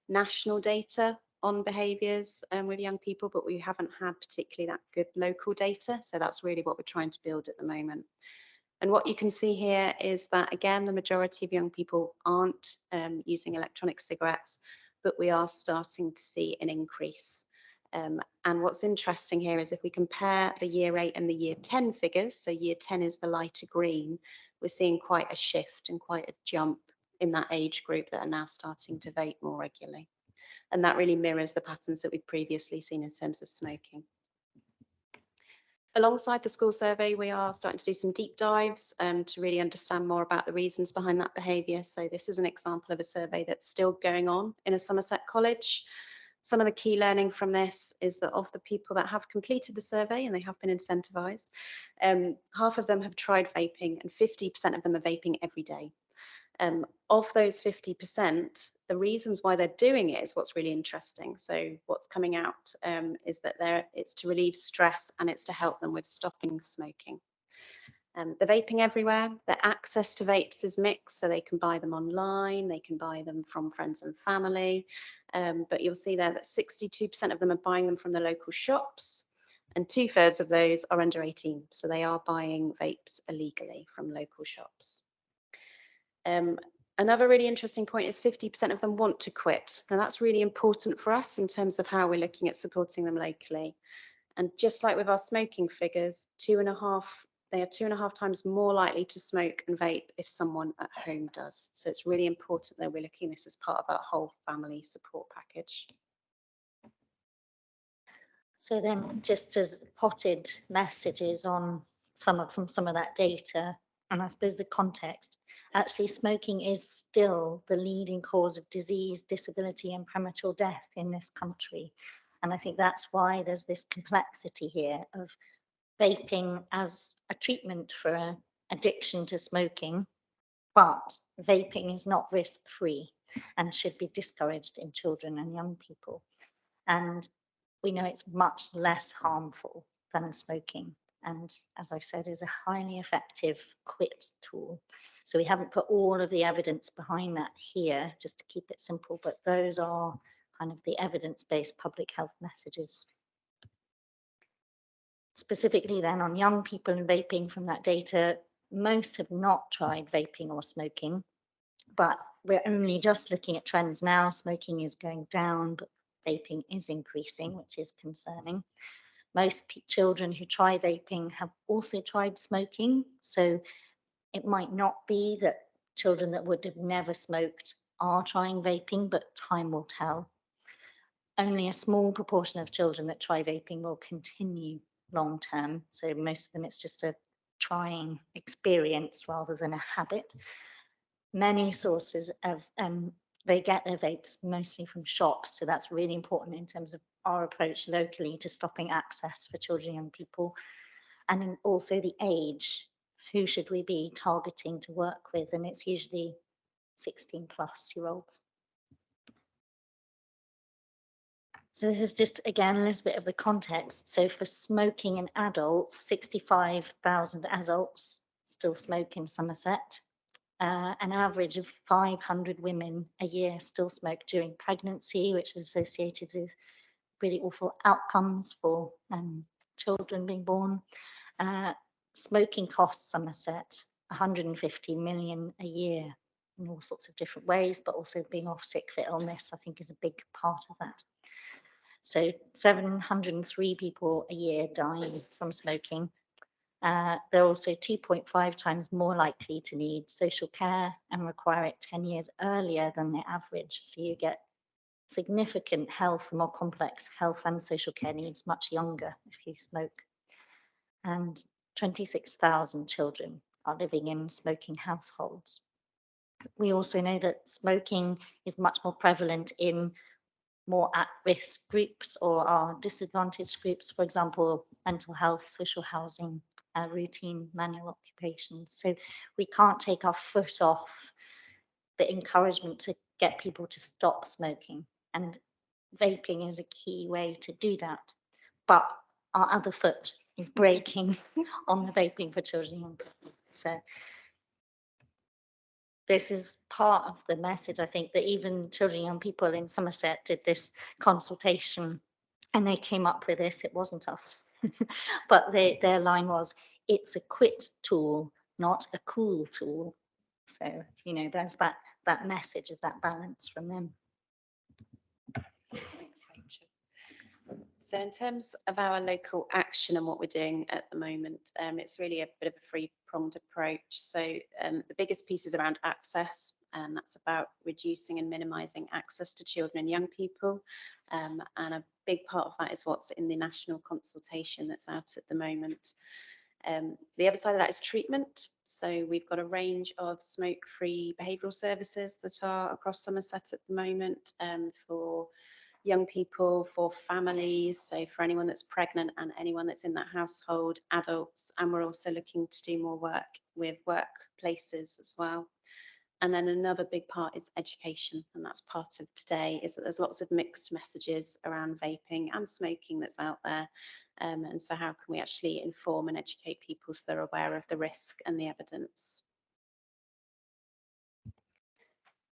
national data on behaviours with young people, but we haven't had particularly that good local data. So that's really what we're trying to build at the moment. And what you can see here is that, again, the majority of young people aren't using electronic cigarettes, but we are starting to see an increase. And what's interesting here is if we compare the year 8 and the year 10 figures, so year 10 is the lighter green, we're seeing quite a shift and quite a jump in that age group that are now starting to vape more regularly. And that really mirrors the patterns that we've previously seen in terms of smoking. Alongside the school survey, we are starting to do some deep dives to really understand more about the reasons behind that behaviour. So this is an example of a survey that's still going on in a Somerset college. Some of the key learning from this is that of the people that have completed the survey, and they have been incentivised, half of them have tried vaping and 50% of them are vaping every day. Of those 50%, the reasons why they're doing it is what's really interesting. So what's coming out is that it's to relieve stress and it's to help them with stopping smoking. The vaping everywhere, the access to vapes is mixed, so they can buy them online, they can buy them from friends and family, but you'll see there that 62% of them are buying them from the local shops, and 2/3 of those are under 18, so they are buying vapes illegally from local shops. Another really interesting point is 50% of them want to quit. Now that's really important for us in terms of how we're looking at supporting them locally. And just like with our smoking figures, they are 2.5 times more likely to smoke and vape if someone at home does. So it's really important that we're looking at this as part of that whole family support package. So then, just as potted messages on some of that data, and I suppose the context, actually smoking is still the leading cause of disease, disability and premature death in this country. And I think that's why there's this complexity here of vaping as a treatment for addiction to smoking, but vaping is not risk-free and should be discouraged in children and young people. And we know it's much less harmful than smoking, and as I said, is a highly effective quit tool. So we haven't put all of the evidence behind that here, just to keep it simple, but those are kind of the evidence-based public health messages. Specifically then on young people and vaping from that data, most have not tried vaping or smoking, but we're only just looking at trends now. Smoking is going down, but vaping is increasing, which is concerning. Most children who try vaping have also tried smoking, so it might not be that children that would have never smoked are trying vaping, but time will tell. Only a small proportion of children that try vaping will continue long term, so most of them it's just a trying experience rather than a habit. Many sources of they get their vapes mostly from shops, so that's really important in terms of our approach locally to stopping access for children and young people. And then also the age, who should we be targeting to work with, and it's usually 16+ year olds. So this is just, again, a little bit of the context. So for smoking in adults, 65,000 adults still smoke in Somerset. An average of 500 women a year still smoke during pregnancy, which is associated with really awful outcomes for children being born. Smoking costs Somerset 150 million a year in all sorts of different ways, but also being off sick for illness, I think, is a big part of that. So 703 people a year dying from smoking. They're also 2.5 times more likely to need social care and require it 10 years earlier than the average. So you get significant health, more complex health and social care needs much younger if you smoke. And 26,000 children are living in smoking households. We also know that smoking is much more prevalent in more at-risk groups or are disadvantaged groups, for example, mental health, social housing, routine manual occupations. So we can't take our foot off the encouragement to get people to stop smoking, and vaping is a key way to do that. But our other foot is breaking on the vaping for children and young people. So this is part of the message, I think, that even children and young people in Somerset did this consultation and they came up with this. It wasn't us, but their line was, it's a quit tool, not a cool tool. So, you know, there's that message of that balance from them. Thanks, Rachel. So in terms of our local action and what we're doing at the moment, it's really a bit of a three-pronged approach. So the biggest piece is around access, and that's about reducing and minimising access to children and young people. And a big part of that is what's in the national consultation that's out at the moment. The other side of that is treatment. So we've got a range of smoke-free behavioural services that are across Somerset at the moment for young people, for families, so for anyone that's pregnant and anyone that's in that household, adults, and we're also looking to do more work with workplaces as well. And then another big part is education, and that's part of today, is that there's lots of mixed messages around vaping and smoking that's out there. And so how can we actually inform and educate people so they're aware of the risk and the evidence?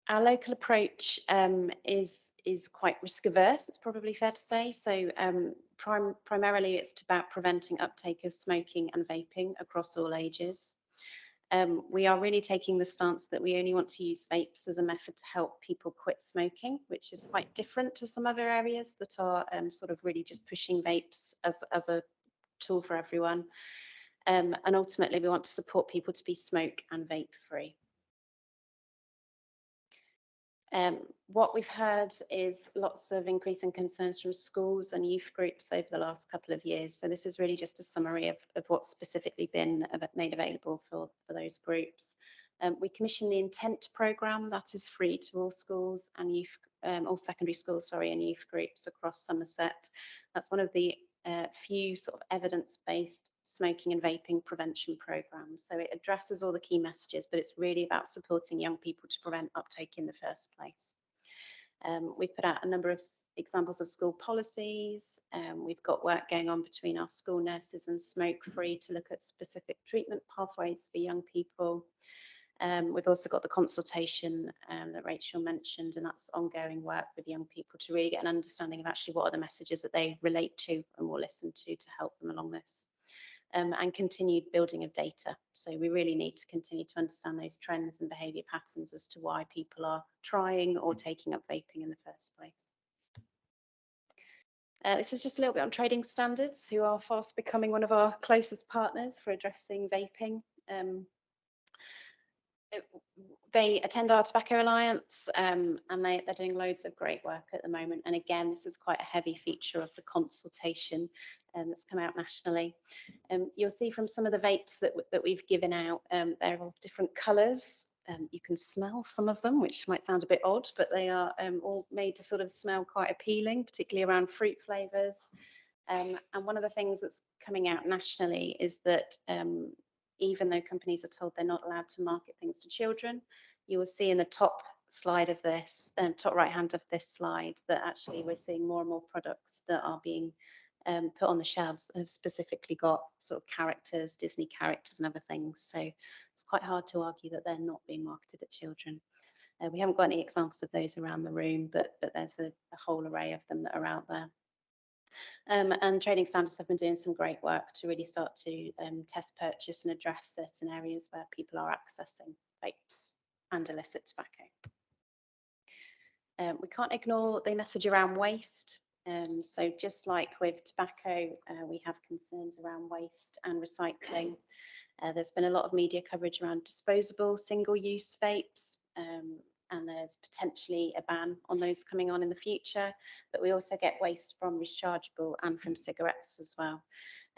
Our local approach is quite risk averse, it's probably fair to say. So primarily it's about preventing uptake of smoking and vaping across all ages. We are really taking the stance that we only want to use vapes as a method to help people quit smoking, which is quite different to some other areas that are sort of really just pushing vapes as a tool for everyone. And ultimately we want to support people to be smoke and vape free. What we've heard is lots of increasing concerns from schools and youth groups over the last couple of years. So this is really just a summary of what's specifically been made available for those groups. We commissioned the Intent programme that is free to all schools and youth, all secondary schools, sorry, and youth groups across Somerset. That's one of the few sort of evidence-based smoking and vaping prevention programs. So it addresses all the key messages, but it's really about supporting young people to prevent uptake in the first place. We've put out a number of examples of school policies. We've got work going on between our school nurses and Smoke Free to look at specific treatment pathways for young people. We've also got the consultation that Rachel mentioned, and that's ongoing work with young people to really get an understanding of actually what are the messages that they relate to and will listen to help them along this. And continued building of data. So we really need to continue to understand those trends and behaviour patterns as to why people are trying or taking up vaping in the first place. This is just a little bit on Trading Standards, who are fast becoming one of our closest partners for addressing vaping. They attend our Tobacco Alliance and they're doing loads of great work at the moment. And again, this is quite a heavy feature of the consultation that's come out nationally. You'll see from some of the vapes that we've given out, they're of different colours. You can smell some of them, which might sound a bit odd, but they are all made to sort of smell quite appealing, particularly around fruit flavours. And one of the things that's coming out nationally is that even though companies are told they're not allowed to market things to children, you will see in the top slide of this, top right hand of this slide, that actually we're seeing more and more products that are being put on the shelves that have specifically got sort of characters, Disney characters and other things. So it's quite hard to argue that they're not being marketed at children. We haven't got any examples of those around the room, but there's a whole array of them that are out there. And trading standards have been doing some great work to really start to test purchase and address certain areas where people are accessing vapes and illicit tobacco. We can't ignore the message around waste. So just like with tobacco, we have concerns around waste and recycling. There's been a lot of media coverage around disposable single-use vapes, and there's potentially a ban on those coming on in the future, but we also get waste from rechargeable and from cigarettes as well.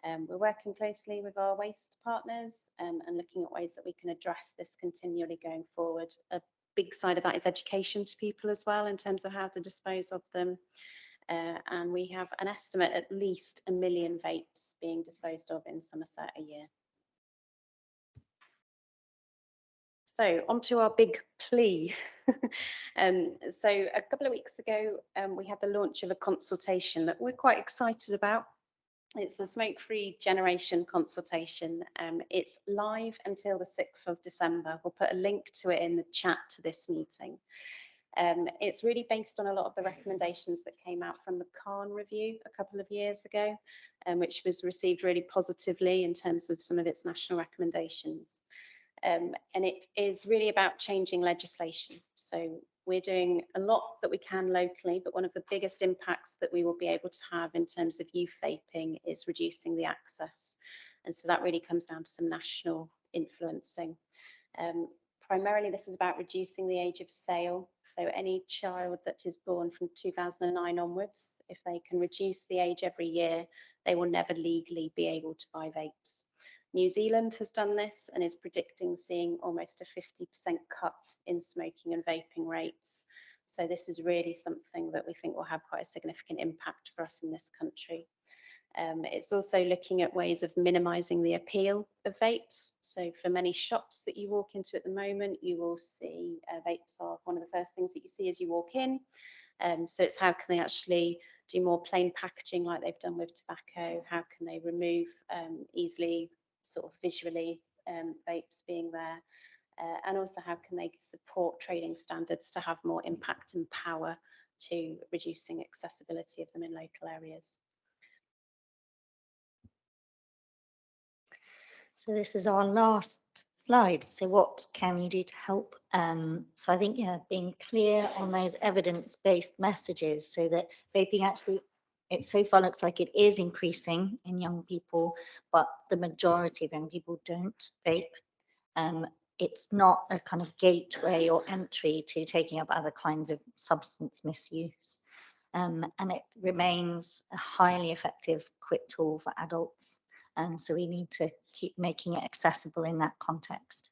We're working closely with our waste partners and looking at ways that we can address this continually going forward. A big side of that is education to people as well in terms of how to dispose of them. And we have an estimate at least 1 million vapes being disposed of in Somerset a year. So onto our big plea. So a couple of weeks ago, we had the launch of a consultation that we're quite excited about. It's a smoke-free generation consultation. It's live until the 6th of December. We'll put a link to it in the chat to this meeting. It's really based on a lot of the recommendations that came out from the Khan review a couple of years ago, which was received really positively in terms of some of its national recommendations. And it is really about changing legislation. So we're doing a lot that we can locally, but one of the biggest impacts that we will be able to have in terms of youth vaping is reducing the access. And so that really comes down to some national influencing. Primarily, this is about reducing the age of sale. So any child that is born from 2009 onwards, if they can reduce the age every year, they will never legally be able to buy vapes. New Zealand has done this and is predicting seeing almost a 50% cut in smoking and vaping rates. So this is really something that we think will have quite a significant impact for us in this country. It's also looking at ways of minimising the appeal of vapes. So for many shops that you walk into at the moment, you will see vapes are one of the first things that you see as you walk in. So it's how can they actually do more plain packaging like they've done with tobacco? How can they remove easily, sort of visually, vapes being there? And also how can they support trading standards to have more impact and power to reducing accessibility of them in local areas? So this is our last slide. So what can you do to help? So I think, yeah, being clear on those evidence-based messages so that vaping actually, it so far looks like it is increasing in young people, but the majority of young people don't vape. It's not a kind of gateway or entry to taking up other kinds of substance misuse. And it remains a highly effective quit tool for adults. So we need to keep making it accessible in that context.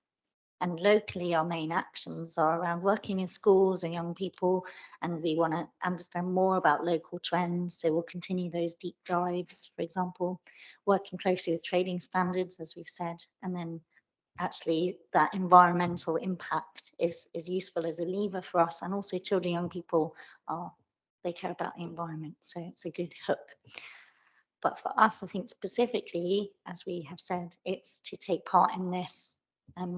And locally, our main actions are around working in schools and young people, and we want to understand more about local trends. So we'll continue those deep dives, for example, working closely with trading standards, as we've said, and then actually that environmental impact is useful as a lever for us, and also children, young people they care about the environment, so it's a good hook. But for us, I think specifically, as we have said, it's to take part in this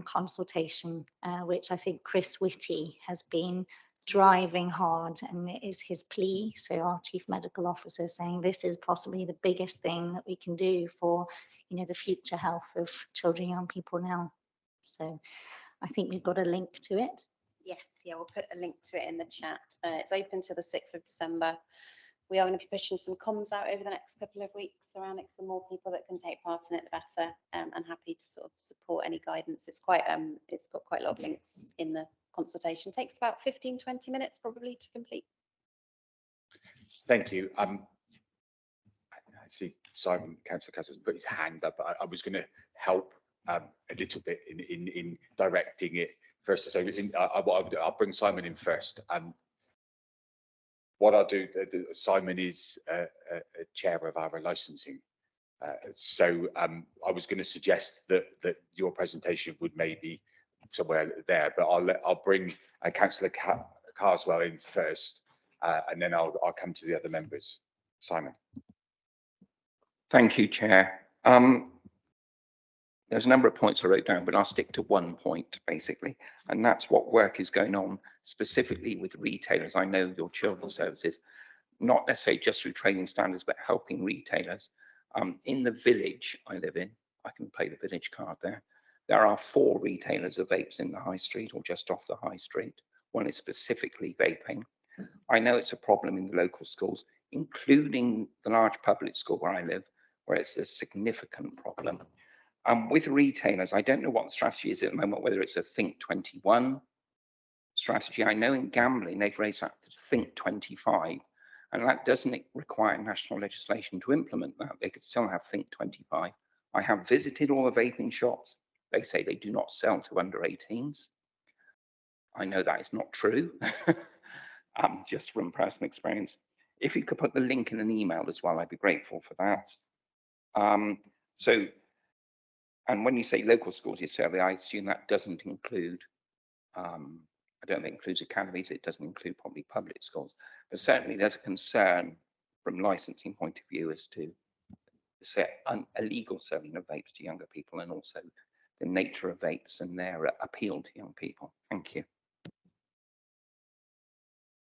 consultation, which I think Chris Whitty has been driving hard, and it is his plea. So our Chief Medical Officer saying this is possibly the biggest thing that we can do for, you know, the future health of children, young people now. So I think we've got a link to it. Yes, yeah, we'll put a link to it in the chat. It's open till the 6th of December. We are going to be pushing some comms out over the next couple of weeks around it, some more people that can take part in it, the better, and happy to sort of support any guidance. It's quite, it's got quite a lot of links in the consultation. Takes about 15-20 minutes probably to complete. Thank you. I see Simon, Councillor Cousins, put his hand up. I was going to help a little bit in directing it first. So I'll bring Simon in first. What I'll do, Simon is a chair of our licensing. So I was going to suggest that your presentation would maybe somewhere there, but I'll bring Councillor Carswell in first, and then I'll come to the other members. Simon. Thank you, Chair. There's a number of points I wrote down, but I'll stick to one point basically, and that's what work is going on specifically with retailers. I know your children's services, not necessarily just through training standards, but helping retailers. In the village I live in, I can play the village card there. There are 4 retailers of vapes in the high street or just off the high street. One is specifically vaping. I know it's a problem in the local schools, including the large public school where I live, where it's a significant problem. With retailers, I don't know what the strategy is at the moment, whether it's a Think 21 strategy. I know in gambling, they've raised that to Think 25, and that doesn't require national legislation to implement that. They could still have Think 25. I have visited all the vaping shops. They say they do not sell to under 18s. I know that is not true, just from personal experience. If you could put the link in an email as well, I'd be grateful for that. And when you say local schools you survey, I assume that doesn't include, I don't think it includes academies, it doesn't include probably public schools, but certainly there's a concern from licensing point of view as to illegal selling of vapes to younger people, and also the nature of vapes and their appeal to young people. Thank you.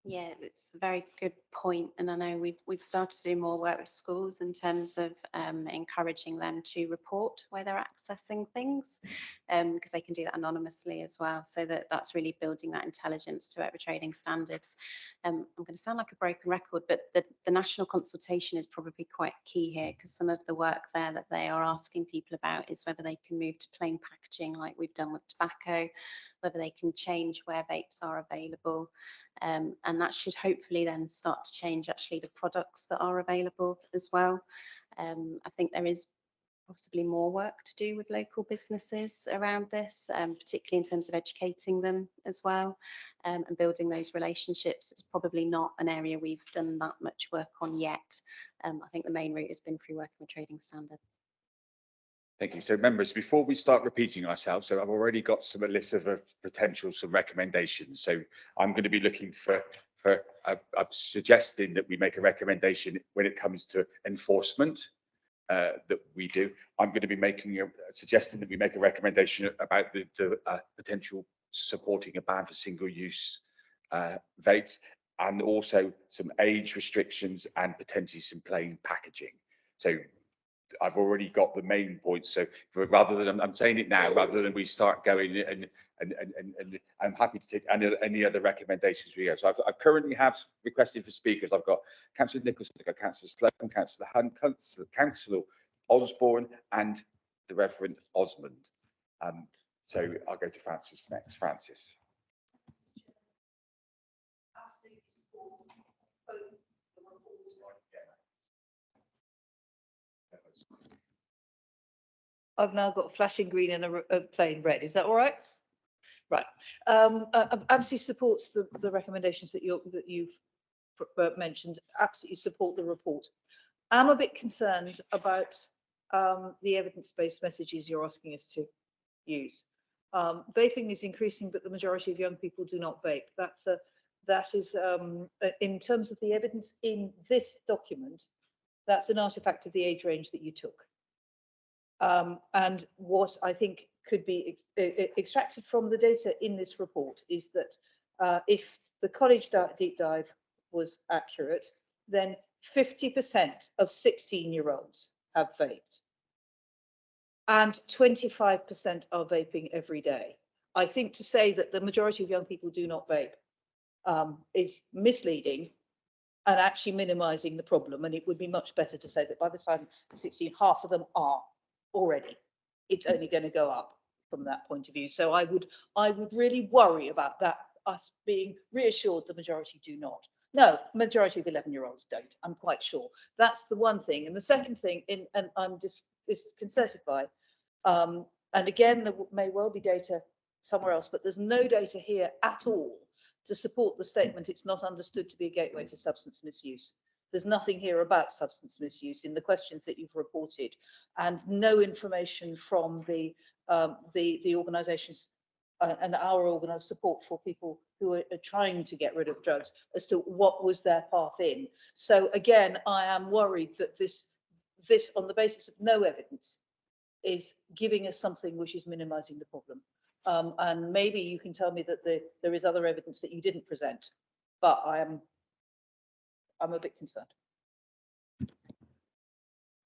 Yeah, it's a very good point, and I know we've started to do more work with schools in terms of encouraging them to report where they're accessing things, because they can do that anonymously as well. So that's really building that intelligence to ever trading standards. I'm going to sound like a broken record, but the national consultation is probably quite key here, because some of the work there that they are asking people about is whether they can move to plain packaging like we've done with tobacco, whether they can change where vapes are available. And that should hopefully then start to change actually the products that are available as well. I think there is possibly more work to do with local businesses around this, particularly in terms of educating them as well, and building those relationships. It's probably not an area we've done that much work on yet. I think the main route has been through working with trading standards. Thank you. So members, before we start repeating ourselves, so I've already got some a list of potential some recommendations. So I'm going to be looking for suggesting that we make a recommendation when it comes to enforcement that we do. I'm going to be suggesting that we make a recommendation about the potential supporting a ban for single-use vapes, and also some age restrictions and potentially some plain packaging. So I've already got the main points. So rather than I'm saying it now, rather than we start going and I'm happy to take any other recommendations we have. So I currently have requested for speakers. I've got Councillor Nicholson, I've got Councillor Sloan, Councillor Hunt, Councillor Osborne, and the Reverend Osmond. So I'll go to Francis next. Francis. I've now got a flashing green and a plain red. Is that all right? Right. Absolutely supports the recommendations that you've mentioned. Absolutely support the report. I'm a bit concerned about the evidence-based messages you're asking us to use. Vaping is increasing, but the majority of young people do not vape. That is in terms of the evidence in this document, that's an artifact of the age range that you took. And what I think could be extracted from the data in this report is that if the college deep dive was accurate, then 50% of 16-year-olds have vaped, and 25% are vaping every day. I think to say that the majority of young people do not vape is misleading and actually minimizing the problem. And it would be much better to say that by the time 16, half of them are already. It's only going to go up from that point of view. So I would really worry about that, us being reassured the majority do not. No, majority of 11-year-olds don't, I'm quite sure. That's the one thing. And the second thing, and I'm disconcerted by, and again, there may well be data somewhere else, but there's no data here at all to support the statement it's not understood to be a gateway to substance misuse. There's nothing here about substance misuse in the questions that you've reported, and no information from the organisations and our organised support for people who are trying to get rid of drugs as to what was their path in. So again, I am worried that this on the basis of no evidence is giving us something which is minimising the problem. And maybe you can tell me that there is other evidence that you didn't present, but I'm a bit concerned.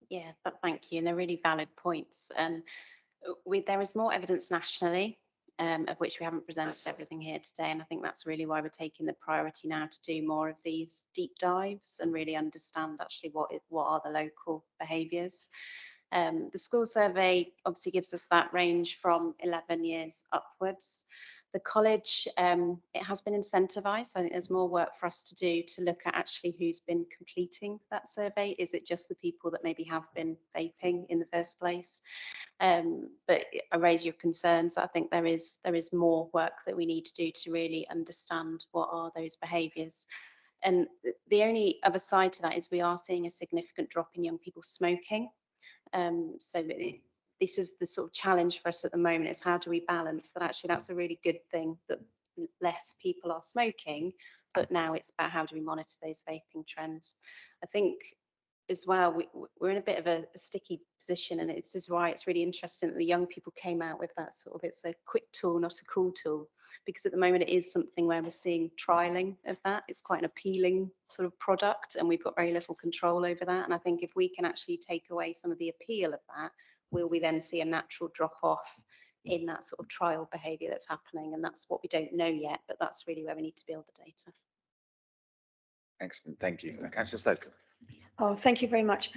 Yeah, but thank you, and they're really valid points. And there is more evidence nationally, of which we haven't presented everything here today, and I think that's really why we're taking the priority now to do more of these deep dives and really understand actually what are the local behaviours. The school survey obviously gives us that range from 11 years upwards. The college, it has been incentivised, so I think there's more work for us to do to look at actually who's been completing that survey. Is it just the people that maybe have been vaping in the first place? But I raise your concerns. I think there is more work that we need to do to really understand what are those behaviours. And the only other side to that is we are seeing a significant drop in young people smoking. This is the sort of challenge for us at the moment, is how do we balance that? Actually, that's a really good thing that less people are smoking, but now it's about how do we monitor those vaping trends. I think as well, we're in a bit of a sticky position, and this is why it's really interesting that the young people came out with that sort of, it's a quick tool, not a cool tool, because at the moment it is something where we're seeing trialing of that. It's quite an appealing sort of product, and we've got very little control over that. And I think if we can actually take away some of the appeal of that, will we then see a natural drop off in that sort of trial behaviour that's happening? And that's what we don't know yet, but that's really where we need to build the data. Excellent, thank you. Councillor Slocum. Oh, thank you very much.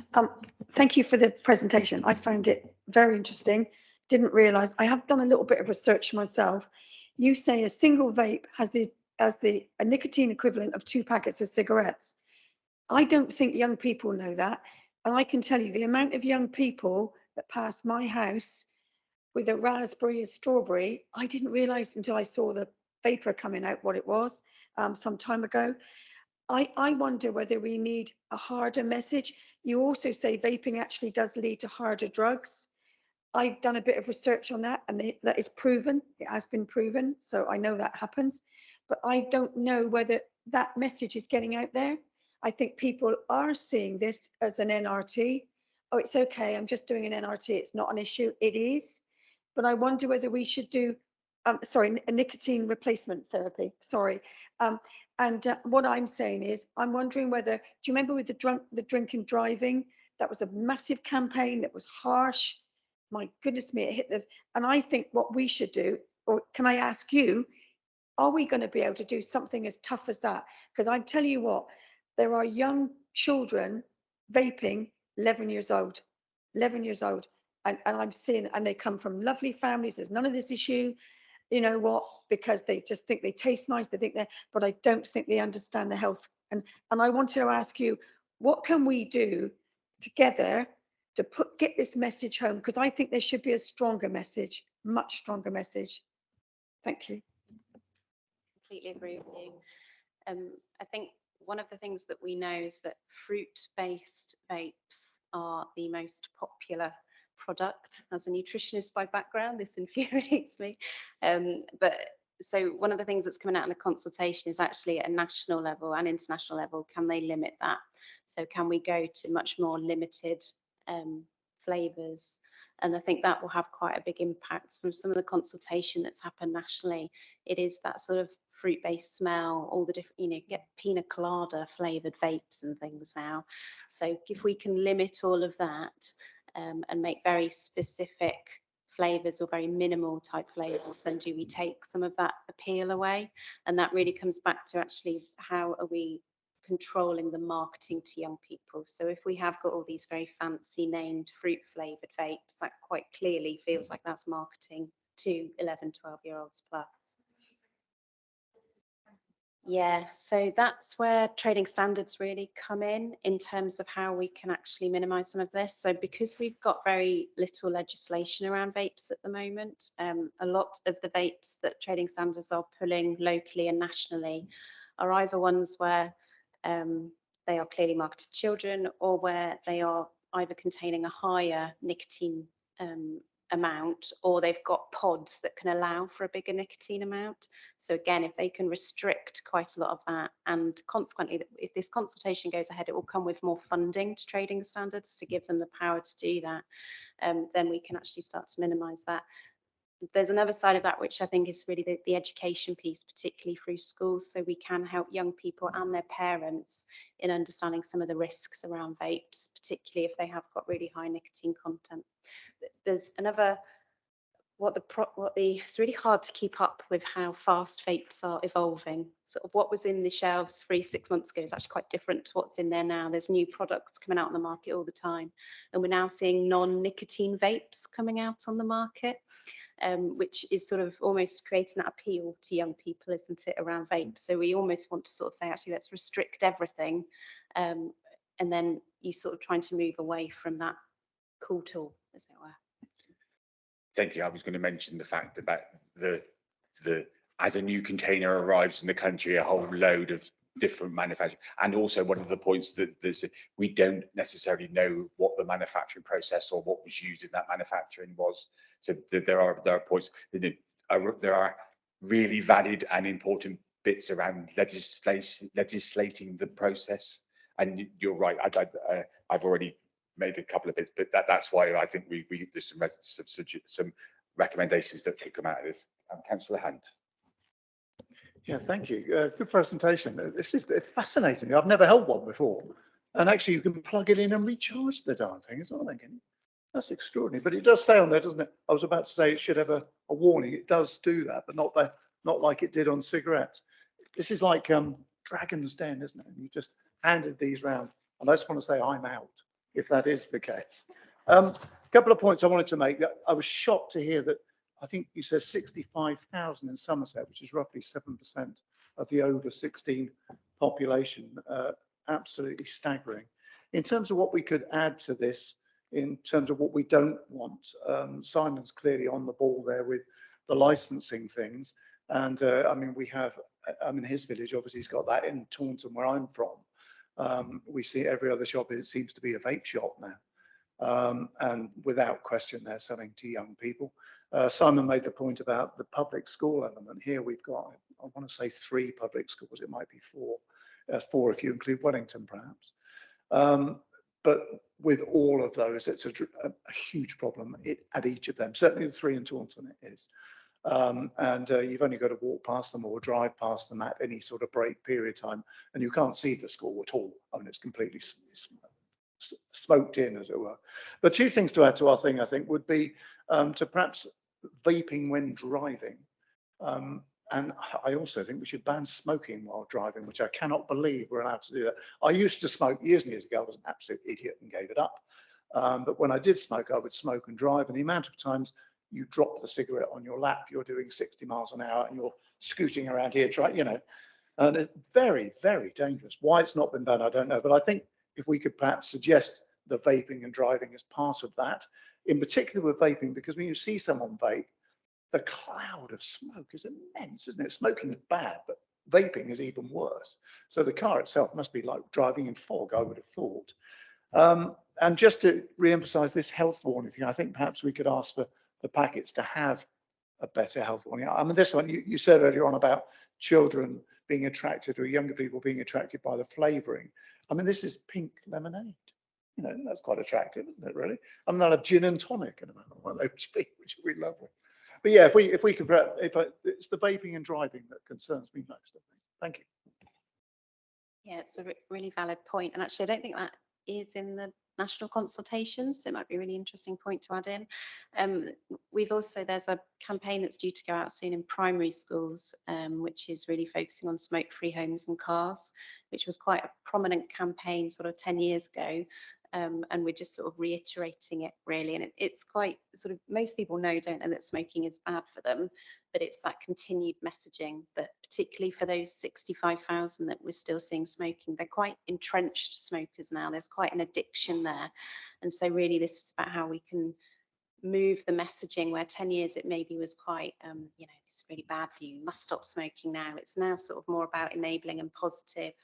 Thank you for the presentation. I found it very interesting. Didn't realise. I have done a little bit of research myself. You say a single vape has a nicotine equivalent of 2 packets of cigarettes. I don't think young people know that. And I can tell you the amount of young people that pass my house with a raspberry and strawberry, I didn't realise until I saw the vapor coming out what it was some time ago. I wonder whether we need a harder message. You also say vaping actually does lead to harder drugs. I've done a bit of research on that, and that is proven. It has been proven, so I know that happens. But I don't know whether that message is getting out there. I think people are seeing this as an NRT. Oh, it's okay, I'm just doing an NRT, it's not an issue. It is. But I wonder whether we should do, a nicotine replacement therapy, sorry. What I'm saying is, I'm wondering whether, do you remember with the drink and driving? That was a massive campaign that was harsh. My goodness me, it hit and I think what we should do, or can I ask you, are we going to be able to do something as tough as that? Because I'm telling you what, there are young children vaping 11 years old, and I'm seeing, and they come from lovely families. There's none of this issue. You know what? Because they just think they taste nice. They think but I don't think they understand the health. And I wanted to ask you, what can we do together to get this message home? Because I think there should be a stronger message, much stronger message. Thank you. Completely agree with you. I think one of the things that we know is that fruit-based vapes are the most popular product. As a nutritionist by background, this infuriates me. So one of the things that's coming out in the consultation is actually at a national level and international level, can they limit that? So can we go to much more limited flavours? And I think that will have quite a big impact from some of the consultation that's happened nationally. It is that sort of fruit-based smell, all the different, you get pina colada flavoured vapes and things now. So if we can limit all of that and make very specific flavours or very minimal type flavours, then do we take some of that appeal away? And that really comes back to actually how are we controlling the marketing to young people? So if we have got all these very fancy named fruit flavoured vapes, that quite clearly feels like that's marketing to 11, 12-year-olds plus. Yeah, so that's where trading standards really come in terms of how we can actually minimise some of this. So because we've got very little legislation around vapes at the moment, a lot of the vapes that trading standards are pulling locally and nationally are either ones where they are clearly marketed to children, or where they are either containing a higher nicotine amount, or they've got pods that can allow for a bigger nicotine amount. So again, if they can restrict quite a lot of that, and consequently, if this consultation goes ahead, it will come with more funding to trading standards to give them the power to do that. Then we can actually start to minimise that. There's another side of that, which I think is really the education piece, particularly through schools, so we can help young people and their parents in understanding some of the risks around vapes, particularly if they have got really high nicotine content. There's another, it's really hard to keep up with how fast vapes are evolving. Sort of what was in the shelves 3-6 months ago is actually quite different to what's in there now. There's new products coming out on the market all the time, and we're now seeing non-nicotine vapes coming out on the market. Which is sort of almost creating that appeal to young people, isn't it, around vapes? So we almost want to sort of say, actually, let's restrict everything, and then you sort of trying to move away from that cool tool, as it were. Thank you. I was going to mention the fact about the as a new container arrives in the country, a whole load of different manufacturers, and also one of the points that we don't necessarily know what the manufacturing process or what was used in that manufacturing was. So there are points, there are really valid and important bits around legislating the process. And you're right, I've already made a couple of bits, but that's why I think there's some recommendations that could come out of this. Councillor Hunt. Yeah, thank you. Good presentation. This is fascinating. I've never held one before. And actually, you can plug it in and recharge the darn thing as well. That's extraordinary. But it does say on there, doesn't it? I was about to say it should have a warning. It does do that, but not like it did on cigarettes. This is like Dragon's Den, isn't it? And you just handed these round. And I just want to say I'm out, if that is the case. A couple of points I wanted to make. I was shocked to hear that I think you said 65,000 in Somerset, which is roughly 7% of the over 16 population. Absolutely staggering. In terms of what we could add to this, in terms of what we don't want, Simon's clearly on the ball there with the licensing things. And I mean, his village, obviously he's got that in Taunton where I'm from. We see every other shop, it seems to be a vape shop now. And without question, they're selling to young people. Simon made the point about the public school element. Here we've got, I want to say 3 public schools, it might be 4 if you include Wellington perhaps. But with all of those, it's a huge problem at each of them. Certainly the 3 in Taunton it is. And you've only got to walk past them or drive past them at any sort of break period time, and you can't see the school at all. I mean, it's completely smoked in, as it were. But 2 things to add to our thing, I think, would be to perhaps vaping when driving. And I also think we should ban smoking while driving, which I cannot believe we're allowed to do that. I used to smoke years and years ago. I was an absolute idiot and gave it up. But when I did smoke, I would smoke and drive. And the amount of times you drop the cigarette on your lap, you're doing 60 miles an hour and you're scooting around here, and it's very, very dangerous. Why it's not been done, I don't know. But I think if we could perhaps suggest the vaping and driving as part of that, in particular with vaping, because when you see someone vape, the cloud of smoke is immense, isn't it? Smoking is bad, but vaping is even worse. So the car itself must be like driving in fog, I would have thought. And just to re-emphasize this health warning thing, I think perhaps we could ask for the packets to have a better health warning. I mean, this one, you said earlier on about children being attracted or younger people being attracted by the flavoring. I mean, this is pink lemonade. That's quite attractive, isn't it, really? I mean, they'll have gin and tonic in a moment, won't they, which would be lovely. But yeah, if we could, it's the vaping and driving that concerns me most, I think. Thank you. Yeah, it's a really valid point. And actually, I don't think that is in the national consultations. So it might be a really interesting point to add in. There's a campaign that's due to go out soon in primary schools, which is really focusing on smoke-free homes and cars, which was quite a prominent campaign sort of 10 years ago. And we're just sort of reiterating it really. And it's quite sort of, most people know, don't they, that smoking is bad for them, but it's that continued messaging that particularly for those 65,000 that we're still seeing smoking, they're quite entrenched smokers now. There's quite an addiction there. And so really this is about how we can move the messaging where 10 years it maybe was quite, it's really bad for you, you must stop smoking now. It's now sort of more about enabling and positive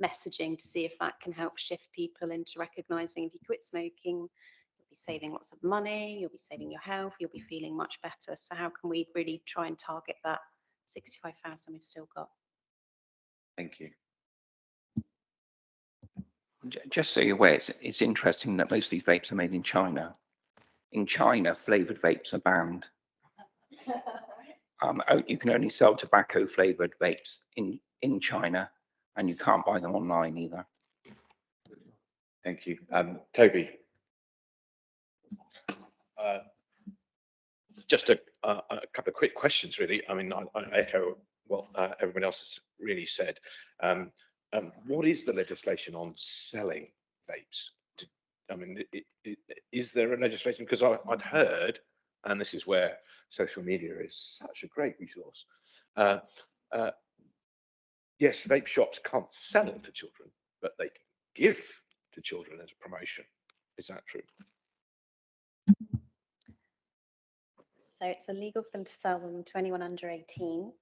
messaging to see if that can help shift people into recognizing if you quit smoking, be saving lots of money, you'll be saving your health, you'll be feeling much better. So how can we really try and target that 65,000 we've still got? Thank you. Just so you're aware, it's interesting that most of these vapes are made in China. In China, flavored vapes are banned. You can only sell tobacco flavored vapes in China, and you can't buy them online either. Thank you. Toby. Just a couple of quick questions, really. I mean, I echo what everyone else has really said. What is the legislation on selling vapes? I mean, is there a legislation? Because I'd heard, and this is where social media is such a great resource. Yes, vape shops can't sell it to children, but they can give to children as a promotion. Is that true? So it's illegal for them to sell them to anyone under 18.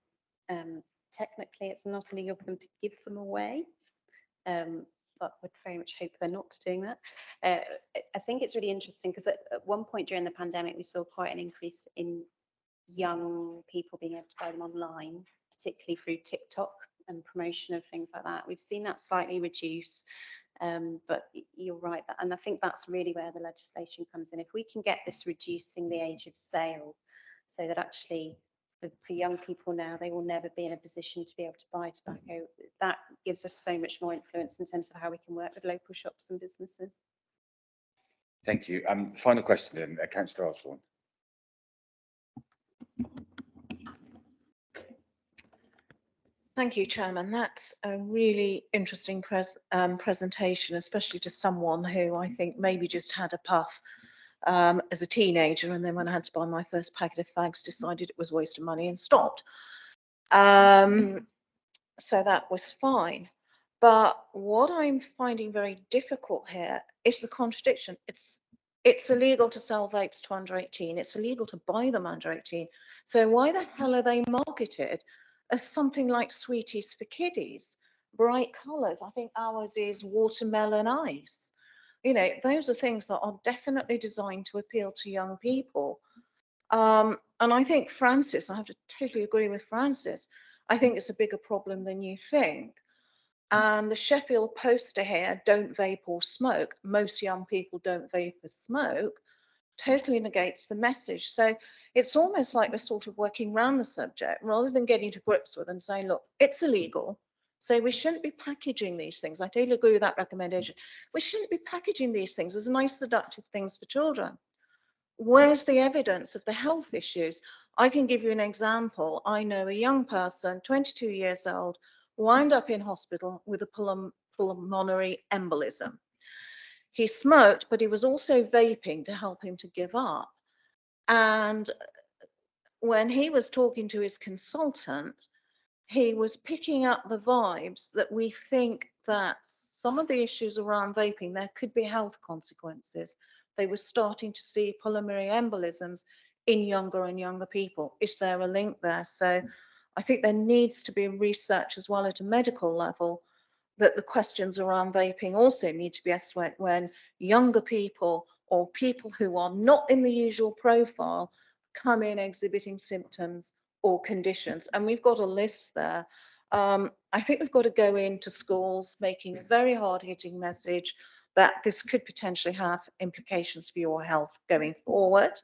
Technically, it's not illegal for them to give them away, but would very much hope they're not doing that. I think it's really interesting because at one point during the pandemic, we saw quite an increase in young people being able to buy them online, particularly through TikTok and promotion of things like that. We've seen that slightly reduce, but you're right. And I think that's really where the legislation comes in. If we can get this reducing the age of sale so that actually for young people now, they will never be in a position to be able to buy tobacco, that gives us so much more influence in terms of how we can work with local shops and businesses. Thank you. Final question then, Councillor Osborne. Thank you, Chairman. That's a really interesting presentation, especially to someone who I think maybe just had a puff as a teenager, and then when I had to buy my first packet of fags, decided it was a waste of money and stopped. So that was fine. But what I'm finding very difficult here is the contradiction. It's illegal to sell vapes to under 18. It's illegal to buy them under 18. So why the hell are they marketed as something like Sweeties for kiddies? Bright colours. I think ours is watermelon ice. You know, those are things that are definitely designed to appeal to young people. And I think Francis, I have to totally agree with Francis. I think it's a bigger problem than you think. And the Sheffield poster here, don't vape or smoke, most young people don't vape or smoke, totally negates the message. So it's almost like we're sort of working around the subject rather than getting to grips with and saying, look, it's illegal. So we shouldn't be packaging these things. I totally agree with that recommendation. We shouldn't be packaging these things as nice, seductive things for children. Where's the evidence of the health issues? I can give you an example. I know a young person, 22 years old, wound up in hospital with a pulmonary embolism. He smoked, but he was also vaping to help him to give up. And when he was talking to his consultant, he was picking up the vibes that we think that some of the issues around vaping, there could be health consequences. They were starting to see pulmonary embolisms in younger and younger people. Is there a link there? So I think there needs to be research as well at a medical level that the questions around vaping also need to be asked when younger people or people who are not in the usual profile come in exhibiting symptoms or conditions. And we've got a list there. I think we've got to go into schools making a very hard-hitting message that this could potentially have implications for your health going forward.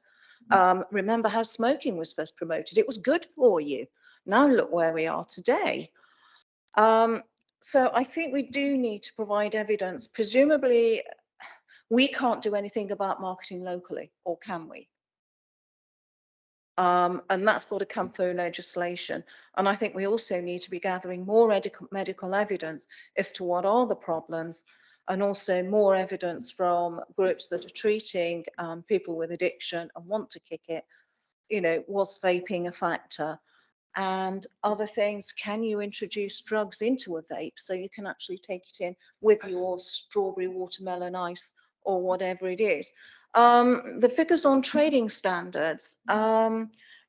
Remember how smoking was first promoted. It was good for you. Now look where we are today. So I think we do need to provide evidence. Presumably, we can't do anything about marketing locally, or can we? And that's got to come through legislation. And I think we also need to be gathering more medical evidence as to what are the problems, and also more evidence from groups that are treating people with addiction and want to kick it. You know, was vaping a factor? And other things, can you introduce drugs into a vape so you can actually take it in with your strawberry watermelon ice or whatever it is? The figures on trading standards,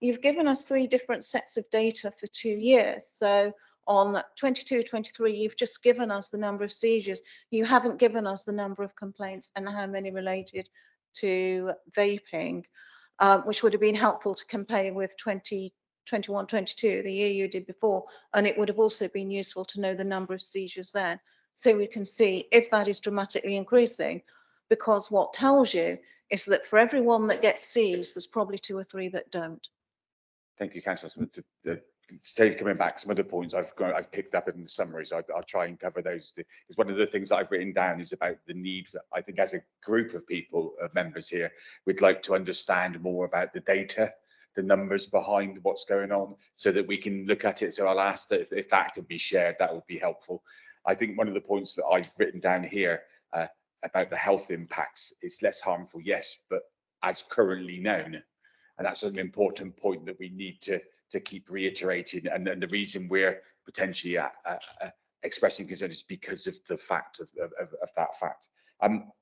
you've given us 3 different sets of data for 2 years. So on 22-23, you've just given us the number of seizures. You haven't given us the number of complaints and how many related to vaping, which would have been helpful to compare with 2021, 22, the year you did before, and it would have also been useful to know the number of seizures then, so we can see if that is dramatically increasing, because what tells you is that for everyone that gets seized, there's probably 2 or 3 that don't. Thank you, Councillor. Steve, coming back, some other points I've picked up in the summary, so I'll try and cover those. Because one of the things that I've written down is about the need, I think, as a group of people, of members here, we'd like to understand more about the data, the numbers behind what's going on, so that we can look at it. So I'll ask that if that could be shared, that would be helpful. I think one of the points that I've written down here about the health impacts, it's less harmful, yes, but as currently known. And that's an important point that we need to keep reiterating. And the reason we're potentially expressing concern is because of the fact of that fact.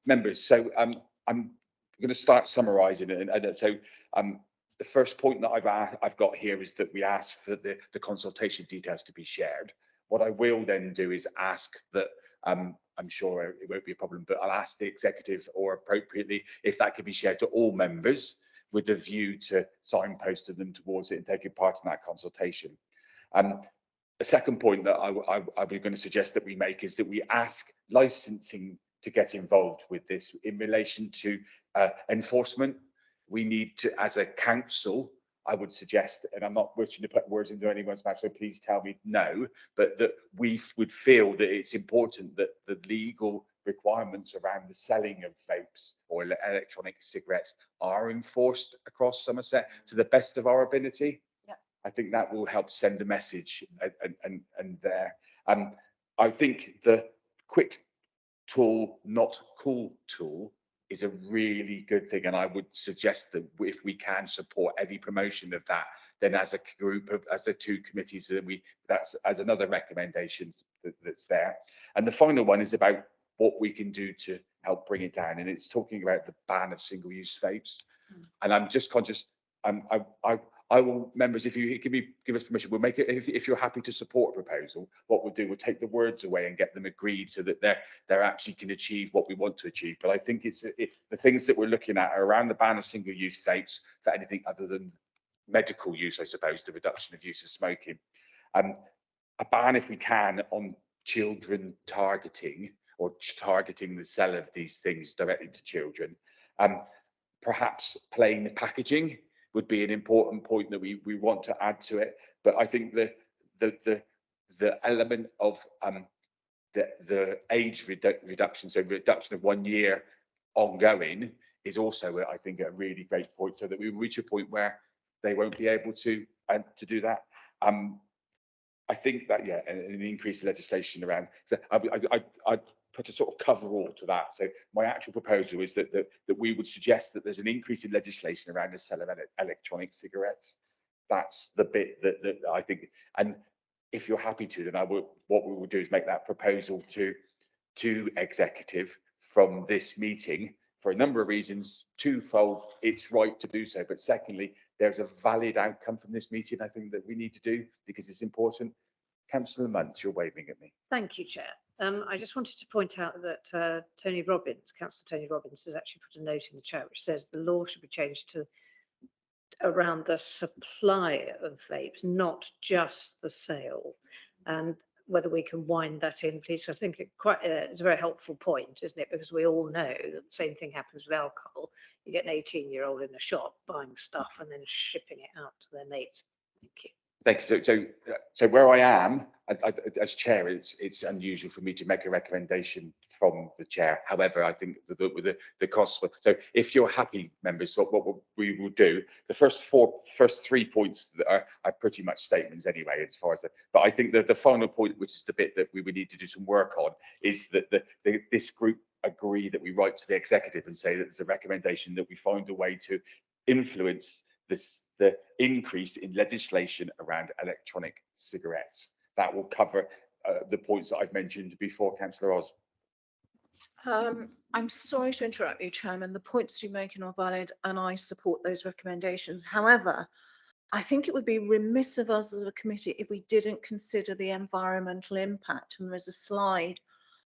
Members, so I'm going to start summarising it. And so the first point that I've got here is that we ask for the consultation details to be shared. What I will then do is ask that, I'm sure it won't be a problem, but I'll ask the executive, or appropriately, if that could be shared to all members, with a view to signposting them towards it and taking part in that consultation. The second point that I was going to suggest that we make is that we ask licensing to get involved with this in relation to enforcement. We need to, as a council, I would suggest, and I'm not wishing to put words into anyone's mouth, so please tell me no, but that we would feel that it's important that the legal requirements around the selling of vapes or electronic cigarettes are enforced across Somerset to the best of our ability. Yeah. I think that will help send a message and there. I think the quick tool, not cool tool, is a really good thing, and I would suggest that if we can support any promotion of that, then as a group of, as the 2 committees, that's as another recommendation that's there. And the final one is about what we can do to help bring it down, and it's talking about the ban of single-use vapes. And I'm just conscious, I will, members, if you give us permission, we'll make it, if you're happy to support a proposal, what we'll do, we'll take the words away and get them agreed so that they're actually can achieve what we want to achieve. But I think the things that we're looking at are around the ban of single-use vapes for anything other than medical use, I suppose, the reduction of use of smoking. A ban, if we can, on children targeting, or targeting the sale of these things directly to children. Perhaps plain packaging would be an important point that we want to add to it. But I think the element of the age reduction, so reduction of 1 year ongoing, is also, I think, a really great point, so that we reach a point where they won't be able to do that. I think that, yeah, an increase in legislation around. So I put a sort of coverall to that. So my actual proposal is that we would suggest that there's an increase in legislation around the sale of electronic cigarettes. That's the bit that I think, and if you're happy to, then what we will do is make that proposal to executive from this meeting for a number of reasons. Twofold, it's right to do so, but secondly, there's a valid outcome from this meeting, I think, that we need to do because it's important. Councillor Munt, you're waving at me. Thank you, Chair. I just wanted to point out that Tony Robbins, Councillor Tony Robbins, has actually put a note in the chat which says the law should be changed to around the supply of vapes, not just the sale. And whether we can wind that in, please. I think it's a very helpful point, isn't it? Because we all know that the same thing happens with alcohol. You get an 18-year-old in a shop buying stuff and then shipping it out to their mates. Thank you. Thank you. So where I am, as chair, it's unusual for me to make a recommendation from the chair. However, I think with the cost. So if you're happy, members, what we will do, the first 3 points that are pretty much statements anyway, as far as but I think that the final point, which is the bit that we would need to do some work on, is that this group agree that we write to the executive and say that there's a recommendation that we find a way to influence the increase in legislation around electronic cigarettes. That will cover the points that I've mentioned before, Councillor Oz. I'm sorry to interrupt you, Chairman. The points you're making are valid and I support those recommendations. However, I think it would be remiss of us as a committee if we didn't consider the environmental impact. And there's a slide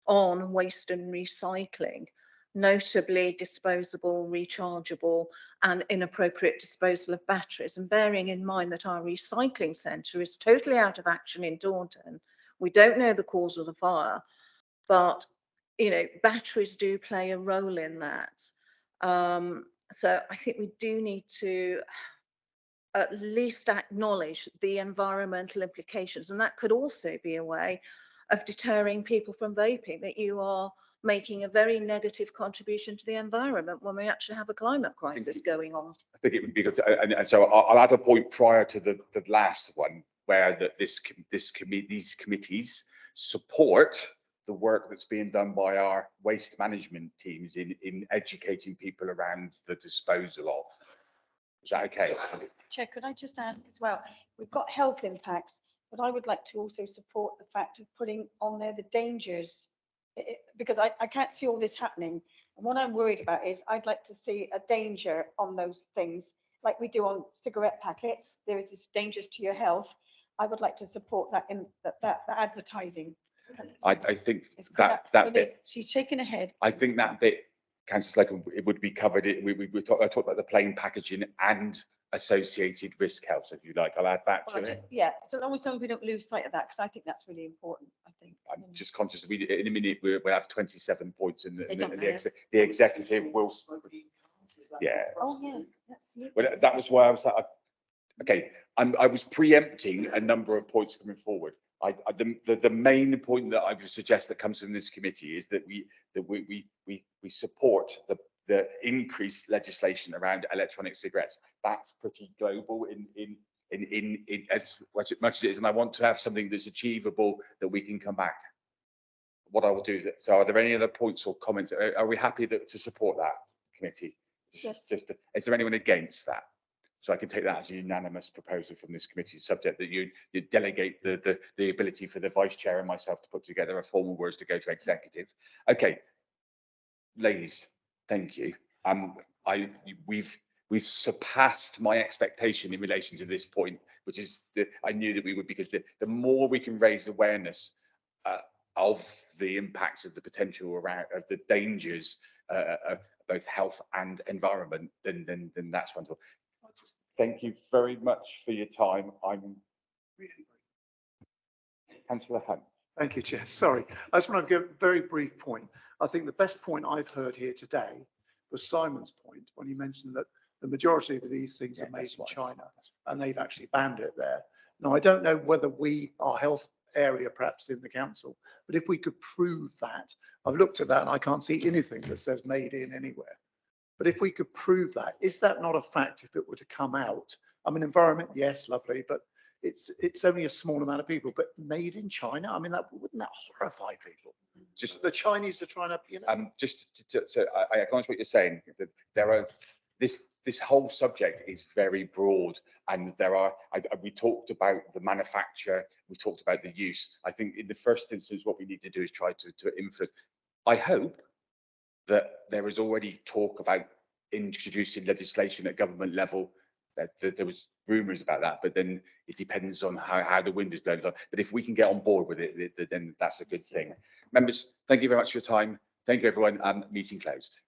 on waste and recycling. notably disposable, rechargeable and inappropriate disposal of batteries. And bearing in mind that our recycling centre is totally out of action in Taunton, we don't know the cause of the fire, but batteries do play a role in that. So I think we do need to at least acknowledge the environmental implications, and that could also be a way of deterring people from vaping, that you are making a very negative contribution to the environment when we actually have a climate crisis going on. I think it would be good, and so I'll add a point prior to the last one, where that these committees support the work that's being done by our waste management teams in educating people around the disposal of. Is that okay? Chair, could I just ask as well, we've got health impacts, but I would like to also support the fact of putting on there the dangers, because I can't see all this happening. And what I'm worried about is I'd like to see a danger on those things, like we do on cigarette packets. There is this dangers to your health. I would like to support that in that advertising. I think that bit. She's shaking her head. I think that bit, Councillor Slocum, it would be covered. I talked about the plain packaging and associated risk health, if you like. I'll add that to it. Yeah, so long as we don't lose sight of that, because I think that's really important. I think. I'm just conscious in a minute we'll have 27 points, and the executive will. Yeah. Oh yes, absolutely. Well, that was why I was like, okay. I was preempting a number of points coming forward. The main point that I would suggest that comes from this committee is that we support the increased legislation around electronic cigarettes. That's pretty global in as much as it is, and I want to have something that's achievable that we can come back. What I will do is, so are there any other points or comments? Are we happy to support that committee? Yes. Is there anyone against that? So I can take that as a unanimous proposal from this committee, subject that you delegate the ability for the vice chair and myself to put together a formal words to go to executive. Okay, ladies, thank you. We've surpassed my expectation in relation to this point, which is I knew that we would, because the more we can raise awareness of the impacts of the potential around of the dangers of both health and environment, then that's wonderful. Thank you very much for your time. I'm really Councillor Hunt. Thank you, Chair. Sorry, I just want to give a very brief point. I think the best point I've heard here today was Simon's point when he mentioned that the majority of these things are made in China and they've actually banned it there. Now, I don't know whether our health area perhaps in the council, but if we could prove that, I've looked at that and I can't see anything that says made in anywhere. But if we could prove that, is that not a fact if it were to come out? I mean, environment, yes, lovely, but it's only a small amount of people. But made in China, I mean, wouldn't that horrify people? Just the Chinese are trying to, So I acknowledge what you're saying. That there are this whole subject is very broad, and we talked about the manufacture, we talked about the use. I think in the first instance, what we need to do is try to influence. I hope that there is already talk about introducing legislation at government level. That there was rumours about that, but then it depends on how the wind is blowing. But if we can get on board with it, then that's a good thing. Members, thank you very much for your time. Thank you, everyone. Meeting closed.